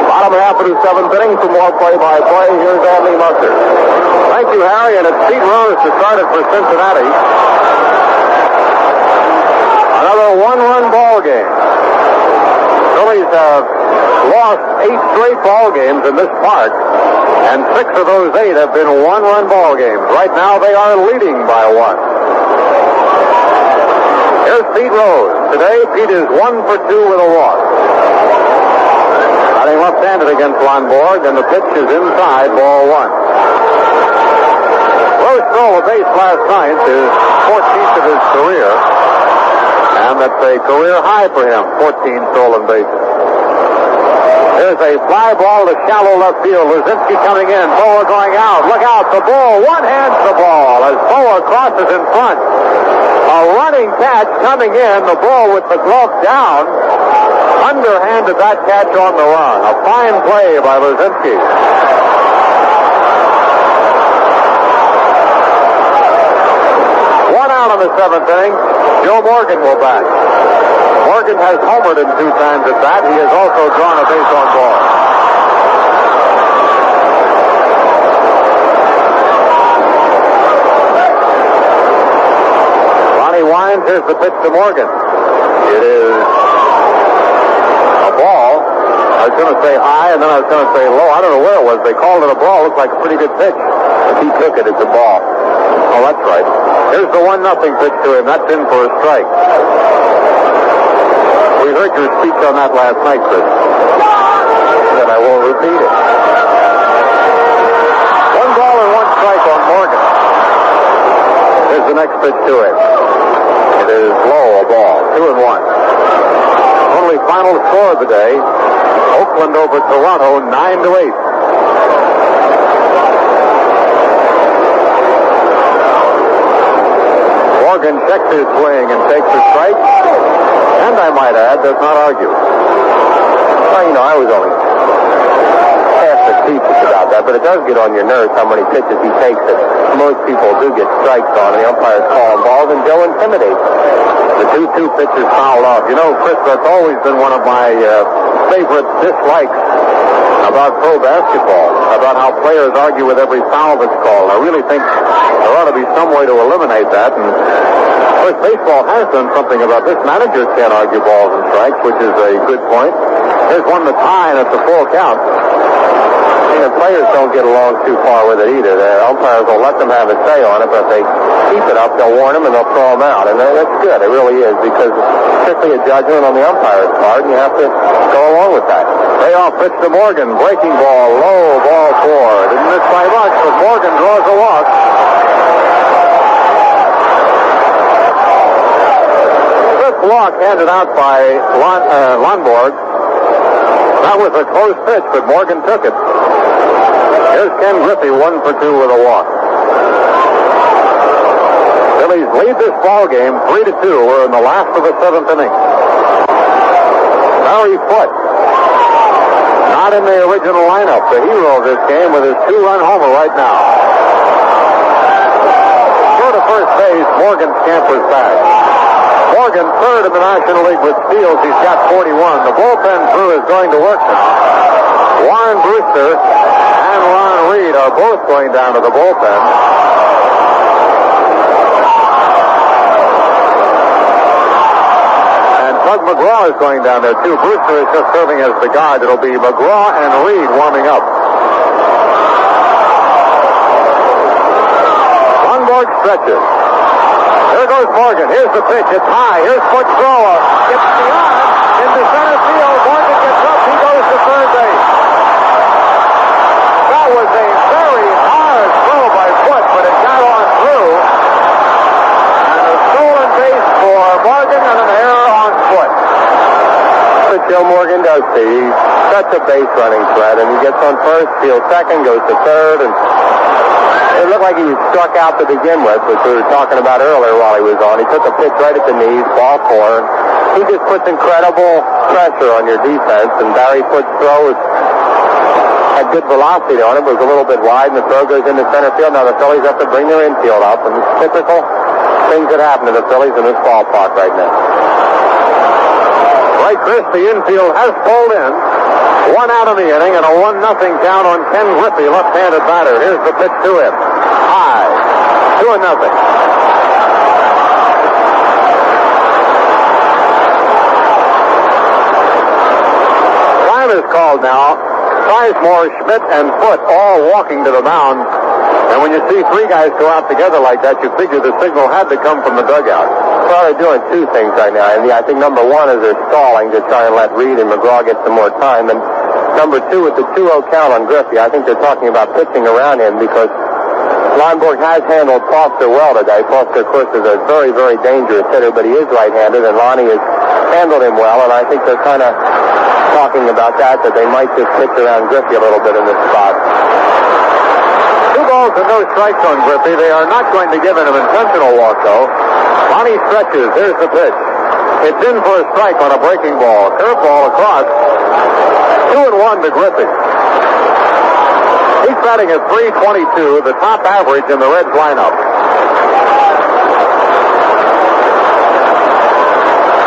Bottom half of the 7th inning. For more play-by-play, here's Andy Musser. Thank you, Harry, and it's Pete Rose to start it for Cincinnati. Another 1-run ball game. Phillies have lost 8 straight ball games in this park, and 6 of those 8 have been 1-run ball games. Right now, they are leading by 1. Here's Pete Rose. Today, Pete is 1 for 2 with a walk. Batting left-handed against Lonborg, and the pitch is inside, ball 1. Rose stole a base last night, his 14th of his career, and that's a career high for him, 14 stolen bases. There's a fly ball to shallow left field. Luzinski coming in. Boa going out. Look out. The ball. One-hands the ball as Boa crosses in front. A running catch coming in. The ball with the glove down. Underhanded that catch on the run. A fine play by Luzinski. One out in the 7th inning. Joe Morgan will bat. Morgan has homered in 2 times at bat. He has also drawn a base on ball. Ronnie Wines, here's the pitch to Morgan. It is a ball. I was going to say high, and then I was going to say low. I don't know where it was. They called it a ball. Looked like a pretty good pitch. If he took it, it's a ball. Oh, that's right. Here's the 1-0 pitch to him. That's in for a strike. We heard your speech on that last night, Chris. And I won't repeat it. 1 ball and 1 strike on Morgan. Here's the next pitch to him. It is low, a ball. 2-1. Only final score of the day. Oakland over Toronto, 9-8. Morgan checks his swing and takes a strike. And I might add, does not argue. Well, I was only half facetious about that, but it does get on your nerves how many pitches he takes that most people do get strikes on, and the umpires call balls, and Joe intimidates. The 2-2 pitches fouled off. Chris, that's always been one of my favorite dislikes about pro basketball, about how players argue with every foul that's called. I really think there ought to be some way to eliminate that. And of course, baseball has done something about this. Managers can't argue balls and strikes, which is a good point. Here's one that's high, and it's a full count. And players don't get along too far with it either. The umpires will let them have a say on it, but if they keep it up, they'll warn them and they'll throw them out. And that's good. It really is, because it's strictly a judgment on the umpire's part, and you have to go along with that. Payoff pitch to Morgan. Breaking ball. Low. Ball 4. Didn't miss by much, but Morgan draws a walk. Fifth walk handed out by Lonborg. That was a close pitch, but Morgan took it. Here's Ken Griffey, 1 for 2 with a walk. Phillies lead this ball game 3-2. We're in the last of the 7th inning. Barry Foote, not in the original lineup, the hero of this game with his 2-run homer right now. Throw to first base, Morgan scampers back. Morgan third in the National League with steals. He's got 41. The bullpen crew is going to work now. Warren Brewster and Ron Reed are both going down to the bullpen. And Tug McGraw is going down there too. Brewster is just serving as the guard. It'll be McGraw and Reed warming up. Lonborg stretches. Here goes Morgan. Here's the pitch. It's high. Here's Foote's thrower. It's beyond. Into center field. Morgan gets up. He goes to third base. That was a very hard throw by Foote, but it got on through. And a stolen base for Morgan and an error on Foote. That's what Joe Morgan does see. He's such a base running threat, and he gets on first, field second, goes to third, and it looked like he was struck out to begin with, which we were talking about earlier while he was on. He took a pitch right at the knees, ball 4. And he just puts incredible pressure on your defense, and Barry Foote's throw had good velocity on it, but was a little bit wide, and the throw goes into center field. Now the Phillies have to bring their infield up, and it's typical things that happen to the Phillies in this ballpark right now. Right, Chris, the infield has pulled in. 1 out of the inning and a 1-0 count on Ken Griffey, left-handed batter. Here's the pitch to him. High. 2-0. Time is called now. Sizemore, Schmidt, and Foote all walking to the mound. And when you see 3 guys go out together like that, you figure the signal had to come from the dugout. Well, they're doing 2 things right now. And I think number 1 is they're stalling to try and let Reed and McGraw get some more time. And number 2, with the 2-0 count on Griffey, I think they're talking about pitching around him because Lonborg has handled Foster well today. Foster, of course, is a very, very dangerous hitter, but he is right-handed, and Lonnie has handled him well. And I think they're kind of talking about that they might just pitch around Griffey a little bit in this spot. 2 balls and no strikes on Griffey. They are not going to give him an intentional walk, though. Lonnie stretches. Here's the pitch. It's in for a strike on a breaking ball. Curveball across. 2-1 to Griffey. He's batting at .322, the top average in the Reds lineup.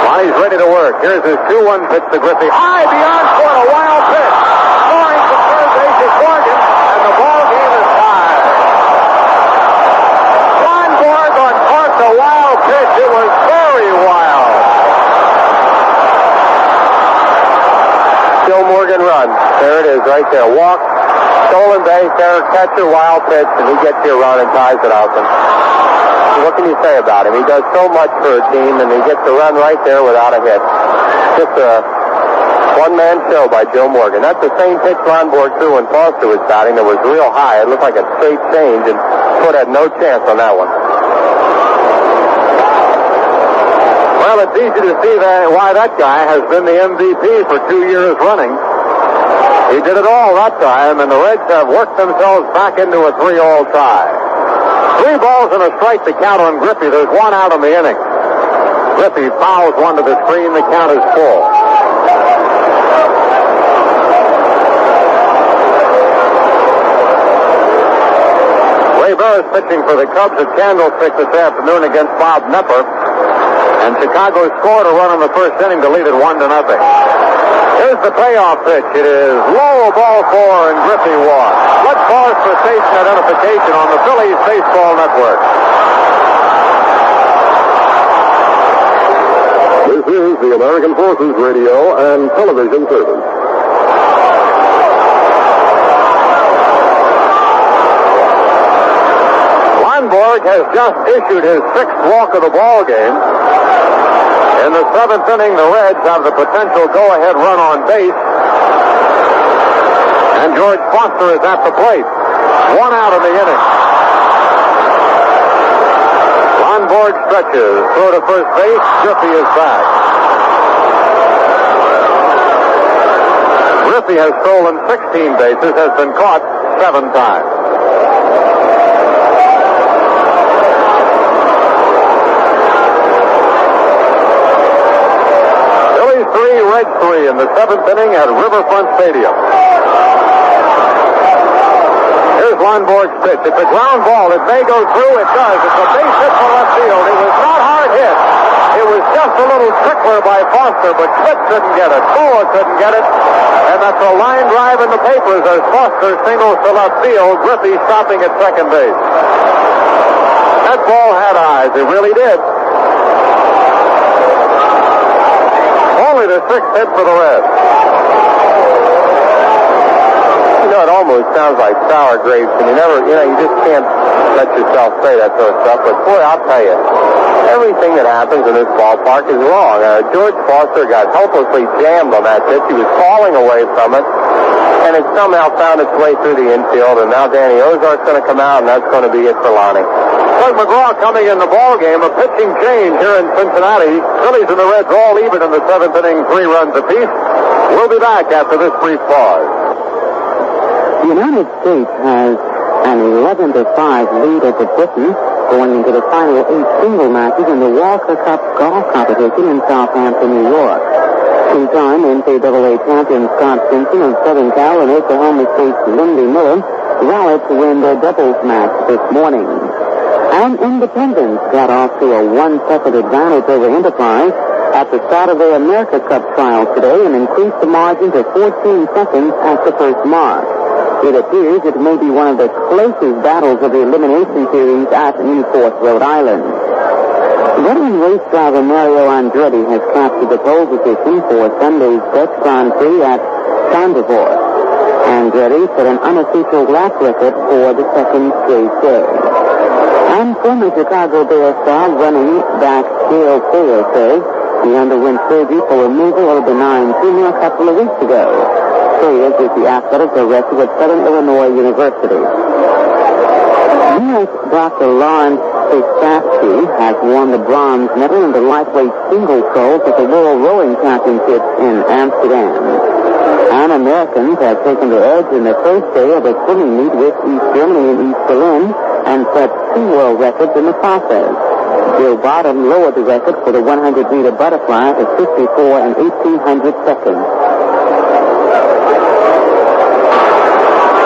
Lonnie's ready to work. Here's his 2-1 pitch to Griffey. High beyond Foote, a wild pitch. Scoring from third base is Morgan, and the ball game is tied. Lonborg on course, a wild pitch. It was very wild. Joe Morgan run. There it is, right there. Walk, stolen base, there, catcher, wild pitch, and he gets you a run and ties it out. And what can you say about him? He does so much for a team, and he gets a run right there without a hit. Just a one-man show by Joe Morgan. That's the same pitch Lonborg threw when Foster was batting that was real high. It looked like a straight change, and Foote had no chance on that one. Well, it's easy to see why that guy has been the MVP for 2 years running. He did it all that time, and the Reds have worked themselves back into a 3-all tie. 3 balls and a strike to count on Griffey. There's 1 out in the inning. Griffey fouls one to the screen. The count is full. Rivera's pitching for the Cubs at Candlestick this afternoon against Bob Knepper. And Chicago scored a run in the first inning to lead it 1-0. Here's the payoff pitch. It is low, ball 4, and Griffey walks. Let's pause for station identification on the Phillies Baseball Network. This is the American Forces Radio and Television Service. Lindborg has just issued his 6th walk of the ball game. In the 7th inning, the Reds have the potential go-ahead run on base. And George Foster is at the plate. 1 out of the inning. Lindborg stretches. Throw to first base. Griffey is back. Griffey has stolen 16 bases, has been caught 7 times. Phillies 3, Reds 3 in the 7th inning at Riverfront Stadium. Here's Lindborg's pitch. It's a ground ball. It may go through. It does. It's a base hit for left field. It was not hard hit. It was just a little trickler by Foster, but Schmidt couldn't get it. Fuller couldn't get it. And that's a line drive in the papers as Foster singles to left field. Griffey stopping at second base. That ball had eyes. It really did. Only the 6th hit for the Reds. You know, it almost sounds like sour grapes, and you just can't let yourself say that sort of stuff. But boy, I'll tell you, everything that happens in this ballpark is wrong. George Foster got hopelessly jammed on that pitch. He was falling away from it, and it somehow found its way through the infield, and now Danny Ozark's going to come out, and that's going to be it for Lonnie. Doug McGraw coming in the ball game. A pitching change here in Cincinnati. Phillies and the Reds all even in the 7th inning, 3 runs apiece. We'll be back after this brief pause. The United States has an 11-5 lead over Britain going into the final 8 single matches in the Walker Cup golf competition in Southampton, New York. Two-time NCAA champion Scott Simpson of Southern Cal and Oklahoma State's Lindy Miller rallied to win their doubles match this morning. And Independence got off to a 1-second advantage over Enterprise at the start of their America Cup trials today and increased the margin to 14 seconds at the first mark. It appears it may be one of the closest battles of the elimination series at Newport, Rhode Island. Veteran race driver Mario Andretti has captured the pole position for Sunday's Dutch Grand Prix at Zandvoort. Andretti set an unofficial lap record for the 2nd straight day. And former Chicago Bears star running back Dale Sayer says he underwent surgery for removal of a benign tumor a couple of weeks ago. Sayers is the athletic director at Southern Illinois University. U.S. Dr. Lawrence Fitzpatrick has won the bronze medal in the lightweight single sculls at the World Rowing Championships in Amsterdam. And Americans have taken the edge in the first day of a swimming meet with East Germany and East Berlin and set 2 world records in the process. Joe Bottom lowered the record for the 100-meter butterfly to 54 and 1800 seconds.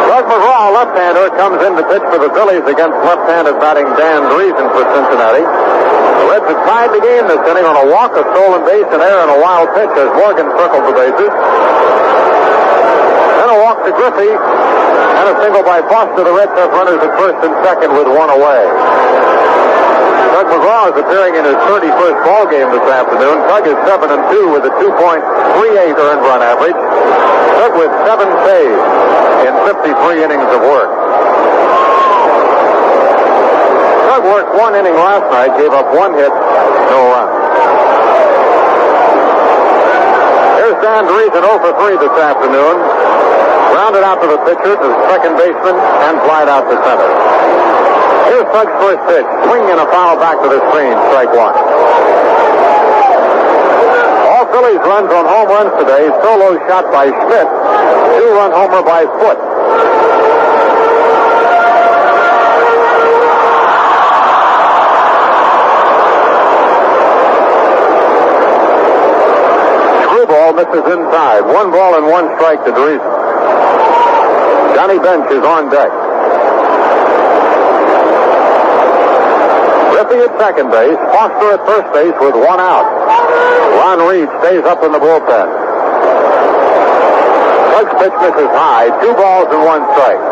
Doug McGraw, left-hander, comes in to pitch for the Phillies against left-handed batting Dan Driesen for Cincinnati. The Reds have tied the game this inning on a walk, a stolen base, and error, and a wild pitch as Morgan circled the bases. Then a walk to Griffey, and a single by Foster. The Reds have runners at first and second with 1 away. Doug McGraw is appearing in his 31st ball game this afternoon. Doug is 7-2 with a 2.38 earned run average. Doug with 7 saves in 53 innings of work. Doug worked 1 inning last night, gave up 1 hit, no runs. Here's Dan Driesen 0 for 3 this afternoon. Grounded out to the pitcher, to the second baseman, and flied out to center. Here's Doug's first pitch. Swing and a foul back to the screen. Strike 1. All Phillies runs on home runs today. Solo shot by Schmidt. 2-run homer by Foote. Screwball misses inside. 1 ball and 1 strike to Driesen. Johnny Bench is on deck. Griffey at second base, Foster at first base with one out. Ron Reed stays up in the bullpen. Doug's pitch misses high, 2 balls and 1 strike.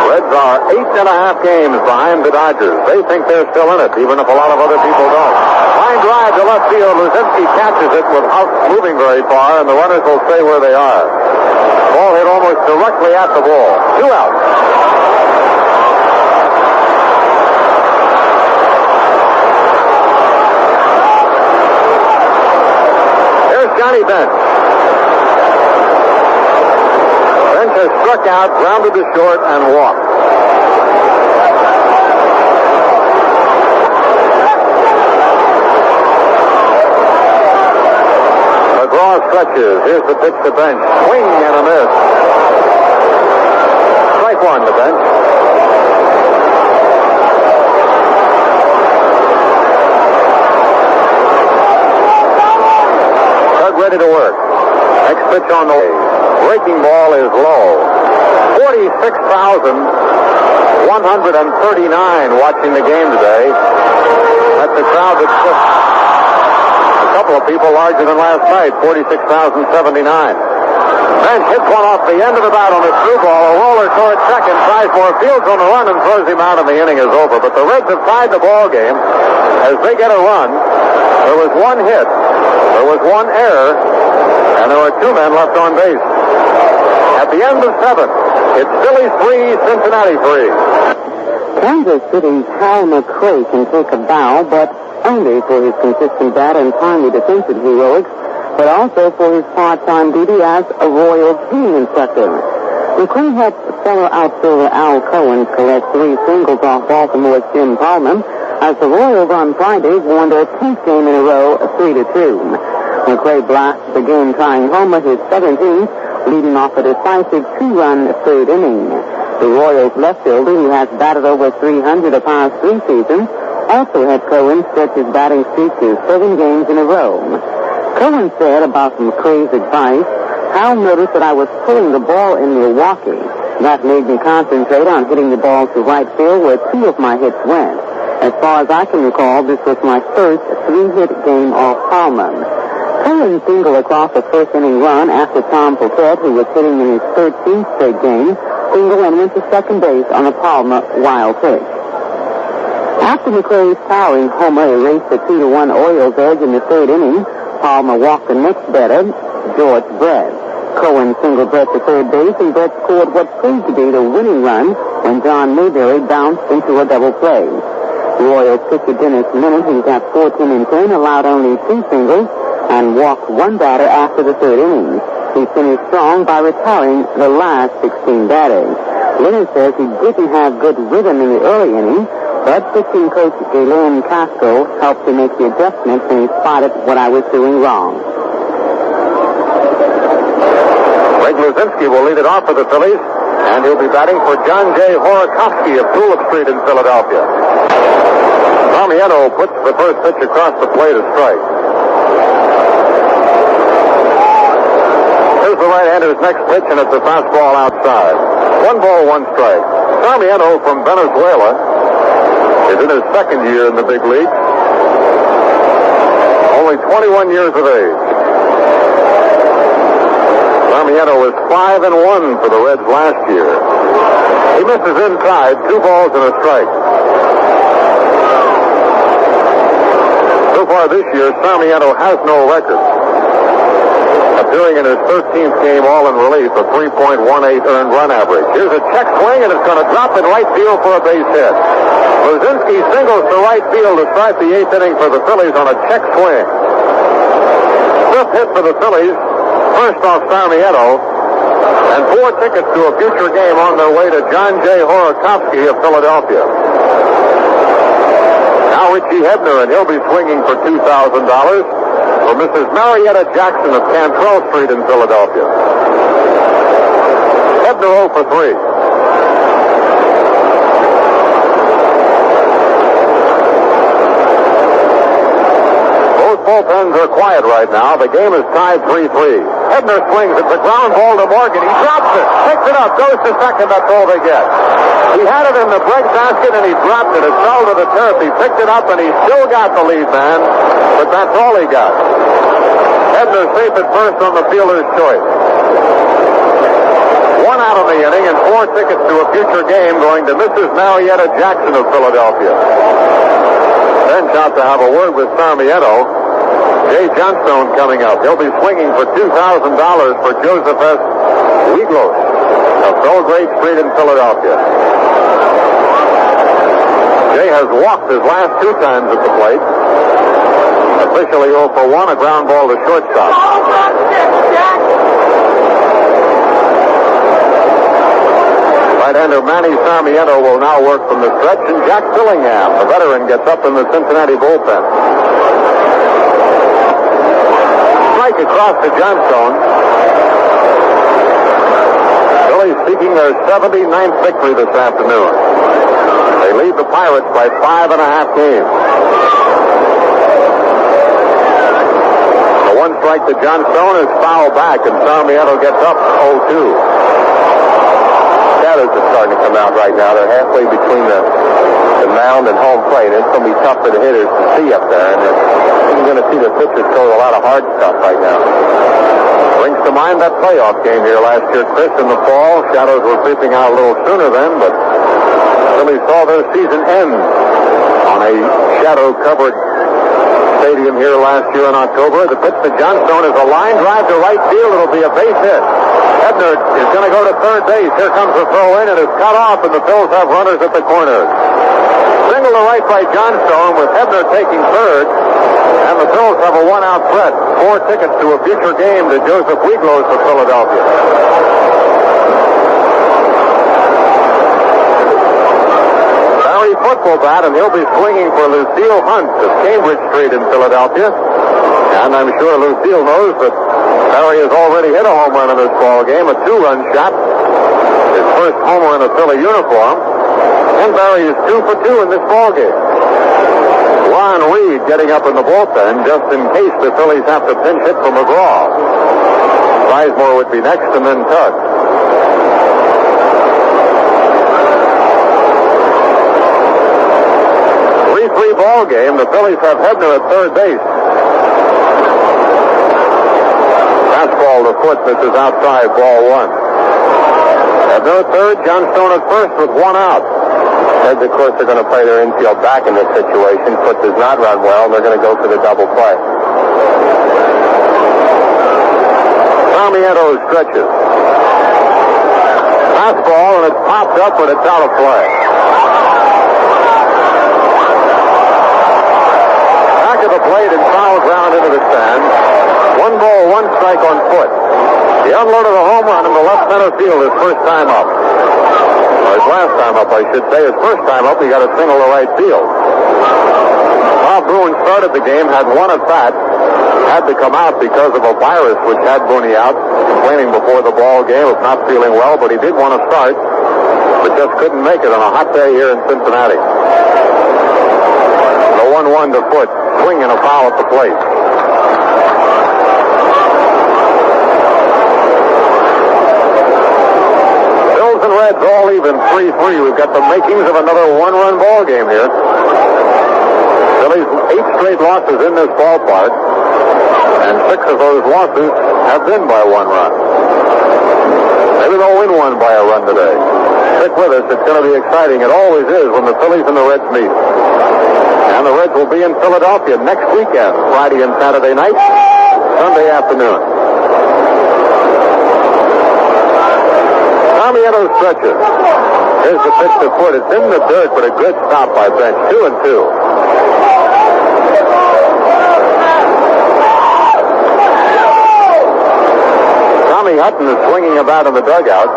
Reds are 8.5 games behind the Dodgers. They think they're still in it, even if a lot of other people don't. Line drive to left field. Luzinski catches it without moving very far, and the runners will stay where they are. Ball hit almost directly at the ball. 2 outs. Here's Johnny Bench. Bench has struck out, grounded to short, and walked. McGraw stretches. Here's the pitch to Bench. Swing and a miss. Strike 1 to Bench. Doug ready to work. Next pitch on the way. Breaking ball is low. 46,139 watching the game today. That's a crowd that's just a couple of people larger than last night. 46,079. Bench hits one off the end of the bat on a through ball. A roller toward second. Tries for fields on the run and throws him out, and the inning is over. But the Reds have tied the ball game as they get a run. There was 1 hit. There was 1 error. And there were 2 men left on base. At the end of 7, it's Phillies 3, Cincinnati 3. Kansas City's Hal McRae can take a bow, but only for his consistent bat and timely defensive heroics, but also for his part-time duty as a Royals hitting instructor. McRae helped fellow outfielder Al Cohen collect 3 singles off Baltimore's Jim Palmer as the Royals on Friday won their 10th game in a row, 3-2. McRae blasted the game-tying homer, his 17th, leading off a decisive 2-run 3rd inning. The Royals left fielder, who has batted over 300 the past 3 seasons, also had Cohen stretch his batting streak to 7 games in a row. Cohen said about McRae's advice, Hal noticed that I was pulling the ball in Milwaukee. That made me concentrate on hitting the ball to right field where 2 of my hits went. As far as I can recall, this was my first 3-hit game off Palmer. Cohen singled across a first-inning run after Tom Poquette, who was hitting in his 13th straight game, singled and went to second base on a Palmer wild pitch. After McRae's towering homer erased the 2-1 Orioles edge in the 3rd inning, Palmer walked the next batter, George Brett. Cohen singled Brett to 3rd base, and Brett scored what proved to be the winning run when John Mayberry bounced into a double play. The Royals pitcher Dennis Minnick, who got 14 and 10, allowed only 2 singles and walked 1 batter after the 3rd inning. He finished strong by retiring the last 16 batters. Leonard says he didn't have good rhythm in the early inning, but pitching coach Galen Casco helped to make the adjustments, and he spotted what I was doing wrong. Greg Luzinski will lead it off for the Phillies, and he'll be batting for John J. Horakowski of Tulip Street in Philadelphia. Damiano puts the first pitch across the plate, a strike. Here's the right-hander's next pitch, and it's a fastball outside. 1 ball, 1 strike. Damiano from Venezuela is in his 2nd year in the big league. Only 21 years of age. Damiano was 5-1 for the Reds last year. He misses inside, 2 balls and a strike. So far this year, Damiano has no record. Appearing in his 13th game all in relief, a 3.18 earned run average. Here's a check swing, and it's going to drop in right field for a base hit. Luzinski singles to right field to start the 8th inning for the Phillies on a check swing. 5th hit for the Phillies, first off Sarmiento, and 4 tickets to a future game on their way to John J. Horakowski of Philadelphia. Now Richie Hebner, and he'll be swinging for $2,000 for Mrs. Marietta Jackson of Cantrell Street in Philadelphia. Hebner 0 for 3. Both bullpens are quiet right now. The game is tied 3-3. Hebner swings. It's a ground ball to Morgan. He drops it, picks it up, goes to second. That's all they get. He had it in the break basket, and he dropped it. It fell to the turf. He picked it up, and he still got the lead man, but that's all he got. Hebner safe at first on the fielder's choice. 1 out of the inning, and 4 tickets to a future game going to Mrs. Marietta Jackson of Philadelphia. Bench out to have a word with Sarmiento. Jay Johnstone coming up. He'll be swinging for $2,000 for Joseph S. Wieglos of Belgrade Street in Philadelphia. Jay has walked his last 2 times at the plate. Officially 0 for 1, a ground ball to shortstop. Right-hander Manny Sarmiento will now work from the stretch, and Jack Dillingham, the veteran, gets up in the Cincinnati bullpen. Strike across to Johnstone. Phillies seeking their 79th victory this afternoon. They lead the Pirates by 5.5 games. The 1 strike to Johnstone is foul back, and Sarmiento gets up 0-2. Shadows are starting to come out right now. They're halfway between the mound and home plate. It's going to be tough for the hitters to see up there, and you're going to see the pitchers throw a lot of hard stuff right now. Brings to mind that playoff game here last year, Chris, in the fall. Shadows were creeping out a little sooner then, but Phillies saw their season end on a shadow-covered stadium here last year in October. The pitch to Johnstone is a line drive to right field. It'll be a base hit. Hebner is going to go to third base. Here comes the throw in. It is cut off, and the Phils have runners at the corners. Single to right by Johnstone with Hebner taking third, and the Phils have a 1-out threat. 4 tickets to a future game to Joseph Wieglos of Philadelphia. Barry football bat, and he'll be swinging for Lucille Hunt of Cambridge Street in Philadelphia. And I'm sure Lucille knows that Barry has already hit a home run in this ball game, a 2-run shot. His first homer in a Philly uniform. And Barry is 2 for 2 in this ball game. Ron Reed getting up in the bullpen just in case the Phillies have to pinch hit for McGraw. Sizemore would be next, and then Tug. 3-3 ball game. The Phillies have Hebner at third base. Fastball to foot. This is outside, ball 1. Hebner at third, Johnstone at first with 1 out. Heads, of course, are going to play their infield back in this situation. Foot does not run well, and they're going to go for the double play. Sarmiento stretches. Fastball, and it's popped up, but it's out of play. Back of the plate and foul ground into the stand. 1 ball, 1 strike on Foot. He unloaded a home run in the left center field his first time up. His last time up, I should say. His first time up, he got a single to right field. Bob Bruin started the game, had 1 at bat, had to come out because of a virus which had Booney out, complaining before the ball game of not feeling well, but he did want to start, but just couldn't make it on a hot day here in Cincinnati. The 1-1 to Foot, swing and a foul at the plate. Reds all even 3-3. We've got the makings of another 1-run ball game here. Phillies 8 straight losses in this ballpark, and 6 of those losses have been by 1 run. Maybe they'll win one by a run today. Stick with us. It's going to be exciting. It always is when the Phillies and the Reds meet. And the Reds will be in Philadelphia next weekend, Friday and Saturday night, Sunday afternoon. Sarmiento stretches. Here's the pitch to Foot. It's in the dirt, but a good stop by Bench. 2-2. Tommy Hutton is swinging about in the dugout.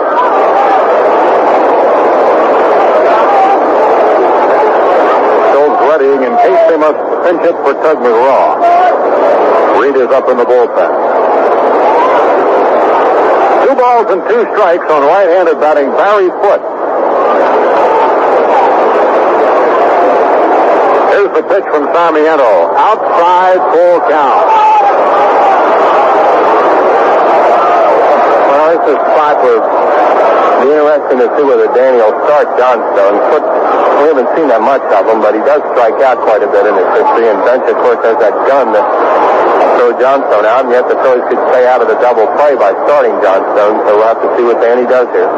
Phil's readying in case they must pinch it for Tug McGraw. Reed is up in the bullpen. 2 balls and 2 strikes on right-handed batting Barry Foot. Here's the pitch from Sarmiento. Outside, full count. Well, this is a spot where it'll be interesting to see whether Danny will start Johnstone. We haven't seen that much of him, but he does strike out quite a bit in his history, and Bench, of course, has that gun to throw Johnstone out, and yet the Phillies could stay out of the double play by starting Johnstone, so we'll have to see what Danny does here.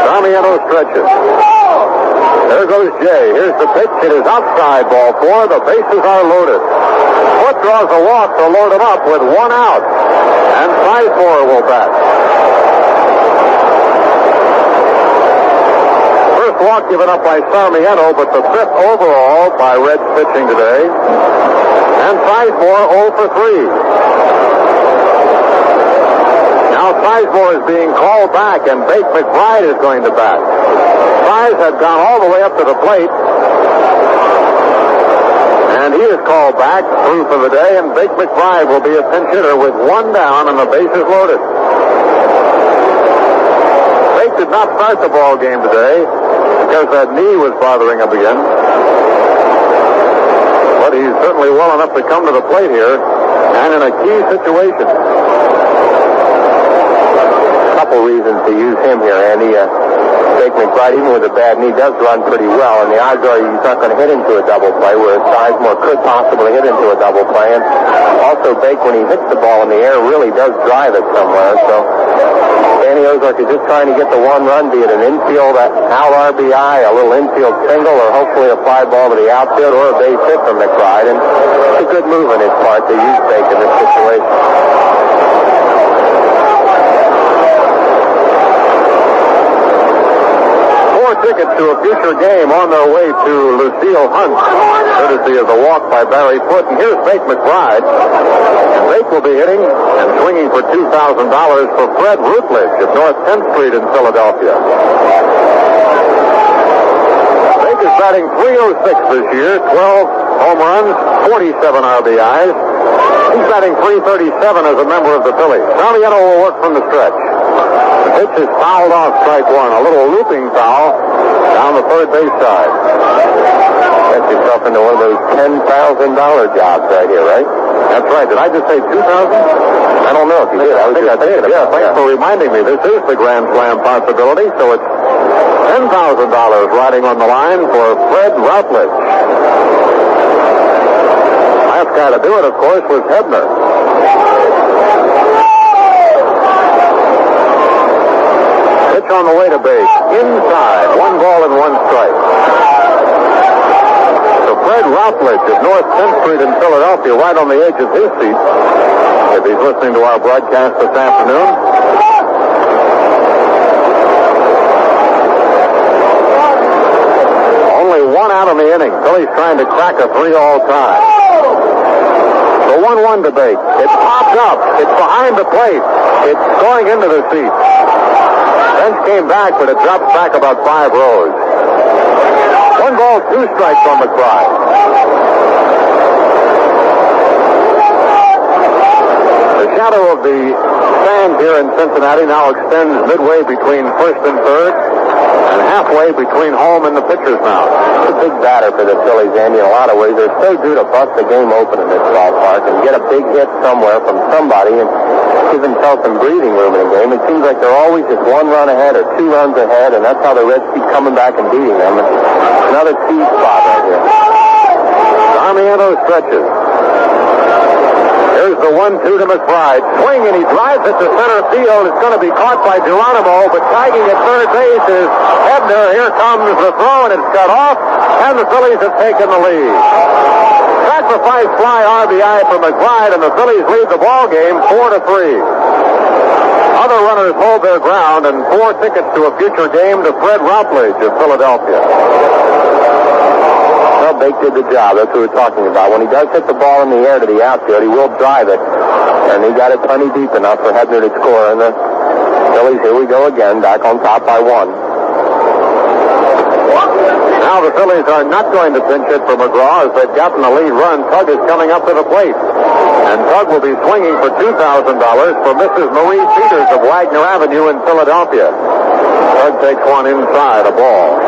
Damiano stretches. There goes Jay. Here's the pitch. It is outside, ball four. The bases are loaded. Foot draws a walk to load him up with one out. And Sizemore will bat. First walk given up by Sarmiento, but the fifth overall by Reds pitching today. And Sizemore 0 for 3. Now Sizemore is being called back, and Bake McBride is going to bat. Size had gone all the way up to the plate, and he is called back through for the day, and Bake McBride will be a pinch hitter with one down and the bases loaded. Bake did not start the ball game today because that knee was bothering him again. But he's certainly well enough to come to the plate here, and in a key situation. Couple reasons to use him here, Andy. Jake McBride, even with a bad knee, does run pretty well, and the odds are he's not going to hit into a double play, whereas Sizemore could possibly hit into a double play. And also, Bake, when he hits the ball in the air, really does drive it somewhere. So Danny Ozark is just trying to get the one run, be it an infield out RBI, a little infield single, or hopefully a fly ball to the outfield or a base hit from McBride. And it's a good move on his part to use Bake in this situation. Tickets to a future game on their way to Lucille Hunt, courtesy of the walk by Barry Foote. And here's Bake McBride. And Bake will be hitting and swinging for $2,000 for Fred Rutledge of North 10th Street in Philadelphia. Bake is batting .306 this year, 12 home runs, 47 RBIs. He's batting .337 as a member of the Phillies. Sarmiento will work from the stretch. The pitch is fouled off, strike one. A little looping foul down the third base side. Get yourself into one of those $10,000 jobs right here, right? That's right. Did I just say 2,000? I don't know if you did. I think I did. Yeah, thanks for reminding me. This is the Grand Slam possibility, so it's $10,000 riding on the line for Fred Rutledge. Last guy to do it, of course, was Hebner. Pitch on the way to base. Inside. 1 ball and 1 strike. So Fred Rutledge of North 10th Street in Philadelphia, right on the edge of his seat, if he's listening to our broadcast this afternoon. Only 1 out in the inning. Phillies trying to crack a 3-all tie. The 1-1 debate. It popped up. It's behind the plate. It's going into the seats. Bench came back, but it dropped back about 5 rows. 1 ball, 2 strikes on McBride. The shadow of the stand here in Cincinnati now extends midway between first and third, and halfway between home and the pitcher's mound. It's a big batter for the Phillies, Andy, in a lot of ways. They're so due to bust the game open in this ballpark and get a big hit somewhere from somebody and give themselves some breathing room in the game. It seems like they're always just 1 run ahead or 2 runs ahead, and that's how the Reds keep coming back and beating them. Another key spot right here. Sarmiento stretches. Here's the 1-2 to McBride. Swing, and he drives it to center field. It's going to be caught by Geronimo, but tagging at third base is Hebner. Here comes the throw, and it's cut off, and the Phillies have taken the lead. Sacrifice fly RBI for McBride, and the Phillies lead the ball game 4-3. Other runners hold their ground, and 4 tickets to a future game to Fred Rutledge of Philadelphia. Well, Bake did the job. That's what we're talking about. When he does hit the ball in the air to the outfield, he will drive it, and he got it plenty deep enough for Hebner to score. And the Phillies, here we go again, back on top by 1. Now the Phillies are not going to pinch hit for McGraw as they've gotten the lead run. Tug is coming up to the plate. And Tug will be swinging for $2,000 for Mrs. Marie Peters of Wagner Avenue in Philadelphia. Tug takes one inside, a ball.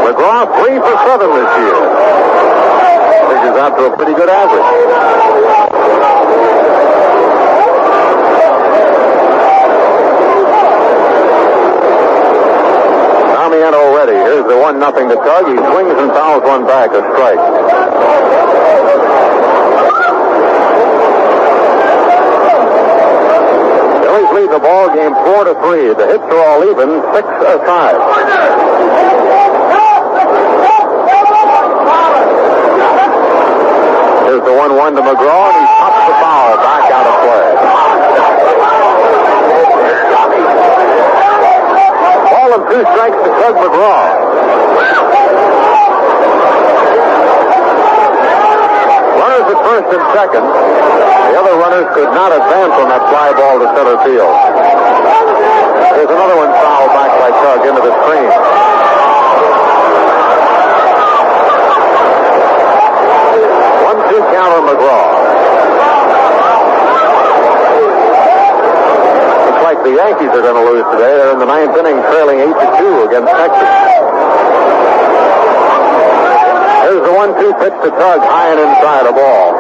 McGraw 3 for 7 this year. Figures out to a pretty good average. 1-0 to Tug. He swings and fouls one back, a strike. Phillies lead the ball game 4-3. The hits are all even, 6-5. Here's the 1-1 to McGraw, and he pops the foul back out of play. Ball and 2 strikes to Tug McGraw. Runners at first and second. The other runners could not advance on that fly ball to center field. There's another one fouled back by Tug into the screen. 1-2 count on McGraw. Looks like the Yankees are going to lose today. They're in the 9th inning, trailing 8-2 against Texas. Here's the 1-2 pitch to Tug, high and inside a ball.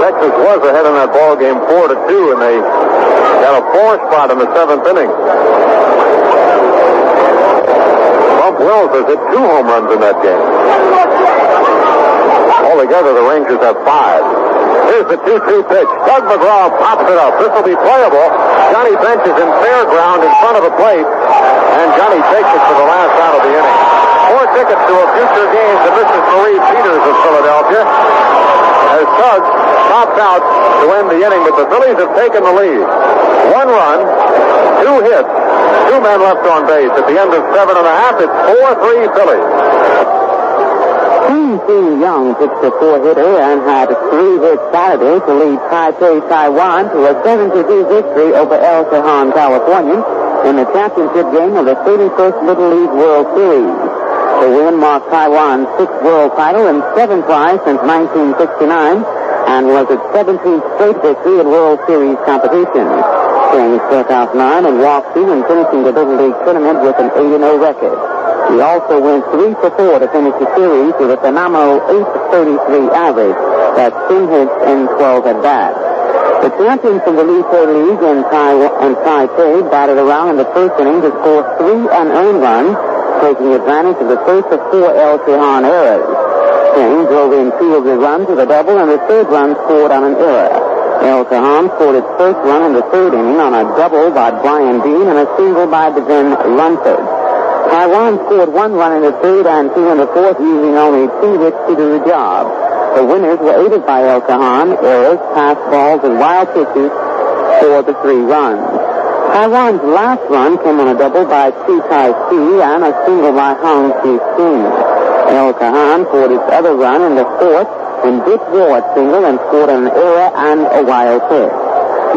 Texas was ahead in that ball game 4-2, and they got a 4 spot in the 7th inning. Wells has hit 2 home runs in that game. Altogether, the Rangers have 5. Here's the 2-2 pitch. Tug McGraw pops it up. This will be playable. Johnny Bench is in fair ground in front of the plate, and Johnny takes it for the last out of the inning. 4 tickets to a future game to Mrs. Marie Peters of Philadelphia, as Tug pops out to end the inning, but the Phillies have taken the lead. 1 run, 2 hits, 2 men left on base. At the end of 7.5, it's 4-3 Phillies. T. Young pitched a 4-hitter and had 3 hits Saturday to lead Taipei, Taiwan to a 7-2 victory over El Cajon, California in the championship game of the 31st Little League World Series. The win marked Taiwan's 6th world title and 7th try since 1969 and was its 17th straight victory in World Series competitions. King struck out 9 and walked 2 and finishing the Little League tournament with an 8-0 record. He also went 3-for-4 to finish the series with a phenomenal 8.33 average. That's 10 hits and 12 at-bats. The champions from the Lethal League and Taipei batted around in the first inning to score 3 unearned runs, taking advantage of the first of 4 El Cajon errors. King drove in 2 of the runs with a double, and the 3rd run scored on an error. El Cajon scored its first run in the 3rd inning on a double by Brian Dean and a single by Devin Lunsford. Taiwan scored 1 run in the 3rd and 2 in the 4th, using only 2 hits to do the job. The winners were aided by El Cajon, errors, pass balls, and wild pitches for the 3 runs. Taiwan's last run came on a double by Chi Tai-Si and a single by Hong Chi-Sing. El Cajon scored its other run in the 4th when Dick Ward singled and scored an error and a wild pitch.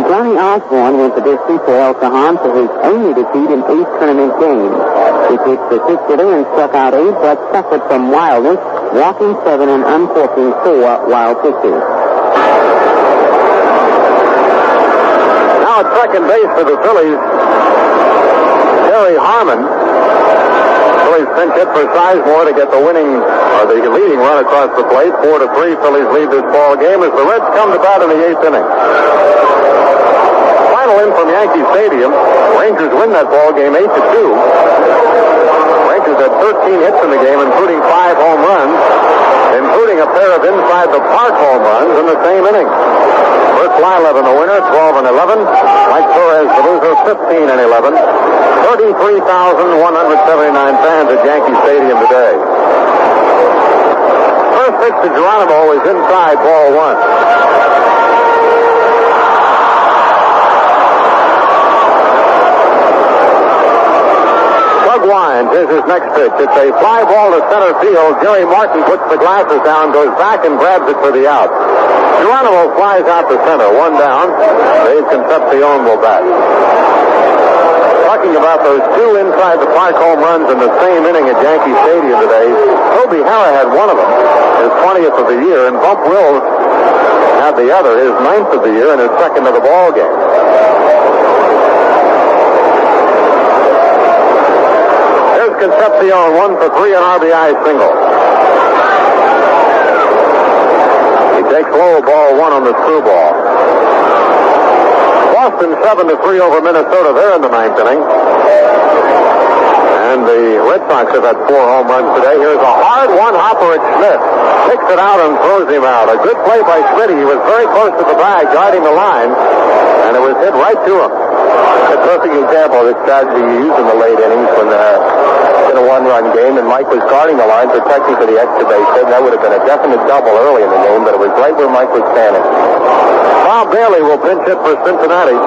Johnny Osborne went the distance for El Cajon for his only defeat in 8 tournament games. He pitched the 6-hitter and struck out 8, but suffered from wildness, walking 7 and unforcing 4 wild pitches. Now at second base for the Phillies, Terry Harmon. Phillies pinch hit for Sizemore to get the the leading run across the plate. 4-3, Phillies lead this ball game as the Reds come to bat in the 8th inning. Final in from Yankee Stadium. Rangers win that ball game 8-2. Rangers had 13 hits in the game, including 5 home runs, including a pair of inside the park home runs in the same inning. Bert Blyleven, the winner, 12-11. Mike Torres, the loser, 15-11. 33,179 fans at Yankee Stadium today. First pitch to Geronimo is inside, ball 1. Doug Wines, here's his next pitch. It's a fly ball to center field. Jerry Martin puts the glasses down, goes back and grabs it for the out. Geronimo flies out to center, 1 down. Dave Concepcion will bat. Talking about those 2 inside the park home runs in the same inning at Yankee Stadium today, Toby Harrah had one of them, his 20th of the year, and Bump Wills had the other, his 9th of the year, and his 2nd of the ball game. There's Concepcion, 1 for 3, an RBI single. He takes low, ball 1 on the screwball. Boston 7-3 over Minnesota there in the ninth inning. And the Red Sox have had 4 home runs today. Here's a hard one-hopper at Schmidt. Picks it out and throws him out. A good play by Schmidt. He was very close to the bag, guarding the line, and it was hit right to him. A perfect example of the strategy you use in the late innings when in a one-run game, and Mike was guarding the line, protecting for the extra base hit, and that would have been a definite double early in the game, but it was right where Mike was standing. Bob Bailey will pinch hit for Cincinnati,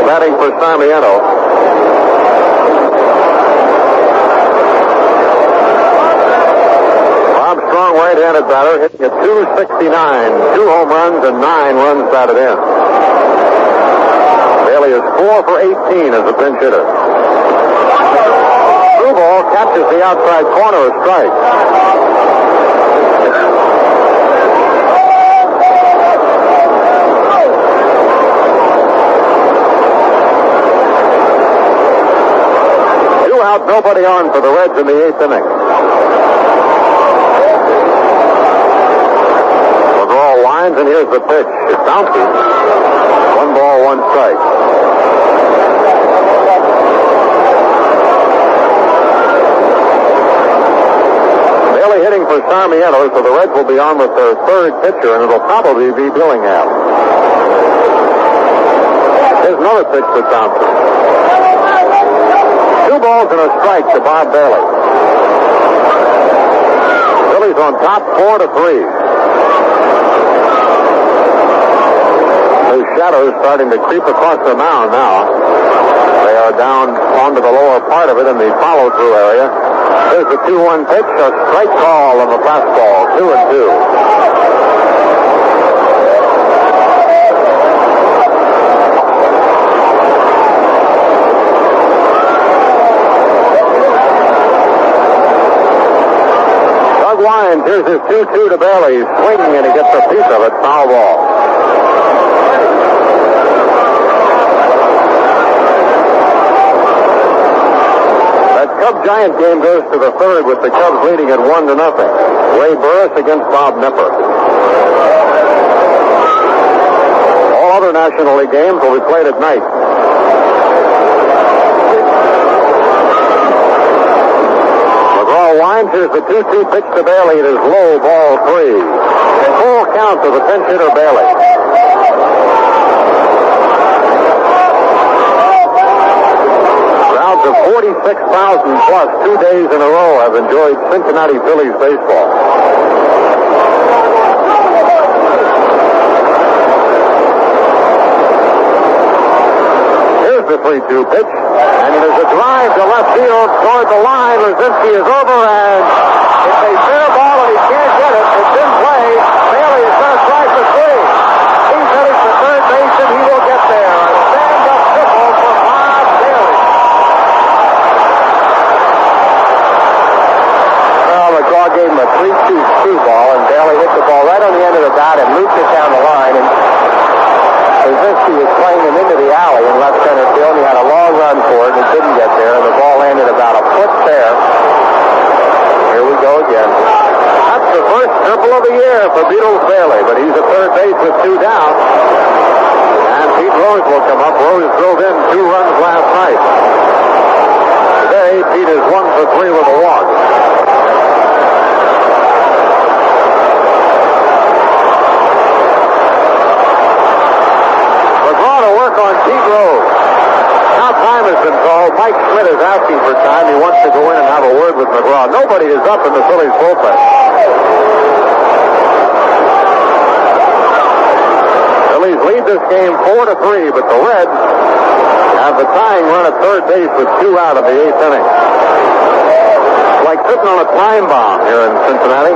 batting for Sarmiento. Strong right-handed batter, hitting at .269, 2 home runs and 9 runs batted in. Bailey is 4 for 18 as a pinch hitter. Through ball catches the outside corner, a strike. Two out, nobody on for the Reds in the 8th inning. And here's the pitch. It's bouncy. 1 ball, 1 strike. Bailey hitting for Sarmiento, so the Reds will be on with their 3rd pitcher, and it'll probably be Billingham. Here's another pitch that's bouncy. 2 balls and a strike to Bob Bailey. Phillies on top 4-3. Those shadows starting to creep across the mound now. They are down onto the lower part of it in the follow-through area. There's the 2-1 pitch, a strike call on the fastball, 2-2. Doug Wines, here's his 2-2 to Bailey, swinging and he gets a piece of it, foul ball. Cub Giant game goes to the 3rd with the Cubs leading at 1-0. Ray Burris against Bob Knepper. All other National League games will be played at night. McGraw winds. Here's the 2-2 pitch to Bailey. It is low, ball 3. Full count to the pinch hitter Bailey. Of 46,000 plus 2 days in a row have enjoyed Cincinnati Phillies baseball. Here's the 3-2 pitch, and it is a drive to left field toward the line. Luzinski is over, and it's a fair ball, and he can't get it. It's in play. Bailey is going to try for 3. He's headed to third base, and he will get there. A stand-up triple for Bob Bailey. McGraw gave him a 3-2 screwball, and Bailey hit the ball right on the end of the bat and looped it down the line. And Luzinski was playing him into the alley in left center field, and he had a long run for it, and it didn't get there, and the ball landed about a foot there. Here we go again. That's the first triple of the year for Beatles Bailey, but he's at third base with 2 down. And Pete Rose will come up. Rose drove in 2 runs last night. Today, Pete is 1 for 3 with a walk. On Pete Rose. Now time has been called. Mike Schmidt is asking for time. He wants to go in and have a word with McGraw. Nobody is up in the Phillies bullpen. Phillies lead this game 4-3, but the Reds have the tying run at third base with 2 out of the 8th inning. It's like sitting on a time bomb here in Cincinnati.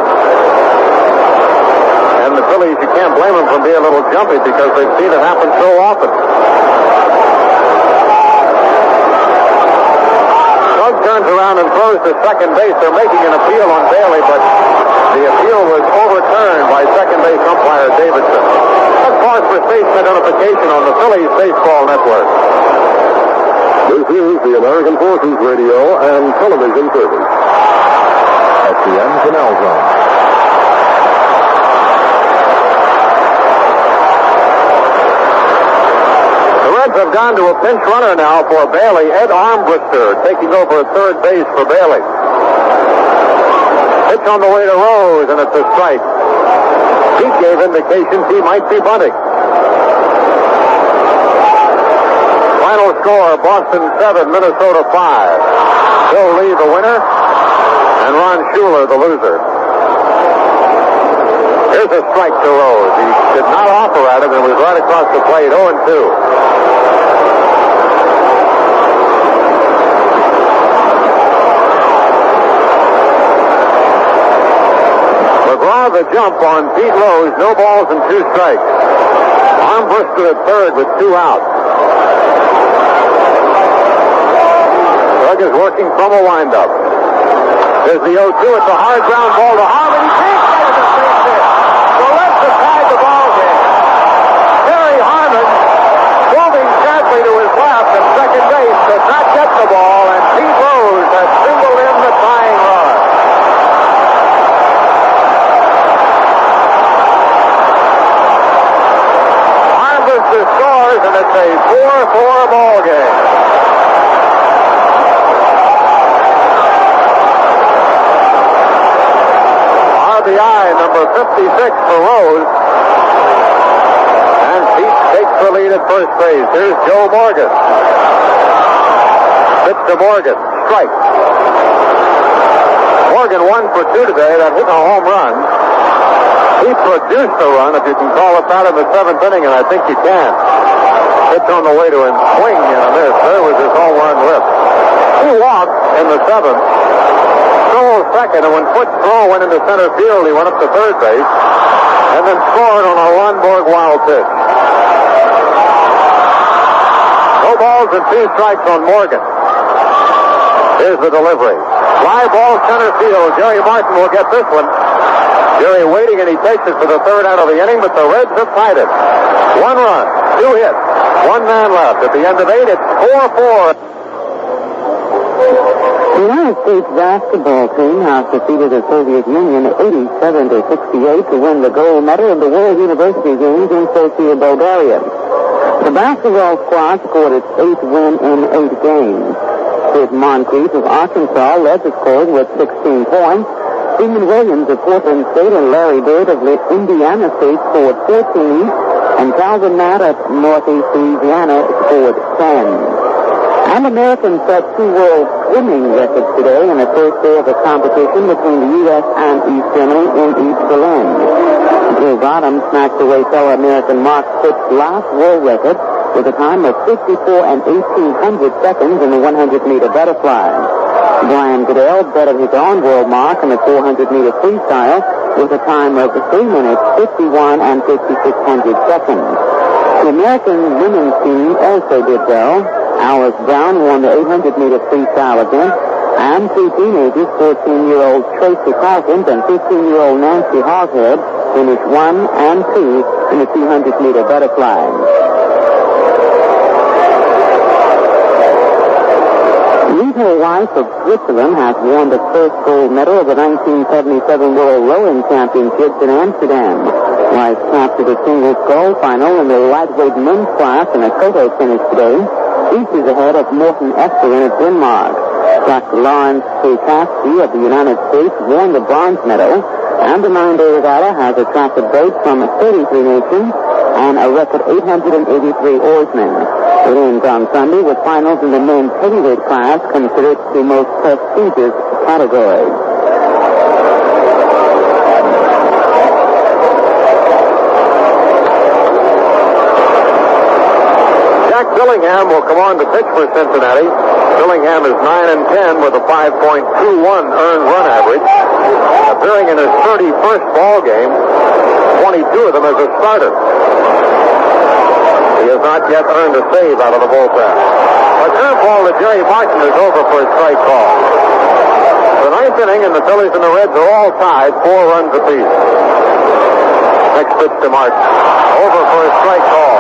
And the Phillies, you can't blame them for being a little jumpy because they've seen it happen so often. Doug turns around and throws to second base. They're making an appeal on Bailey, but the appeal was overturned by second base umpire Davidson. Let's pause for station identification on the Phillies Baseball Network. This is the American Forces Radio and Television Service. SCN Canal Zone. The Reds have gone to a pinch runner now for Bailey. Ed Armbruster taking over at third base for Bailey. Pitch on the way to Rose, and it's a strike. Pete gave indications he might be bunting. Final score, Boston 7, Minnesota 5. Bill Lee the winner, and Ron Schuler the loser. Here's a strike to Rose. He did not offer at it, and it was right across the plate, 0-2. McGraw the jump on Pete Rose, no balls and 2 strikes. Armbruster at third with 2 outs. Doug is working from a windup. There's the 0-2. It's a hard ground ball to Harmon. He can't get it to base hit. The Reds have tied the ball game. Terry Harmon, moving sharply to his left at second base, does not get the ball, and Pete Rose has singled in the tying run. Armbruster scores, and it's a 4-4 ball game. RBI number 56 for Rose. And Pete takes the lead at first base. Here's Joe Morgan. Pitch to Morgan. Strike. Morgan 1 for 2 today. That hit a home run. He produced the run, if you can call it that, in the 7th inning, and I think you can. Pitch on the way to him. Swing and a miss. There was his home run lift. He walked in the 7th. Stole second, and when Foote's throw went into center field, he went up to third base, and then scored on a Lundborg wild pitch. No balls and 2 strikes on Morgan. Here's the delivery. Fly ball center field. Jerry Martin will get this one. Jerry waiting, and he takes it for the 3rd out of the inning, but the Reds have tied it. 1 run, 2 hits, 1 man left. At the end of 8, it's 4-4. The United States basketball team has defeated the Soviet Union 87-68 to win the gold medal in the World University Games in Sofia, Bulgaria. The basketball squad scored its 8th win in 8 games. Sid Moncrief of Arkansas led the scores with 16 points. Stephen Williams of Portland State and Larry Bird of Indiana State scored 14, and Calvin Matt of Northeast Louisiana scored 10. And Americans set 2 world swimming records today in the first day of a competition between the U.S. and East Germany in East Berlin. Joe Bottom snatched away fellow American Mark Spitz's last world record with a time of 54 and 1800 seconds in the 100-meter butterfly. Brian Goodell bettered his own world mark in the 400-meter freestyle with a time of 3 minutes, 51 and 5600 seconds. The American women's team also did well. Alice Brown won the 800-meter freestyle event, and 2 teenagers, 14-year-old Tracy Calkins and 15-year-old Nancy Hoghead, finished 1 and 2 in the 200-meter butterfly. Rita Weiss of Switzerland has won the first gold medal of the 1977 World Rowing Championships in Amsterdam. Weiss captured a single gold final in the lightweight men's class in a photo finish today. Each is ahead of Morten Esperin of Denmark. Dr. Lawrence K. Kasky of the United States won the bronze medal, and the 9-day regatta has attracted boats from 33 nations and a record 883 oarsmen. It ends on Sunday with finals in the men's heavyweight class, considered the most prestigious category. Billingham will come on to pitch for Cincinnati. Billingham is 9-10 with a 5.21 earned run average. Appearing in his 31st ball game, 22 of them as a starter. He has not yet earned a save out of the bullpen. A curveball to Jerry Martin is over for a strike call. The 9th inning, and the Phillies and the Reds are all tied, 4 runs apiece. Next pitch to Martin. Over for a strike call.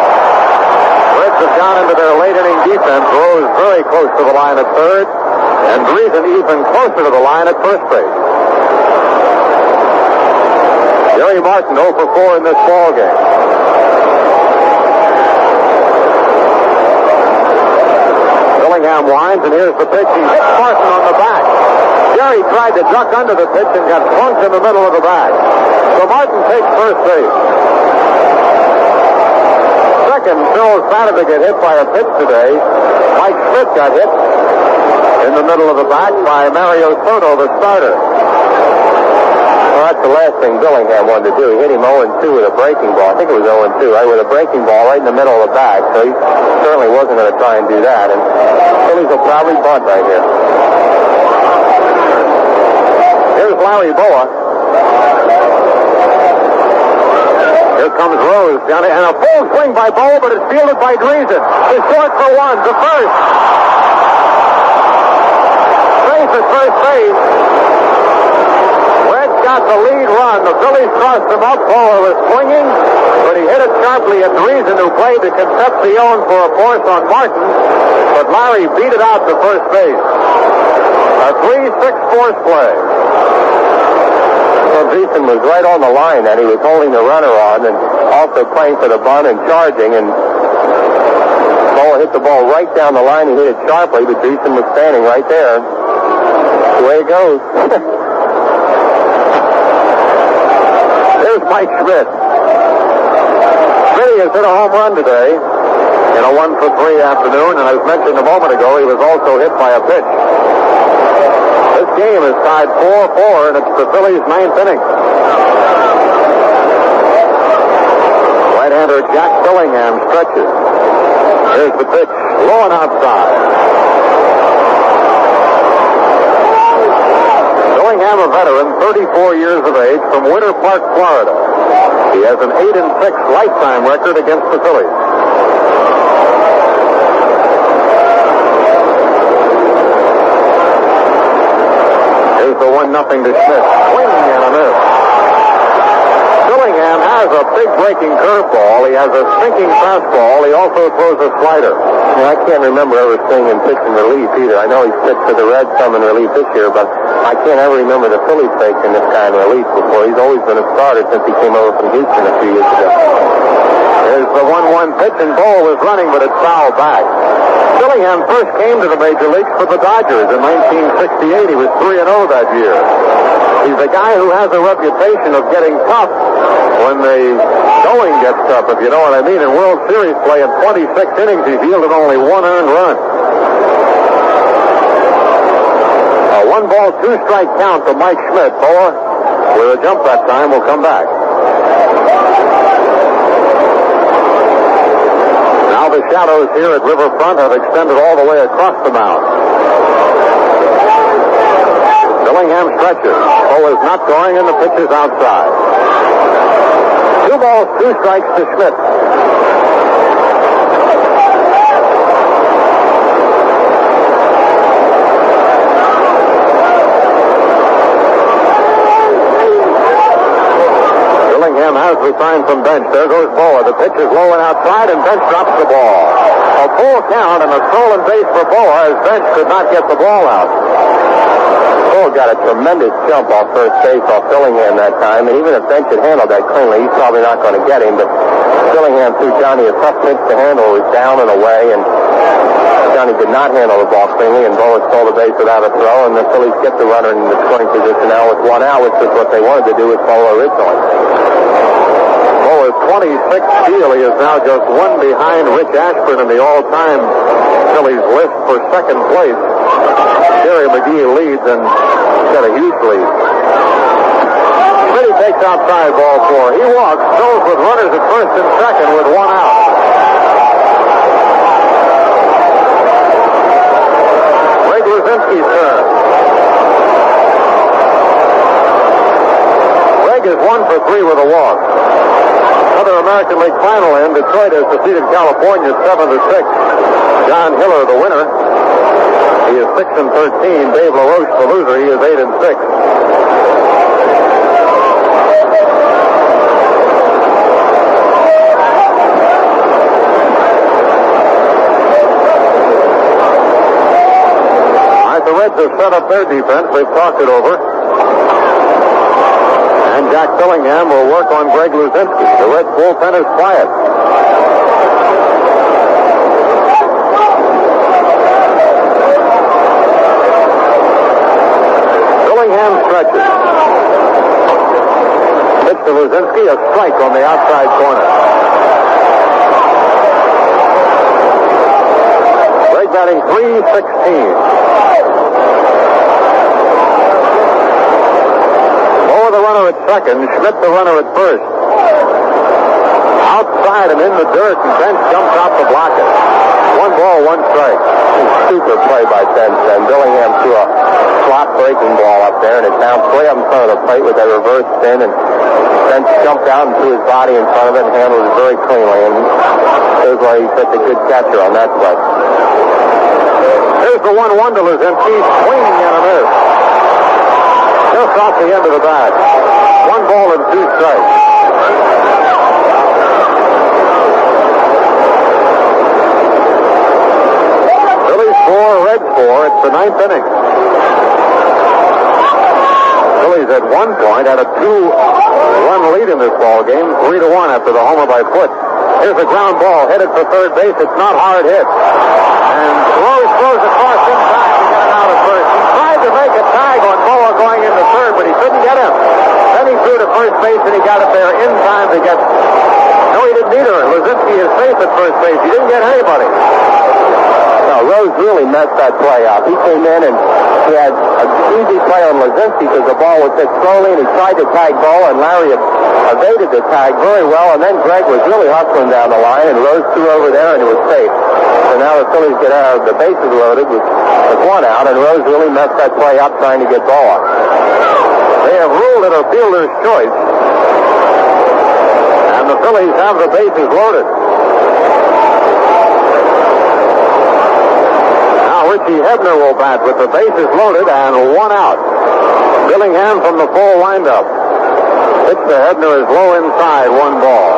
Reds have gone into their late inning defense. Rose very close to the line at third, and Dreesen even closer to the line at first base. Jerry Martin 0 for 4 in this ball game. Dillingham winds, and here's the pitch. He hits Martin on the back. Jerry tried to duck under the pitch and got plunked in the middle of the bag. So Martin takes first base. Second, Phil started to get hit by a pitch today. Mike Schmidt got hit in the middle of the back by Mario Soto, the starter. Well, that's the last thing Dillingham wanted to do. He hit him 0-2 with a breaking ball. I think it was 0-2, right? With a breaking ball right in the middle of the bag. So he certainly wasn't going to try and do that. And Phillies will probably bunt right here. Here's Larry Boa. Here comes Rose down, and a full swing by Boa, but it's fielded by Dreesen. It's short for one, to first. Safe at first base. Red got the lead run. The Phillies crossed him up. Boa was swinging, but he hit it sharply at Dreesen, who played to Concepcion for a force on Martin. But Larry beat it out to first base. A 3-6 force play. Well, Dreesen was right on the line, and he was holding the runner on and also playing for the bunt and charging, and Boa hit the ball right down the line. He hit it sharply, but Dreesen was standing right there. That's the way it goes. Here's Mike Schmidt. Schmidt has hit a home run today in a 1-for-3 afternoon, and as mentioned a moment ago, he was also hit by a pitch. This game is tied 4-4, and it's the Phillies' 9th inning. Right-hander Jack Dillingham stretches. Here's the pitch, low and outside. Dillingham, a veteran, 34 years of age, from Winter Park, Florida. He has an 8-6 lifetime record against the Phillies. Here's the 1-0 to Schmidt. Swing and a miss. Dillingham has a big breaking curveball. He has a sinking fastball. He also throws a slider. I can't remember ever seeing him pitch in relief either. I know he's pitched to the Reds some in relief this year, but I can't ever remember the Phillies taking this kind of relief before. He's always been a starter since he came over from Houston a few years ago. There's the 1-1 pitch, and Boa was running, but it's fouled back. Dillingham first came to the major leagues for the Dodgers in 1968. He was 3-0 that year. He's a guy who has a reputation of getting tough when the going gets tough, if you know what I mean. In World Series play, in 26 innings, he fielded only 1 earned run. A 1-ball, 2-strike count to Mike Schmidt. Boa, with a jump that time, will come back. Now the shadows here at Riverfront have extended all the way across the mound. Dillingham stretches. Boa is not going, and the pitch is outside. 2 balls, 2 strikes to Schmidt. Dillingham has the sign from bench. There goes Boa. The pitch is low and outside, and Bench drops the ball. A full count and a stolen base for Boa, as Bench could not get the ball out. Boa got a tremendous jump off first base off Dillingham that time, and even if Bench had handled that cleanly, he's probably not going to get him, but Dillingham threw Johnny a tough pitch to handle. It was down and away, and Johnny did not handle the ball cleanly, and Boa stole the base without a throw, and the Phillies get the runner in the scoring position now with 1 out, which is what they wanted to do with Boa originally. Boa's 26th steal. He is now just 1 behind Rich Ashburn in the all-time Phillies list for second place. Jerry McGee leads and got a huge lead. Smitty takes outside, ball 4. He walks, goes with runners at first and second with 1 out. Greg Luzinski's turn. Greg is 1 for 3 with a walk. Another American League final in. Detroit has defeated California 7-6. John Hiller, the winner. He is 6-13. Dave LaRoche, the loser. He is 8-6. All right, the Reds have set up their defense. They've talked it over. And Jack Dillingham will work on Greg Luzinski. The Reds bullpen is quiet. Luzinski, a strike on the outside corner. Greg batting .316. Moore the runner at second, Schmidt the runner at first. Outside and in the dirt, and Bench jumps out to block it. 1 ball, 1 strike. Super play by Bench, and Dillingham threw a slot breaking ball up there, and it bounced way up in front of the plate with that reverse spin, and Bench jumped out and threw his body in front of it and handled it very cleanly, and shows why he's such a good catcher on that play. Here's the 1-1 to Luzinski, swinging and a miss. Just off the end of the bat. 1 ball and 2 strikes. Phillies 4, Reds 4. It's the 9th inning. Phillies at one point had a 2-run lead in this ball game, 3-1 after the homer by Foote. Here's a ground ball headed for third base. It's not hard hit. And Rose throws across in time to get him out at first. He tried to make a tag on Moa going into third, but he couldn't get him. Then he threw to first base, and he got it there in time to get... No, he didn't either. Luzinski is safe at first base. He didn't get anybody. No, Rose really messed that play up. He came in and he had an easy play on Luzinski because the ball was hit slowly, and he tried to tag Moa, and Larry evaded the tag very well, and then Greg was really hustling down the line, and Rose threw over there, and it was safe. So now the Phillies get out, the bases loaded with 1 out, and Rose really messed that play up trying to get Moa. They have ruled it a fielder's choice, and the Phillies have the bases loaded. Now Richie Hebner will bat with the bases loaded and 1 out. Dillingham from the full windup. Pitch to Hebner is low inside, 1 ball.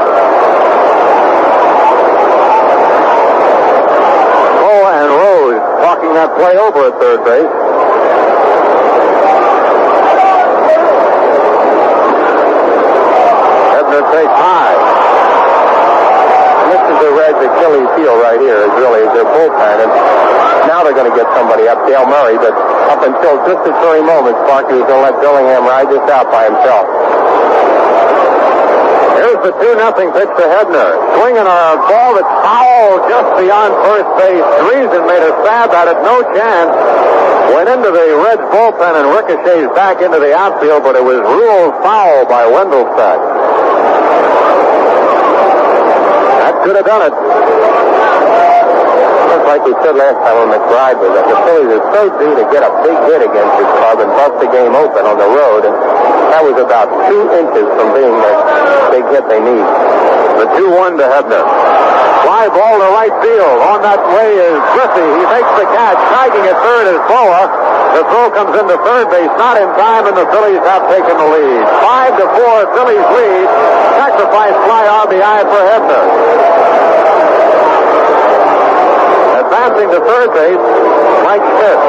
Oh, and Rose talking that play over at third base. Hebner takes high. And this is the Reds' Achilles heel right here, is really their bullpen. And now they're going to get somebody up, Dale Murray, but up until just this very moment, Sparky was going to let Dillingham ride this out by himself. Here's the 2-0 pitch to Hebner. Swinging a ball that's foul just beyond first base. Dreesen made a stab at it, no chance. Went into the Reds bullpen and ricochets back into the outfield, but it was ruled foul by Wendelstedt. That could have done it. Just like we said last time when McBride was up, the Phillies are so due to get a big hit against this club and bust the game open on the road, and that was about 2 inches from being the big hit they need. The 2-1 to Hebner. Fly ball to right field. On that way is Griffey. He makes the catch. Tagging at third is Boa. The throw comes into third base, not in time, and the Phillies have taken the lead. 5-4, Phillies lead. Sacrifice fly RBI for Hebner. Advancing to third base, Mike Smith.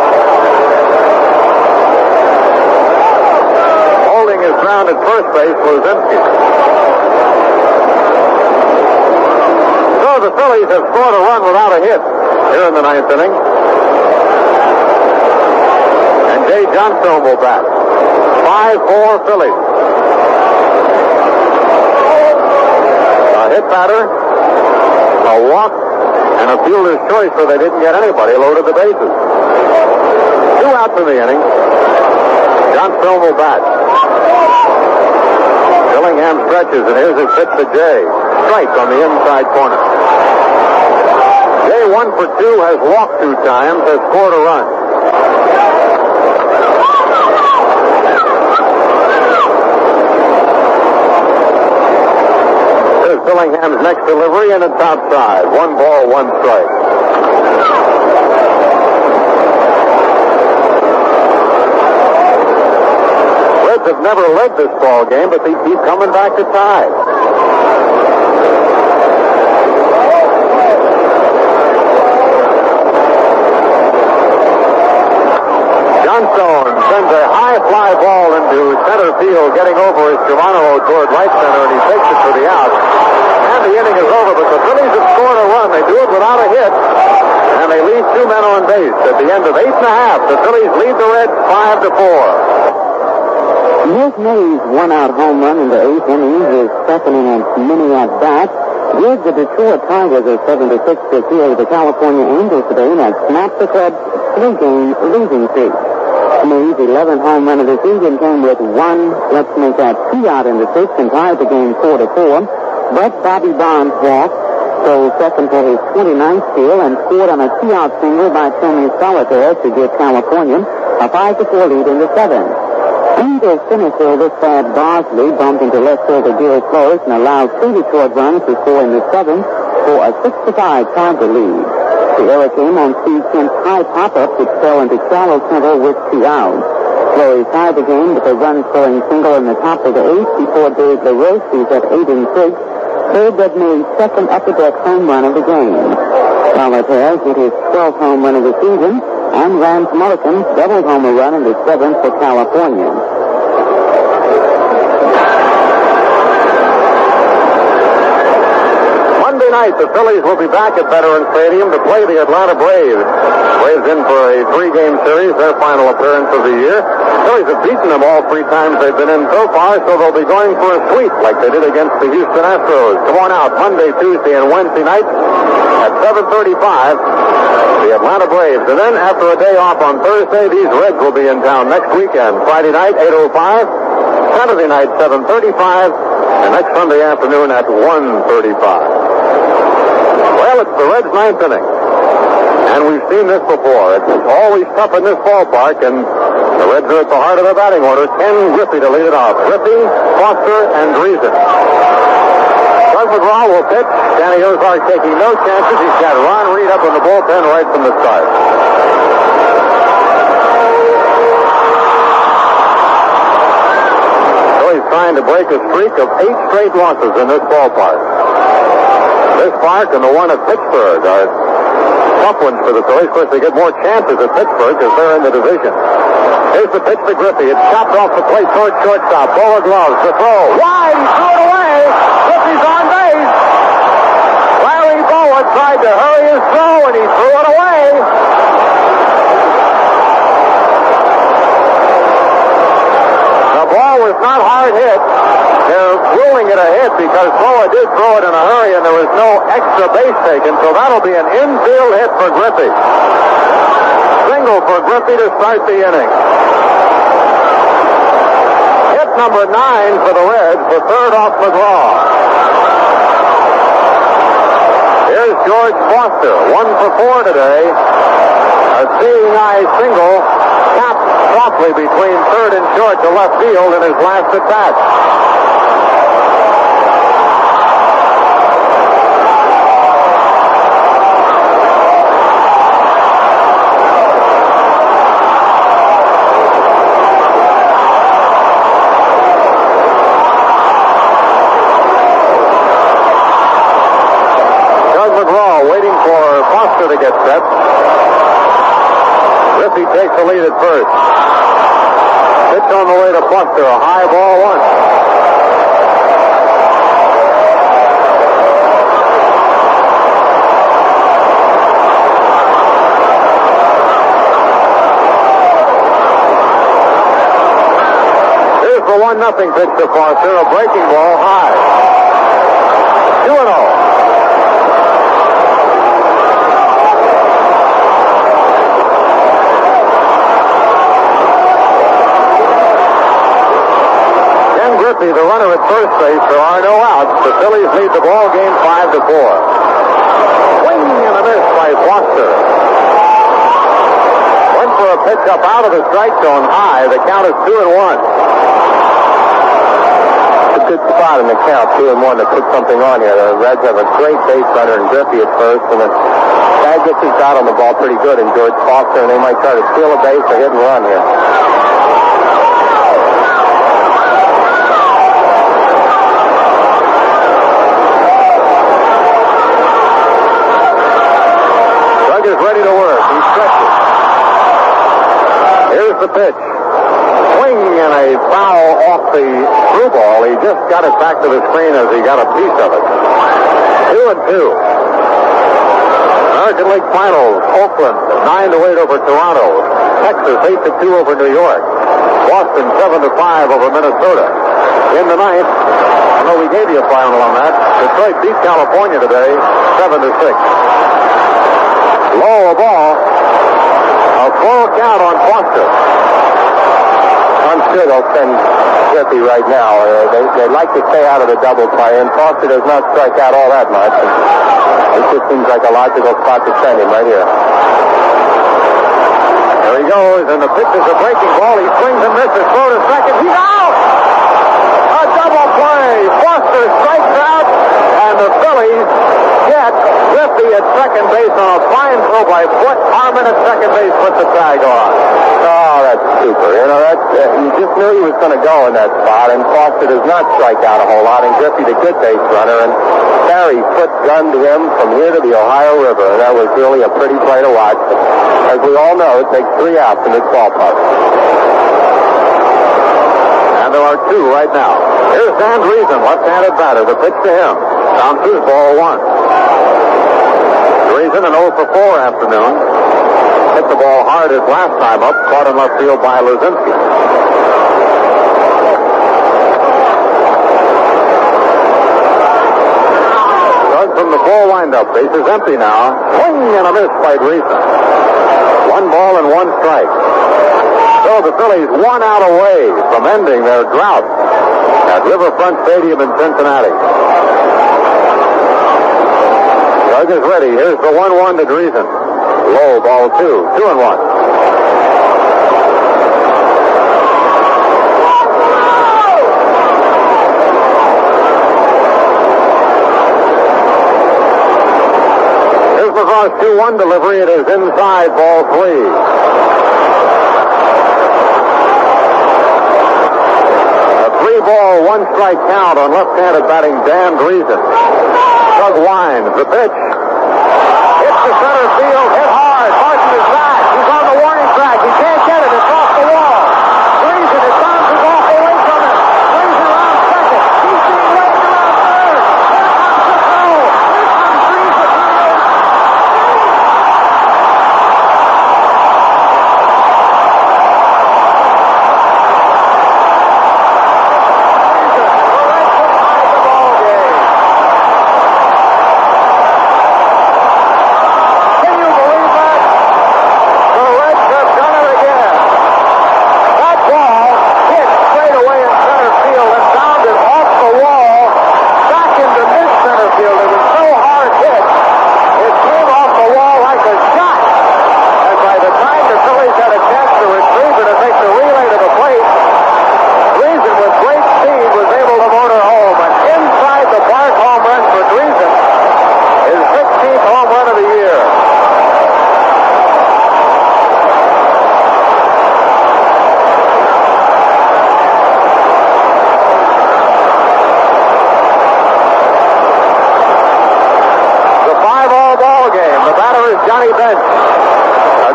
Holding his ground at first base, Luzinski. So the Phillies have scored a run without a hit here in the 9th inning. And Jay Johnstone will bat. 5-4 Phillies. A hit batter, a walk, and a fielder's choice where they didn't get anybody, loaded the bases. 2 outs in the inning. Johnstone will bat. Dillingham stretches, and here's his pitch to Jay. Strike on the inside corner. Jay 1 for 2, has walked 2 times, has scored a run. Here's Dillingham's next delivery, and it's outside. 1 ball, 1 strike. Reds have never led this ball game, but they keep coming back to tie. Johnstone sends a high fly ball into center field, getting over his Geronimo toward right center, and he takes it for the out. And the inning is over, but the Phillies have scored a run. They do it without a hit, and they leave 2 men on base. At the end of 8 1/2, the Phillies lead the Reds 5-4. Milt Mays' one-out home run in the 8th inning, his second inning mini at-bat, gives the Detroit Tigers a 7-6 victory over the California Angels today and has snapped the club's 3-game losing streak. Mays' 11th home run of the season came with 2 out in the 6th and tied the game 4-4. But Bobby Bonds walked, stole second for his 29th steal, and scored on a 2-out single by Tony Solitaire to give California a 5-4 lead in the 7th. Angels finished over Thad Bosley, bumped into left fielder Gil Close, and allowed 2 Detroit runs to score in the 7th for a 6-5 Tiger lead. The error came on Steve Kent's high pop-up, which fell into shallow center with 2 outs. Fleury tied the game with a run-scoring single in the top of the 8th before Dave LaRoche, who's at 8-6, served at May's second upper-deck home run of the game. Solitaire hit his 12th home run of the season, and Rance Mulligan doubled home run in the 7th for California. Monday night, the Phillies will be back at Veterans Stadium to play the Atlanta Braves. Braves in for a 3-game series, their final appearance of the year. Phillies have beaten them all 3 times they've been in so far, so they'll be going for a sweep like they did against the Houston Astros. Come on out Monday, Tuesday, and Wednesday night at 7:35, the Atlanta Braves. And then after a day off on Thursday, these Reds will be in town next weekend. Friday night, 8:05, Saturday night, 7:35, and next Sunday afternoon at 1:35. Well, it's the Reds' 9th inning. And we've seen this before. It's always tough in this ballpark, and the Reds are at the heart of the batting order. Ken Griffey to lead it off. Griffey, Foster, and Driesen. Doug McGraw will pitch. Danny Ozark taking no chances. He's got Ron Reed up in the bullpen right from the start. Phillies trying to break a streak of 8 straight losses in this ballpark. This park and the one at Pittsburgh are tough ones for the Phillies. Of course, they get more chances at Pittsburgh because they're in the division. Here's the pitch to Griffey. It's chopped off the plate toward shortstop. Bowler gloves to throw. Wide! He threw it away! Griffey's on base! Larry Bowa tried to hurry his throw, and he threw it away! The ball was not hard hit. They're ruling it a hit because Bowa did throw it in a hurry, and there was no extra base taken, so that'll be an infield hit for Griffey. Single for Griffey to start the inning. Hit number 9 for the Reds, the third off McGraw. Here's George Foster, 1 for 4 today. A seeing eye single, tapped softly between third and short to left field in his last at bat. To get set. Griffey takes the lead at first. Pitch on the way to Foster. A high ball 1. Here's the 1-0 pitch to Foster. A breaking ball high. 2-0. The runner at first base, there are no outs. The Phillies lead the ball game 5-4. Swing and a miss by Foster. Went for a pitch up out of the strike zone high. The count is 2-1. It's a good spot in the count, 2-1, to put something on here. The Reds have a great base runner in Griffey at first, and the guy gets his out on the ball pretty good in George Foster, and they might try to steal a base or hit and run here. Ready to work. He stretches. Here's the pitch. Swing and a foul off the through ball. He just got it back to the screen as he got a piece of it. 2-2. American League Finals. Oakland 9-8 over Toronto. Texas 8-2 over New York. Boston 7-5 over Minnesota. In the ninth, I know we gave you a final on that. Detroit beat California today, 7-6. Low a ball. A full count on Foster. I'm sure they'll send Griffey right now. They like to stay out of the double play, and Foster does not strike out all that much. It just seems like a logical spot to send him right here. There he goes, and the pitch is a breaking ball. He swings and misses. Throw to second. He's out! A double play. Foster strikes out, and the Phillies get Griffey at second base on a fine throw by Foot. Harmon at second base puts the tag on. Oh, that's super. You know, you just knew he was going to go in that spot, and Foster does not strike out a whole lot, and Griffey, the good base runner, and Barry Foot gunned him from here to the Ohio River, and that was really a pretty play to watch. As we all know, it takes 3 outs in this ballpark. And there are 2 right now. Here's Dan Reason, left-handed batter. The pitch to him. Down 2, ball 1. Reason an 0 for 4 afternoon. Hit the ball hard his last time up, caught in left field by Luzinski. Doug from the full windup. Base is empty now. Swing and a miss by Reason. 1 ball and 1 strike. So the Phillies 1 out away from ending their drought at Riverfront Stadium in Cincinnati. Doug is ready. Here's the 1-1 to Dreesen. Low, ball 2. 2-1. Here's Mazar's 2-1 delivery. It is inside, ball 3. A 3-ball, 1 strike count on left-handed batting Dan Dreesen. Doug winds the pitch. Hits the center field, hit hard. Martin is back. He's on the warning track. He can't get it. It's off the wall. Dreesen, it bounces off away from him. Brings it around second. He's being waved around third. Here comes the throw. Here comes Dreesen.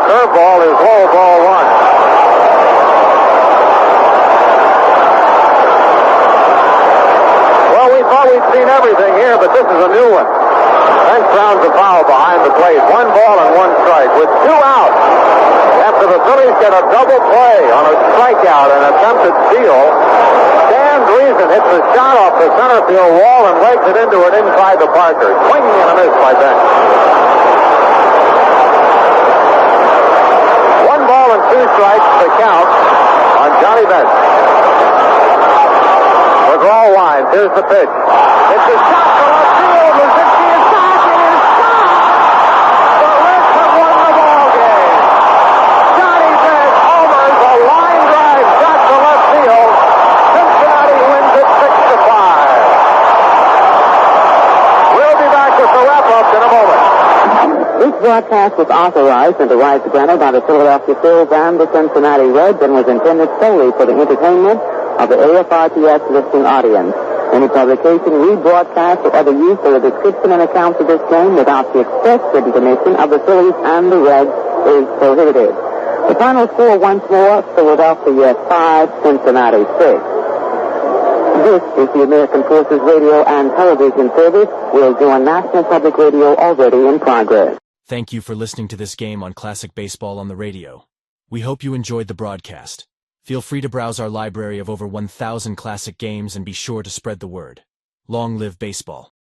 Curveball is low, ball 1. Well, we thought we'd seen everything here, but this is a new one. Bench rounds a foul behind the plate. 1 ball and 1 strike with 2 outs. After the Phillies get a double play on a strikeout and attempted steal, Dan Dreesen hits a shot off the center field wall and legs it into it inside the Parker. Swing and a miss by Bench. 1 ball and 2 strikes to count on Johnny Bench. McGraw winds. Here's the pitch. It's a shot to left field. Luzinski is back. It is shot. The Reds have won the ball game. Johnny Bench homers a line drive shot to left field. Cincinnati wins it 6-5. We'll be back with the wrap-up in a moment. This broadcast was authorized and rights granted by the Philadelphia Phillies and the Cincinnati Reds and was intended solely for the entertainment of the AFRTS listening audience. Any publication, rebroadcast, or other use of the description and accounts of this game without the express written permission of the Phillies and the Reds is prohibited. The final score once more, Philadelphia 5, Cincinnati 6. This is the American Forces Radio and Television Service. We'll join National Public Radio already in progress. Thank you for listening to this game on Classic Baseball on the Radio. We hope you enjoyed the broadcast. Feel free to browse our library of over 1,000 classic games and be sure to spread the word. Long live baseball.